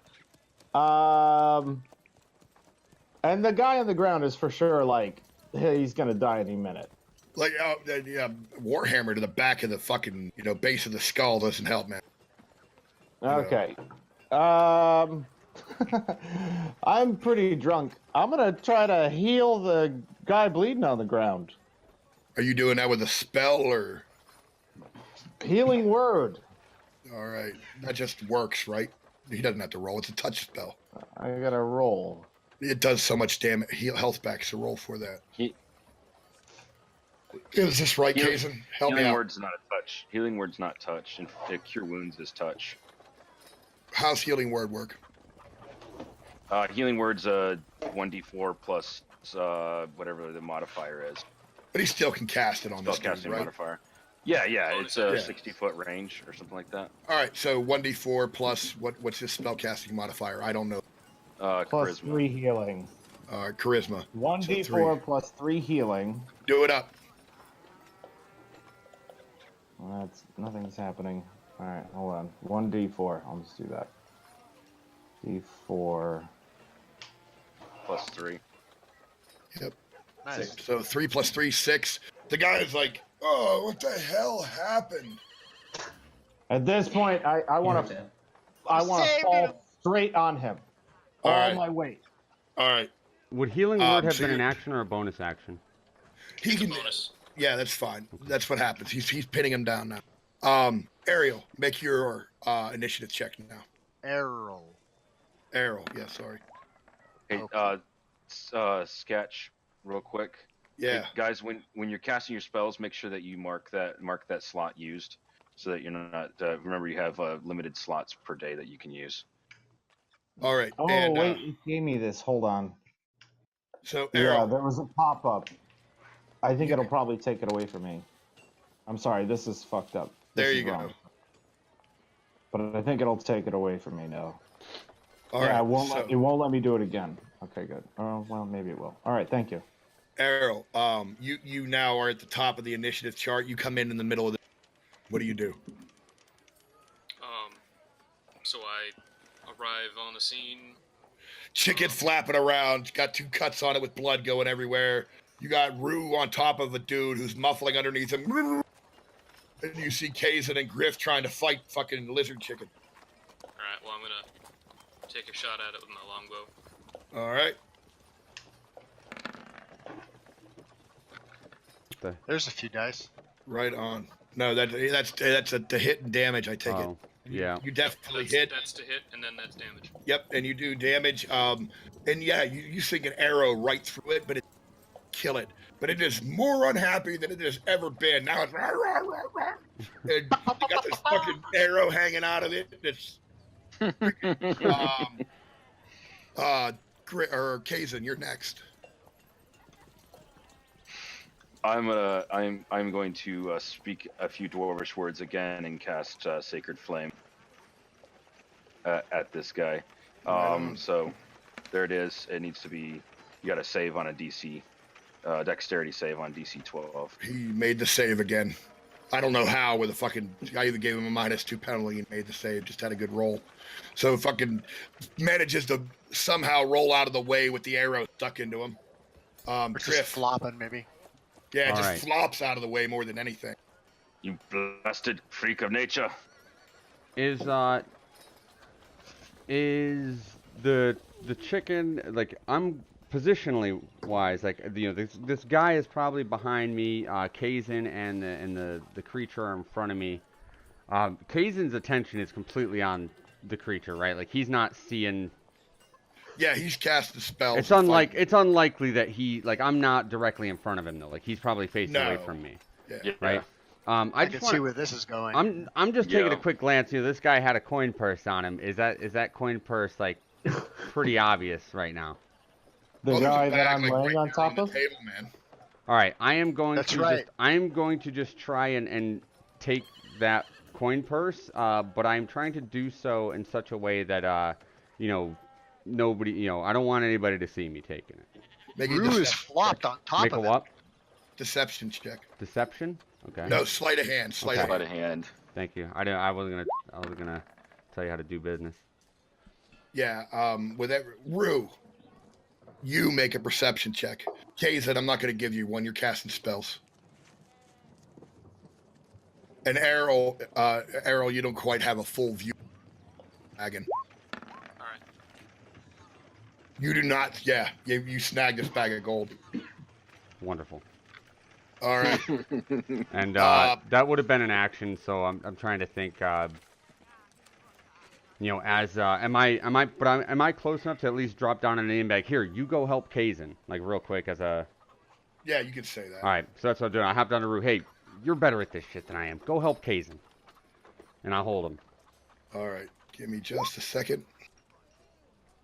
And the guy on the ground is for sure hey, he's gonna die any minute. Warhammer to the back of the fucking, base of the skull doesn't help, man. Okay. I'm pretty drunk. I'm gonna try to heal the guy bleeding on the ground. Are you doing that with a spell or? Healing word. All right. That just works, right? He doesn't have to roll. It's a touch spell. I gotta roll. It does so much damage. Health back, so roll for that. Is this right, Heal- Kazin? Help me Healing out. word's not a touch. Healing word's not touch. And cure wounds is touch. How's healing word work? Healing word's 1d4 plus whatever the modifier is. But he still can cast it on this dude, Spellcasting right? modifier. Yeah, it's a Yeah. 60-foot range or something like that. All right, so 1d4 plus what's his spellcasting modifier? I don't know. Plus Charisma. 3 healing. Charisma. 1d4 3. plus 3 healing. Do it up. Well, that's nothing's happening. All right, hold on. 1d4. I'll just do that. D4. Plus 3. Yep. Nice. So 3 plus 3, 6. The guy is like, oh, what the hell happened? At this point, I want to Saved fall him. straight on him. All All right. my weight. All right. Would healing word have so been an you're- action or a bonus action? He can. Bonus. Yeah, that's fine. That's what happens. He's pinning him down now. Ariel, make your initiative check now. Errol. Ariel, yeah, sorry. Hey, Okay. sketch, real quick. Yeah. Hey, guys, when you're casting your spells, make sure that you mark that slot used, so that you're not. Remember, you have limited slots per day that you can use. All right. Oh, and, wait, it gave me this. Hold on. So Yeah, Ariel, there was a pop-up. I think it'll probably take it away from me. I'm sorry, this is fucked up. This there is you go. wrong. But I think it'll take it away from me now. All yeah, right. it won't let me do it again. Okay, good. Oh, well, maybe it will. All right, thank you. Ariel, you now are at the top of the initiative chart. You come in the middle of the. What do you do? So I arrive on the scene. Chicken flapping around, got 2 cuts on it with blood going everywhere. You got Rue on top of a dude who's muffling underneath him. And you see Kazan and Griff trying to fight fucking lizard chicken. Alright, well, I'm gonna take a shot at it with my longbow. All right. There's a few dice. Right on. No, that's the hit and damage, I take it. Oh, yeah. You definitely That's, hit. that's to hit, and then that's damage. Yep, and you do damage. And yeah, you sink an arrow right through it, but it kill it. But it is more unhappy than it has ever been. Now it's rah, rah, rah, rah. And you got this fucking arrow hanging out of it. It's Kazan, you're next. I'm going to speak a few dwarvish words again and cast Sacred Flame at this guy. So there it is. It needs to be. You got to save on a DC, dexterity save on DC 12. He made the save again. I don't know how with a fucking. I even gave him a -2 penalty and made the save. Just had a good roll. So fucking manages to somehow roll out of the way with the arrow stuck into him. Or just Griff. flopping, maybe. Yeah, it All just right. flops out of the way more than anything. You blasted freak of nature. Is the chicken, like, I'm positionally wise, like, you know, this guy is probably behind me, Kazan and the creature are in front of me. Kazan's attention is completely on the creature, right? Like, he's not seeing. Yeah, he's cast the spell. It's unlikely that he, like, I'm not directly in front of him though. Like, he's probably facing away No. from me, Yeah. right? I I can just see want. where this is going. I'm just taking Yeah. a quick glance. You know, this guy had a coin purse on him. Is that coin purse like pretty obvious right now? The Well, there's a guy that bag, I'm like, laying right on top behind of? the table, man. All right, I am going That's to right. just try and take that coin purse, but I'm trying to do so in such a way that you know, nobody, you know, I don't want anybody to see me taking it. Make a Rue is deception flopped on top Make a of it. what? Deception check. Deception? Okay. No, sleight of hand. Sleight of Sleight hand. of hand. Thank you. I wasn't gonna tell you how to do business. Yeah. With every Rue, you make a perception check. Kazan, I'm not going to give you one. You're casting spells. And Errol, you don't quite have a full view. Dragon. Alright. You do not. Yeah, you snagged this bag of gold. Wonderful. All right. And Uh, that would have been an action, so I'm trying to think. You know, as am I close enough to at least drop down an name bag? Here, you go help Kazan, like real quick as a. Yeah, you can say that. All right, so that's what I'm doing. I hop down to Rue. Hey, you're better at this shit than I am. Go help Kazan, and I hold him. All right. Give me just a second.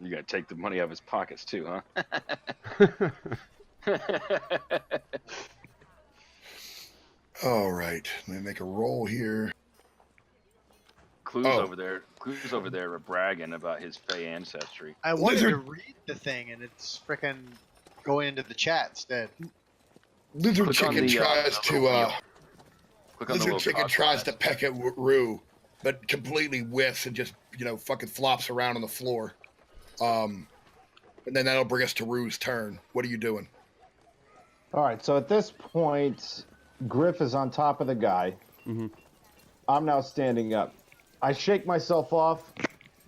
You gotta take the money out of his pockets too, huh? All right, let me make a roll here. Clues Oh. over there. Clues over there are bragging about his Fey ancestry. I wanted Lizard. to read the thing, and it's frickin' going into the chat instead. Lizard Click on chicken the, tries the to little wheel. Click on the lizard little chicken cog tries glass. to peck at Rue, but completely whiffs and just fucking flops around on the floor. And then that'll bring us to Rue's turn. What are you doing? All right, so at this point, Griff is on top of the guy. Mm-hmm. I'm now standing up. I shake myself off,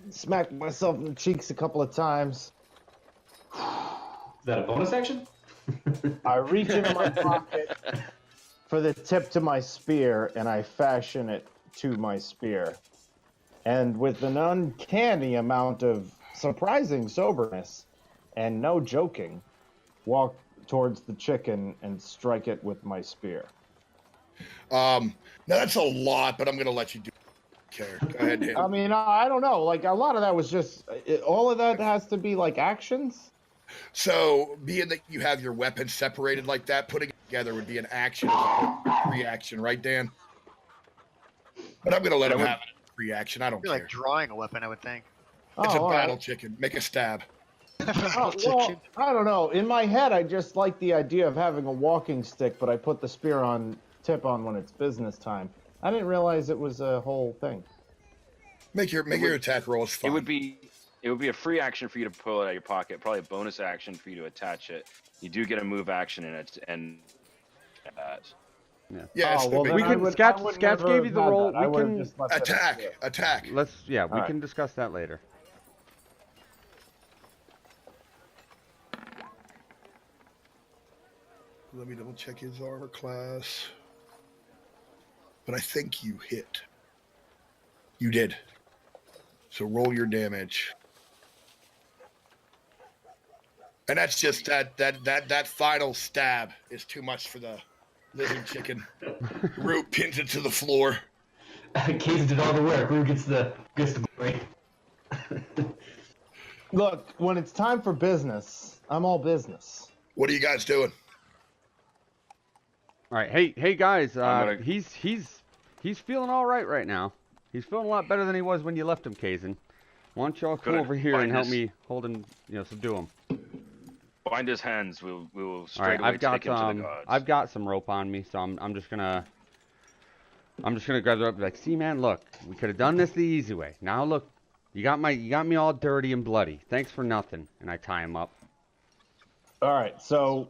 smack myself in the cheeks a couple of times. Is that a bonus action? I reach into my pocket for the tip to my spear, and I fashion it to my spear. And with an uncanny amount of surprising soberness and no joking, walk towards the chicken and strike it with my spear. Now that's a lot, but I'm gonna let you do. Care. Go ahead. And hit. I mean, I don't know. Like, a lot of that was just... all of that has to be, like, actions? So, being that you have your weapons separated like that, putting it together would be an action as opposed to a reaction, right, Dan? But I'm gonna let him have it as a reaction. I don't You're care. like drawing a weapon, I would think. It's a all battle right. chicken. Make a stab. Oh, well, I don't know. In my head, I just like the idea of having a walking stick, but I put the spear tip on when it's business time. I didn't realize it was a whole thing. Make your attack roll. It's fine. It would be a free action for you to pull it out of your pocket. Probably a bonus action for you to attach it. You do get a move action in it, and Yeah, Oh, well, then We I can would- Sketch I would Sketch never gave you have the had roll. that. I We would've can just left it attack. at it. Attack. we All can discuss that later. Let me double check his armor class. But I think you hit. You did. So roll your damage. And that's just that final stab is too much for the lizard chicken. Root pins it to the floor. Case did all the work. Rue gets the glory. Look, when it's time for business, I'm all business. What are you guys doing? All right, hey guys, I'm gonna- he's feeling all right now. He's feeling a lot better than he was when you left him, Kazin. Why don't y'all come Gonna over here and find help his- me hold him, subdue him. bind his hands. We will All straight right, away I've got take him to the gods. I've got some rope on me, so I'm just gonna grab the rope. And be like, see, man, look, we could have done this the easy way. Now look, you got me all dirty and bloody. Thanks for nothing. And I tie him up. All right, so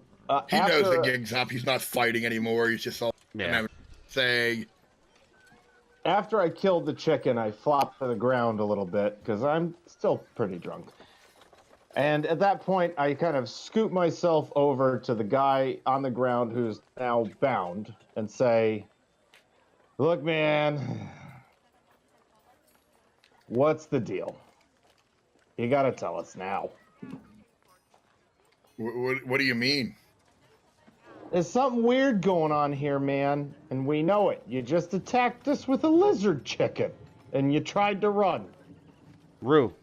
He knows the gig's up. He's not fighting anymore. He's just all Yeah. saying. after I killed the chicken, I flopped to the ground a little bit because I'm still pretty drunk. And at that point, I kind of scoot myself over to the guy on the ground who's now bound and say, "Look, man, what's the deal? You gotta tell us now. What do you mean? There's something weird going on here, man, and we know it. You just attacked us with a lizard chicken, and you tried to run." Rue,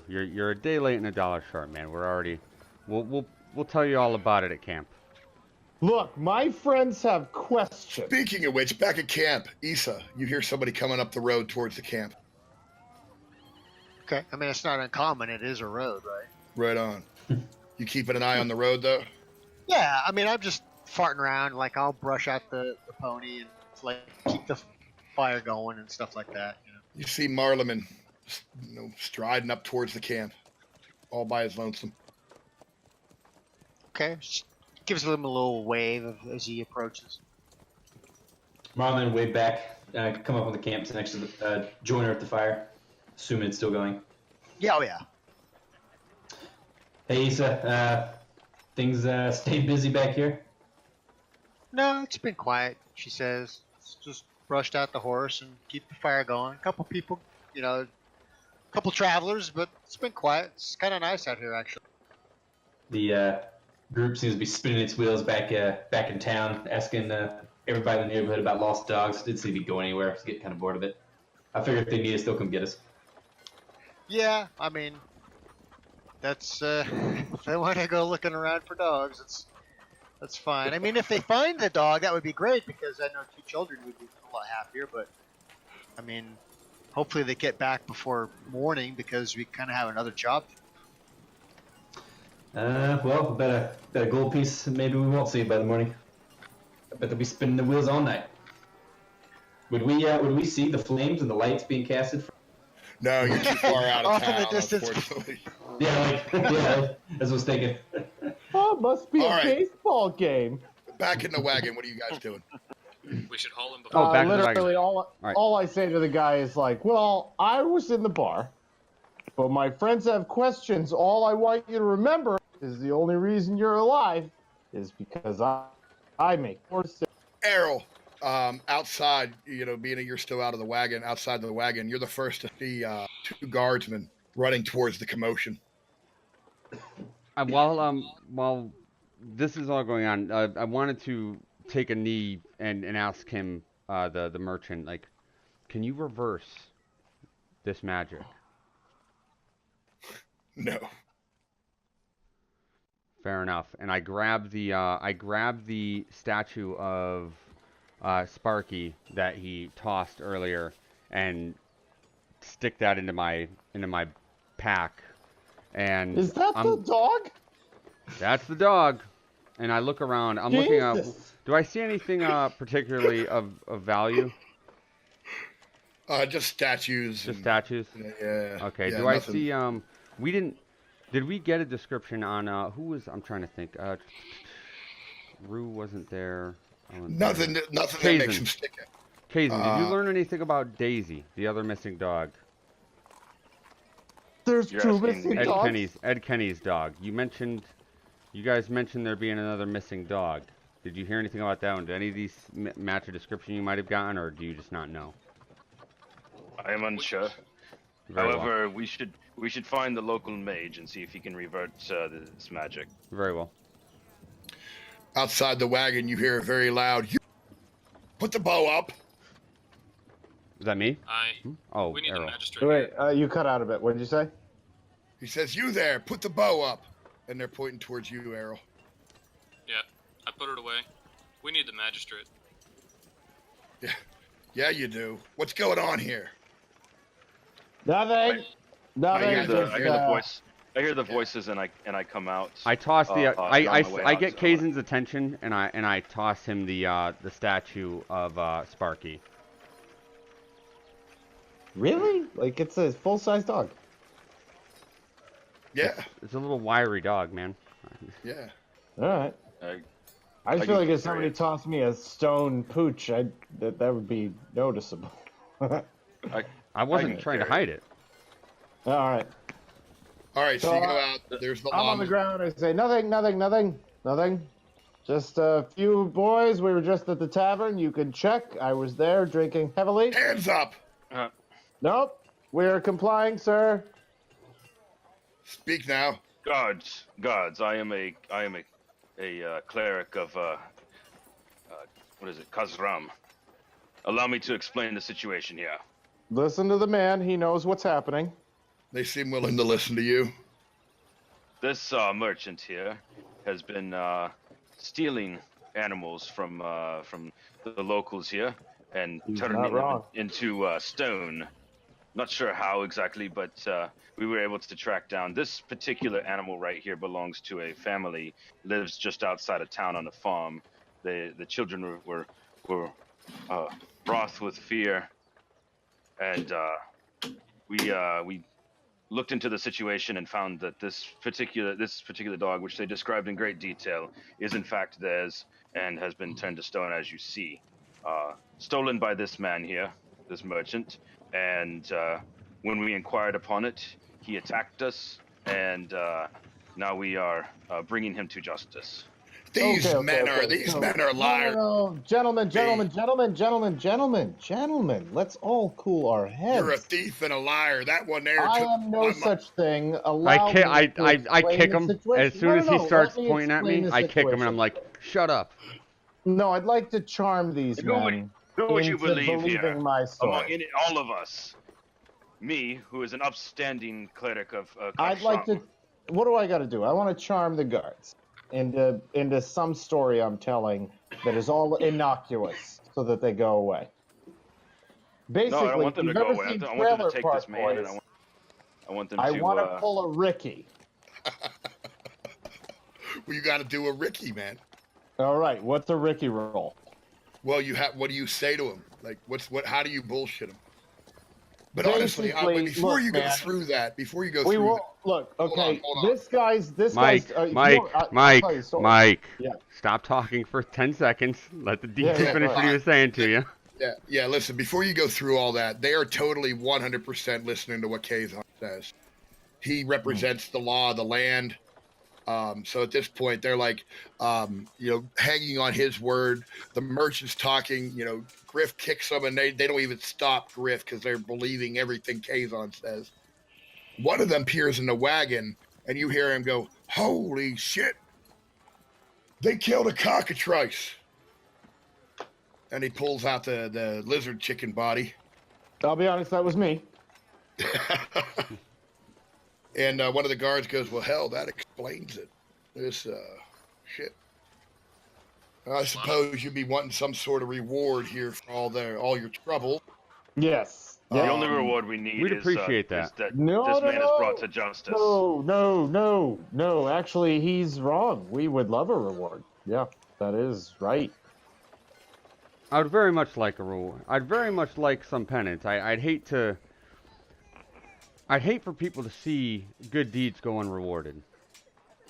you're a day late and $1 short, man. We're already, we'll tell you all about it at camp. Look, my friends have questions. Speaking of which, back at camp, Issa, you hear somebody coming up the road towards the camp. Okay, I mean, it's not uncommon. It is a road, right? Right on. You keeping an eye on the road, though? Yeah, I mean, I'm just farting around. Like, I'll brush out the pony and, like, keep the fire going and stuff like that. You know? You see Marleman, striding up towards the camp, all by his lonesome. Okay, just gives him a little wave as he approaches. Marlon wave back, come up on the camp next to the joiner at the fire, assuming it's still going. Yeah, oh yeah. Hey Issa, things stayed busy back here? No, it's been quiet, she says. It's just brushed out the horse and keep the fire going. A couple people, a couple travelers, but it's been quiet. It's kind of nice out here, actually. The group seems to be spinning its wheels back in town, asking everybody in the neighborhood about lost dogs. Didn't seem to be going anywhere. I was getting kind of bored of it. I figured if they need us, they'll come get us. Yeah, I mean, that's if they want to go looking around for dogs, that's fine. I mean, if they find the dog, that would be great because I know 2 children would be a lot happier. But I mean, hopefully they get back before morning because we kind of have another job. Well, bet a gold piece. Maybe we won't see it by the morning. I bet they'll be spinning the wheels all night. Would we see the flames and the lights being casted? No, you're too far out of Off in the town, distance. unfortunately. Yeah, yeah, as I was thinking. Oh, it must be All a right. baseball game. Back in the wagon. What are you guys doing? We should haul him before. Oh, back to the wagon. Literally, right. all I say to the guy is like, well, I was in the bar, but my friends have questions. All I want you to remember is the only reason you're alive is because I make more sense. Errol, outside, being that you're still out of the wagon, outside the wagon, you're the first to see 2 guardsmen running towards the commotion. While this is all going on, I wanted to take a knee and ask him, the merchant, like, can you reverse this magic? No. Fair enough. And I grab the statue of Sparky that he tossed earlier and stick that into my pack. And Is that the dog? That's the dog. And I look around. I'm looking up. Jesus. Do I see anything particularly of value? Just statues. Just statues. Yeah. Okay. Yeah, Do I nothing. see? We didn't. Did we get a description on who was? I'm trying to think. Rue wasn't there. Nothing that makes Kazan. him stick it. Kazan, did you learn anything about Daisy, the other missing dog? There's You're 2 asking missing me. dogs. Ed Kenny's dog. You guys mentioned there being another missing dog. Did you hear anything about that one? Did any of these match a description you might have gotten, or do you just not know? I am unsure. Very However, we should find the local mage and see if he can revert this magic. Very well. Outside the wagon, you hear a very loud, "You put the bow up." Is that me? Oh, We need Errol. the magistrate. Wait, you cut out a bit. What did you say? He says, "You there, put the bow up." And they're pointing towards you, Errol. Yeah, I put it away. We need the magistrate. Yeah, you do. What's going on here? Nothing. Nothing. I hear the just, voice. I hear the voices, and I come out. I toss the. on my way I out, get so- Kazan's attention, and I toss him the statue of Sparky. Really? Like it's a full-size dog. Yeah, It's a little wiry dog, man. yeah. All right. I I just I feel can like if somebody carry it. tossed me a stone pooch, that would be noticeable. I wasn't can trying to carry hide it. All right. All right, so So, you go out. There's the I'm on the llama. ground. I say nothing. Just a few boys. We were just at the tavern. You can check. I was there drinking heavily. Hands up. Nope. We're complying, sir. Speak now. Guards, I am a cleric of what is it, Kazram. Allow me to explain the situation here. Listen to the man. He knows what's happening. They seem willing to listen to you. This merchant here has been stealing animals from the locals here and He's turning not them wrong. into stone. Not sure how exactly, but we were able to track down this particular animal right here. Belongs to a family, lives just outside of town on a farm. The children were wroth with fear, and we looked into the situation and found that this particular dog, which they described in great detail, is in fact theirs and has been turned to stone, as you see. Stolen by this man here, this merchant, and when we inquired upon it, he attacked us, and now we are bringing him to justice. These Okay, men so- are liars. No. Gentlemen. Let's all cool our heads. You're a thief and a liar. That one there. I took am no my such thing. I Allow kick. me I to kick explain the him situation. as soon as he No, starts let me pointing at explain me. the I kick him, and situation. I'm like, "Shut up!" No, I'd like to charm these Do what- men do what you into believe believing here. my Among story. all of us. me, who is an upstanding cleric of I'd like to. What do I got to do? I want to charm the guards into some story I'm telling that is all innocuous, so that they go away. Basically, No, I don't want them to you've go ever away. seen I want them to Trailer take Park this man, and Boys? I want them I to. want to pull a Ricky. Well, you got to do a Ricky, man. All right, what's a Ricky roll? Well, you have. What do you say to him? Like, how do you bullshit him? But honestly, Basically, before look, you go man, through that, we will look. Okay, hold on. this guy's. Mike, I'll Mike, tell you a story. Mike. Yeah. Stop talking for 10 seconds. Let the DJ Yeah, finish go what he was saying to you. Yeah. Listen, before you go through all that, they are totally 100% listening to what Kazan says. He represents the law of the land. So at this point, they're like, hanging on his word. The merchant's talking. Griff kicks them, and they don't even stop Griff because they're believing everything Kazan says. One of them peers in the wagon, and you hear him go, "Holy shit! They killed a cockatrice!" And he pulls out the lizard chicken body. I'll be honest, that was me. And one of the guards goes, "Well, hell, that explains it. This shit. I suppose you'd be wanting some sort of reward here for all your trouble." Yes. The only reward we need We'd is appreciate that. is that No, this man no, is brought to justice. No. Actually, he's wrong. We would love a reward. Yeah, that is right. I would very much like a reward. I'd very much like some penance. I'd hate for people to see good deeds go unrewarded.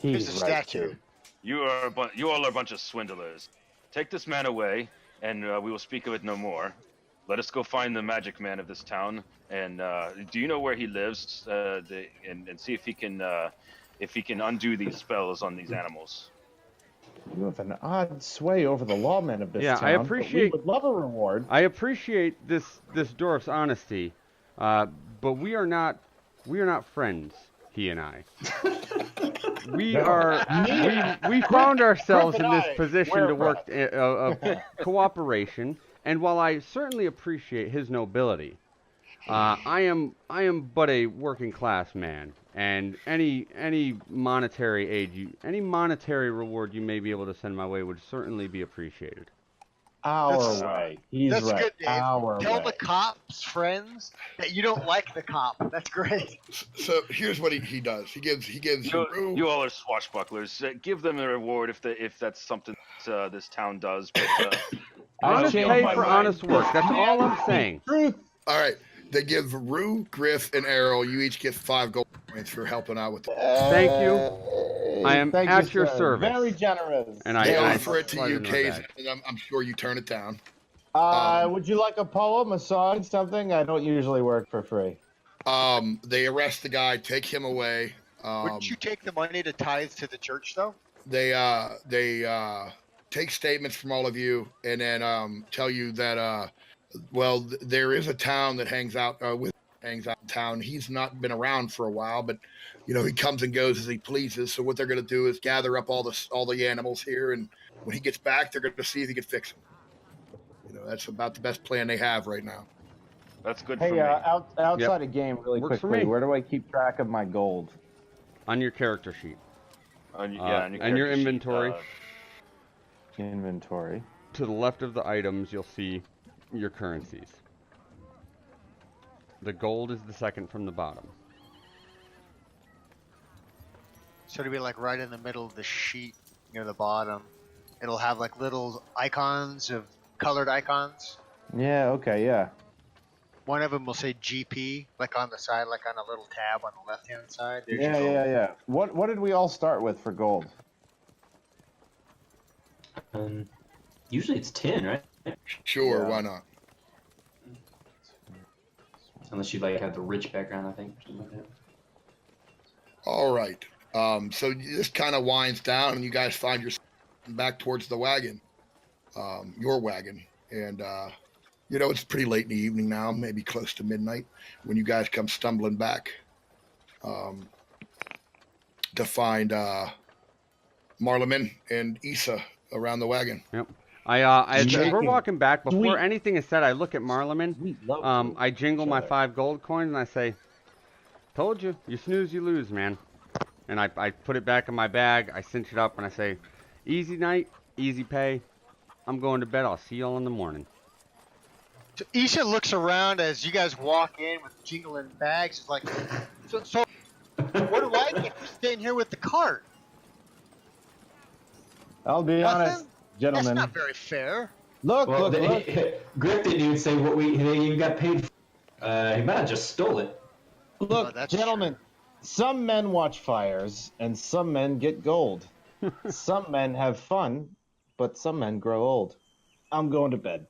Here's He's a right statue. too. You all are a bunch of swindlers. Take this man away, and we will speak of it no more. Let us go find the magic man of this town, and do you know where he lives? And see if he can undo these spells on these animals. You have an odd sway over the lawmen of this Yeah, town. I but appreciate- We would love a reward. I appreciate this dwarf's honesty, but we are not friends. He and I. We found ourselves in this position to work of cooperation, and while I certainly appreciate his nobility, I am but a working class man, and any monetary reward you may be able to send my way would certainly be appreciated. Our way. He's That's right. good, Dave. Our Tell way. the cops, friends, that you don't like the cop. That's great. So here's what he does. He gives You all are swashbucklers. Give them a reward if that's something that, this town does. But Honest changed pay my for mind. honest work. That's all I'm saying. Truth. All right. They give Rue, Griff, and Errol. You each get 5 gold points for helping out with it. Thank you. I am Thank at you, your sir. service. Very generous. And They I offer it to slide you, into my Kazan, bag. and I'm sure you turn it down. Would you like a poem, a song, something? I don't usually work for free. They arrest the guy, take him away. Wouldn't you take the money to tithe to the church, though? They take statements from all of you, and then tell you that there is a town that hangs out in town. He's not been around for a while, but he comes and goes as he pleases. So what they're going to do is gather up all the animals here, and when he gets back, they're going to see if he can fix them. That's about the best plan they have right now. that's good for Hey, me. outside of game, really Works for quickly, me. where do I keep track of my gold? On your character sheet. On your and your character sheet, inventory. Inventory. To the left of the items, you'll see your currencies. The gold is the second from the bottom. So it'll be like right in the middle of the sheet near the bottom. It'll have like little icons of colored icons. Yeah, okay, yeah. One of them will say GP, like on the side, like on a little tab on the left-hand side. There's your Yeah, gold. yeah. What did we all start with for gold? Usually it's 10, right? Sure, Yeah. why not? Unless you like have the rich background, I think, or something like that. All right. So this kind of winds down, and you guys find yourself back towards the wagon, your wagon, and it's pretty late in the evening now, maybe close to midnight, when you guys come stumbling back to find Marleman and Issa around the wagon. Yep. As we're Making walking back, before sweet- anything is said, I look at Marleman. We love to I jingle each my other. 5 gold coins and I say, "Told you, you snooze, you lose, man." And I put it back in my bag. I cinch it up and I say, "Easy night, easy pay. I'm going to bed. I'll see y'all in the morning." So Isha looks around as you guys walk in with jingling bags. It's like, so what do I get for staying here with the cart? I'll be honest, Nothing? That's gentlemen. not very fair. Look, Well, look. Griff didn't even say what they even got paid for. He might have just stole it. Look, Oh, that's gentlemen. Some men watch fires, and some men get gold. Some men have fun, but some men grow old. I'm going to bed.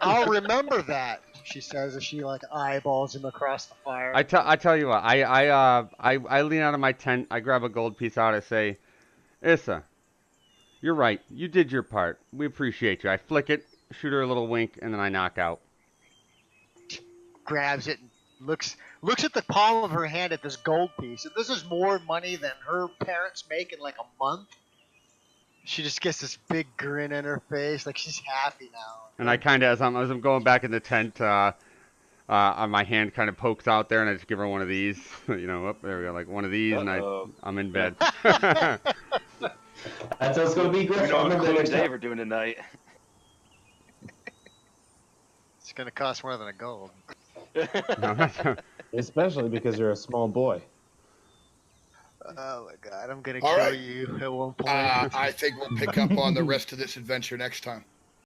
I'll remember that, she says as she like eyeballs him across the fire. I tell you what, I lean out of my tent, I grab a gold piece out, I say, "Issa, you're right. You did your part. We appreciate you." I flick it, shoot her a little wink, and then I knock out. Grabs it and looks at the palm of her hand at this gold piece. And this is more money than her parents make in like a month. She just gets this big grin on her face, like she's happy now. And I kind of, as I'm going back in the tent, my hand kind of pokes out there, and I just give her one of these. You know, up there we go, like one of these, and I'm in bed. That's how it's going to be, Griff. We know I what remember Chloe that and Dave are doing tonight. It's gonna cost more than a gold. Especially because you're a small boy. Oh my god, I'm gonna All kill right. you at one point. I think we'll pick up on the rest of this adventure next time.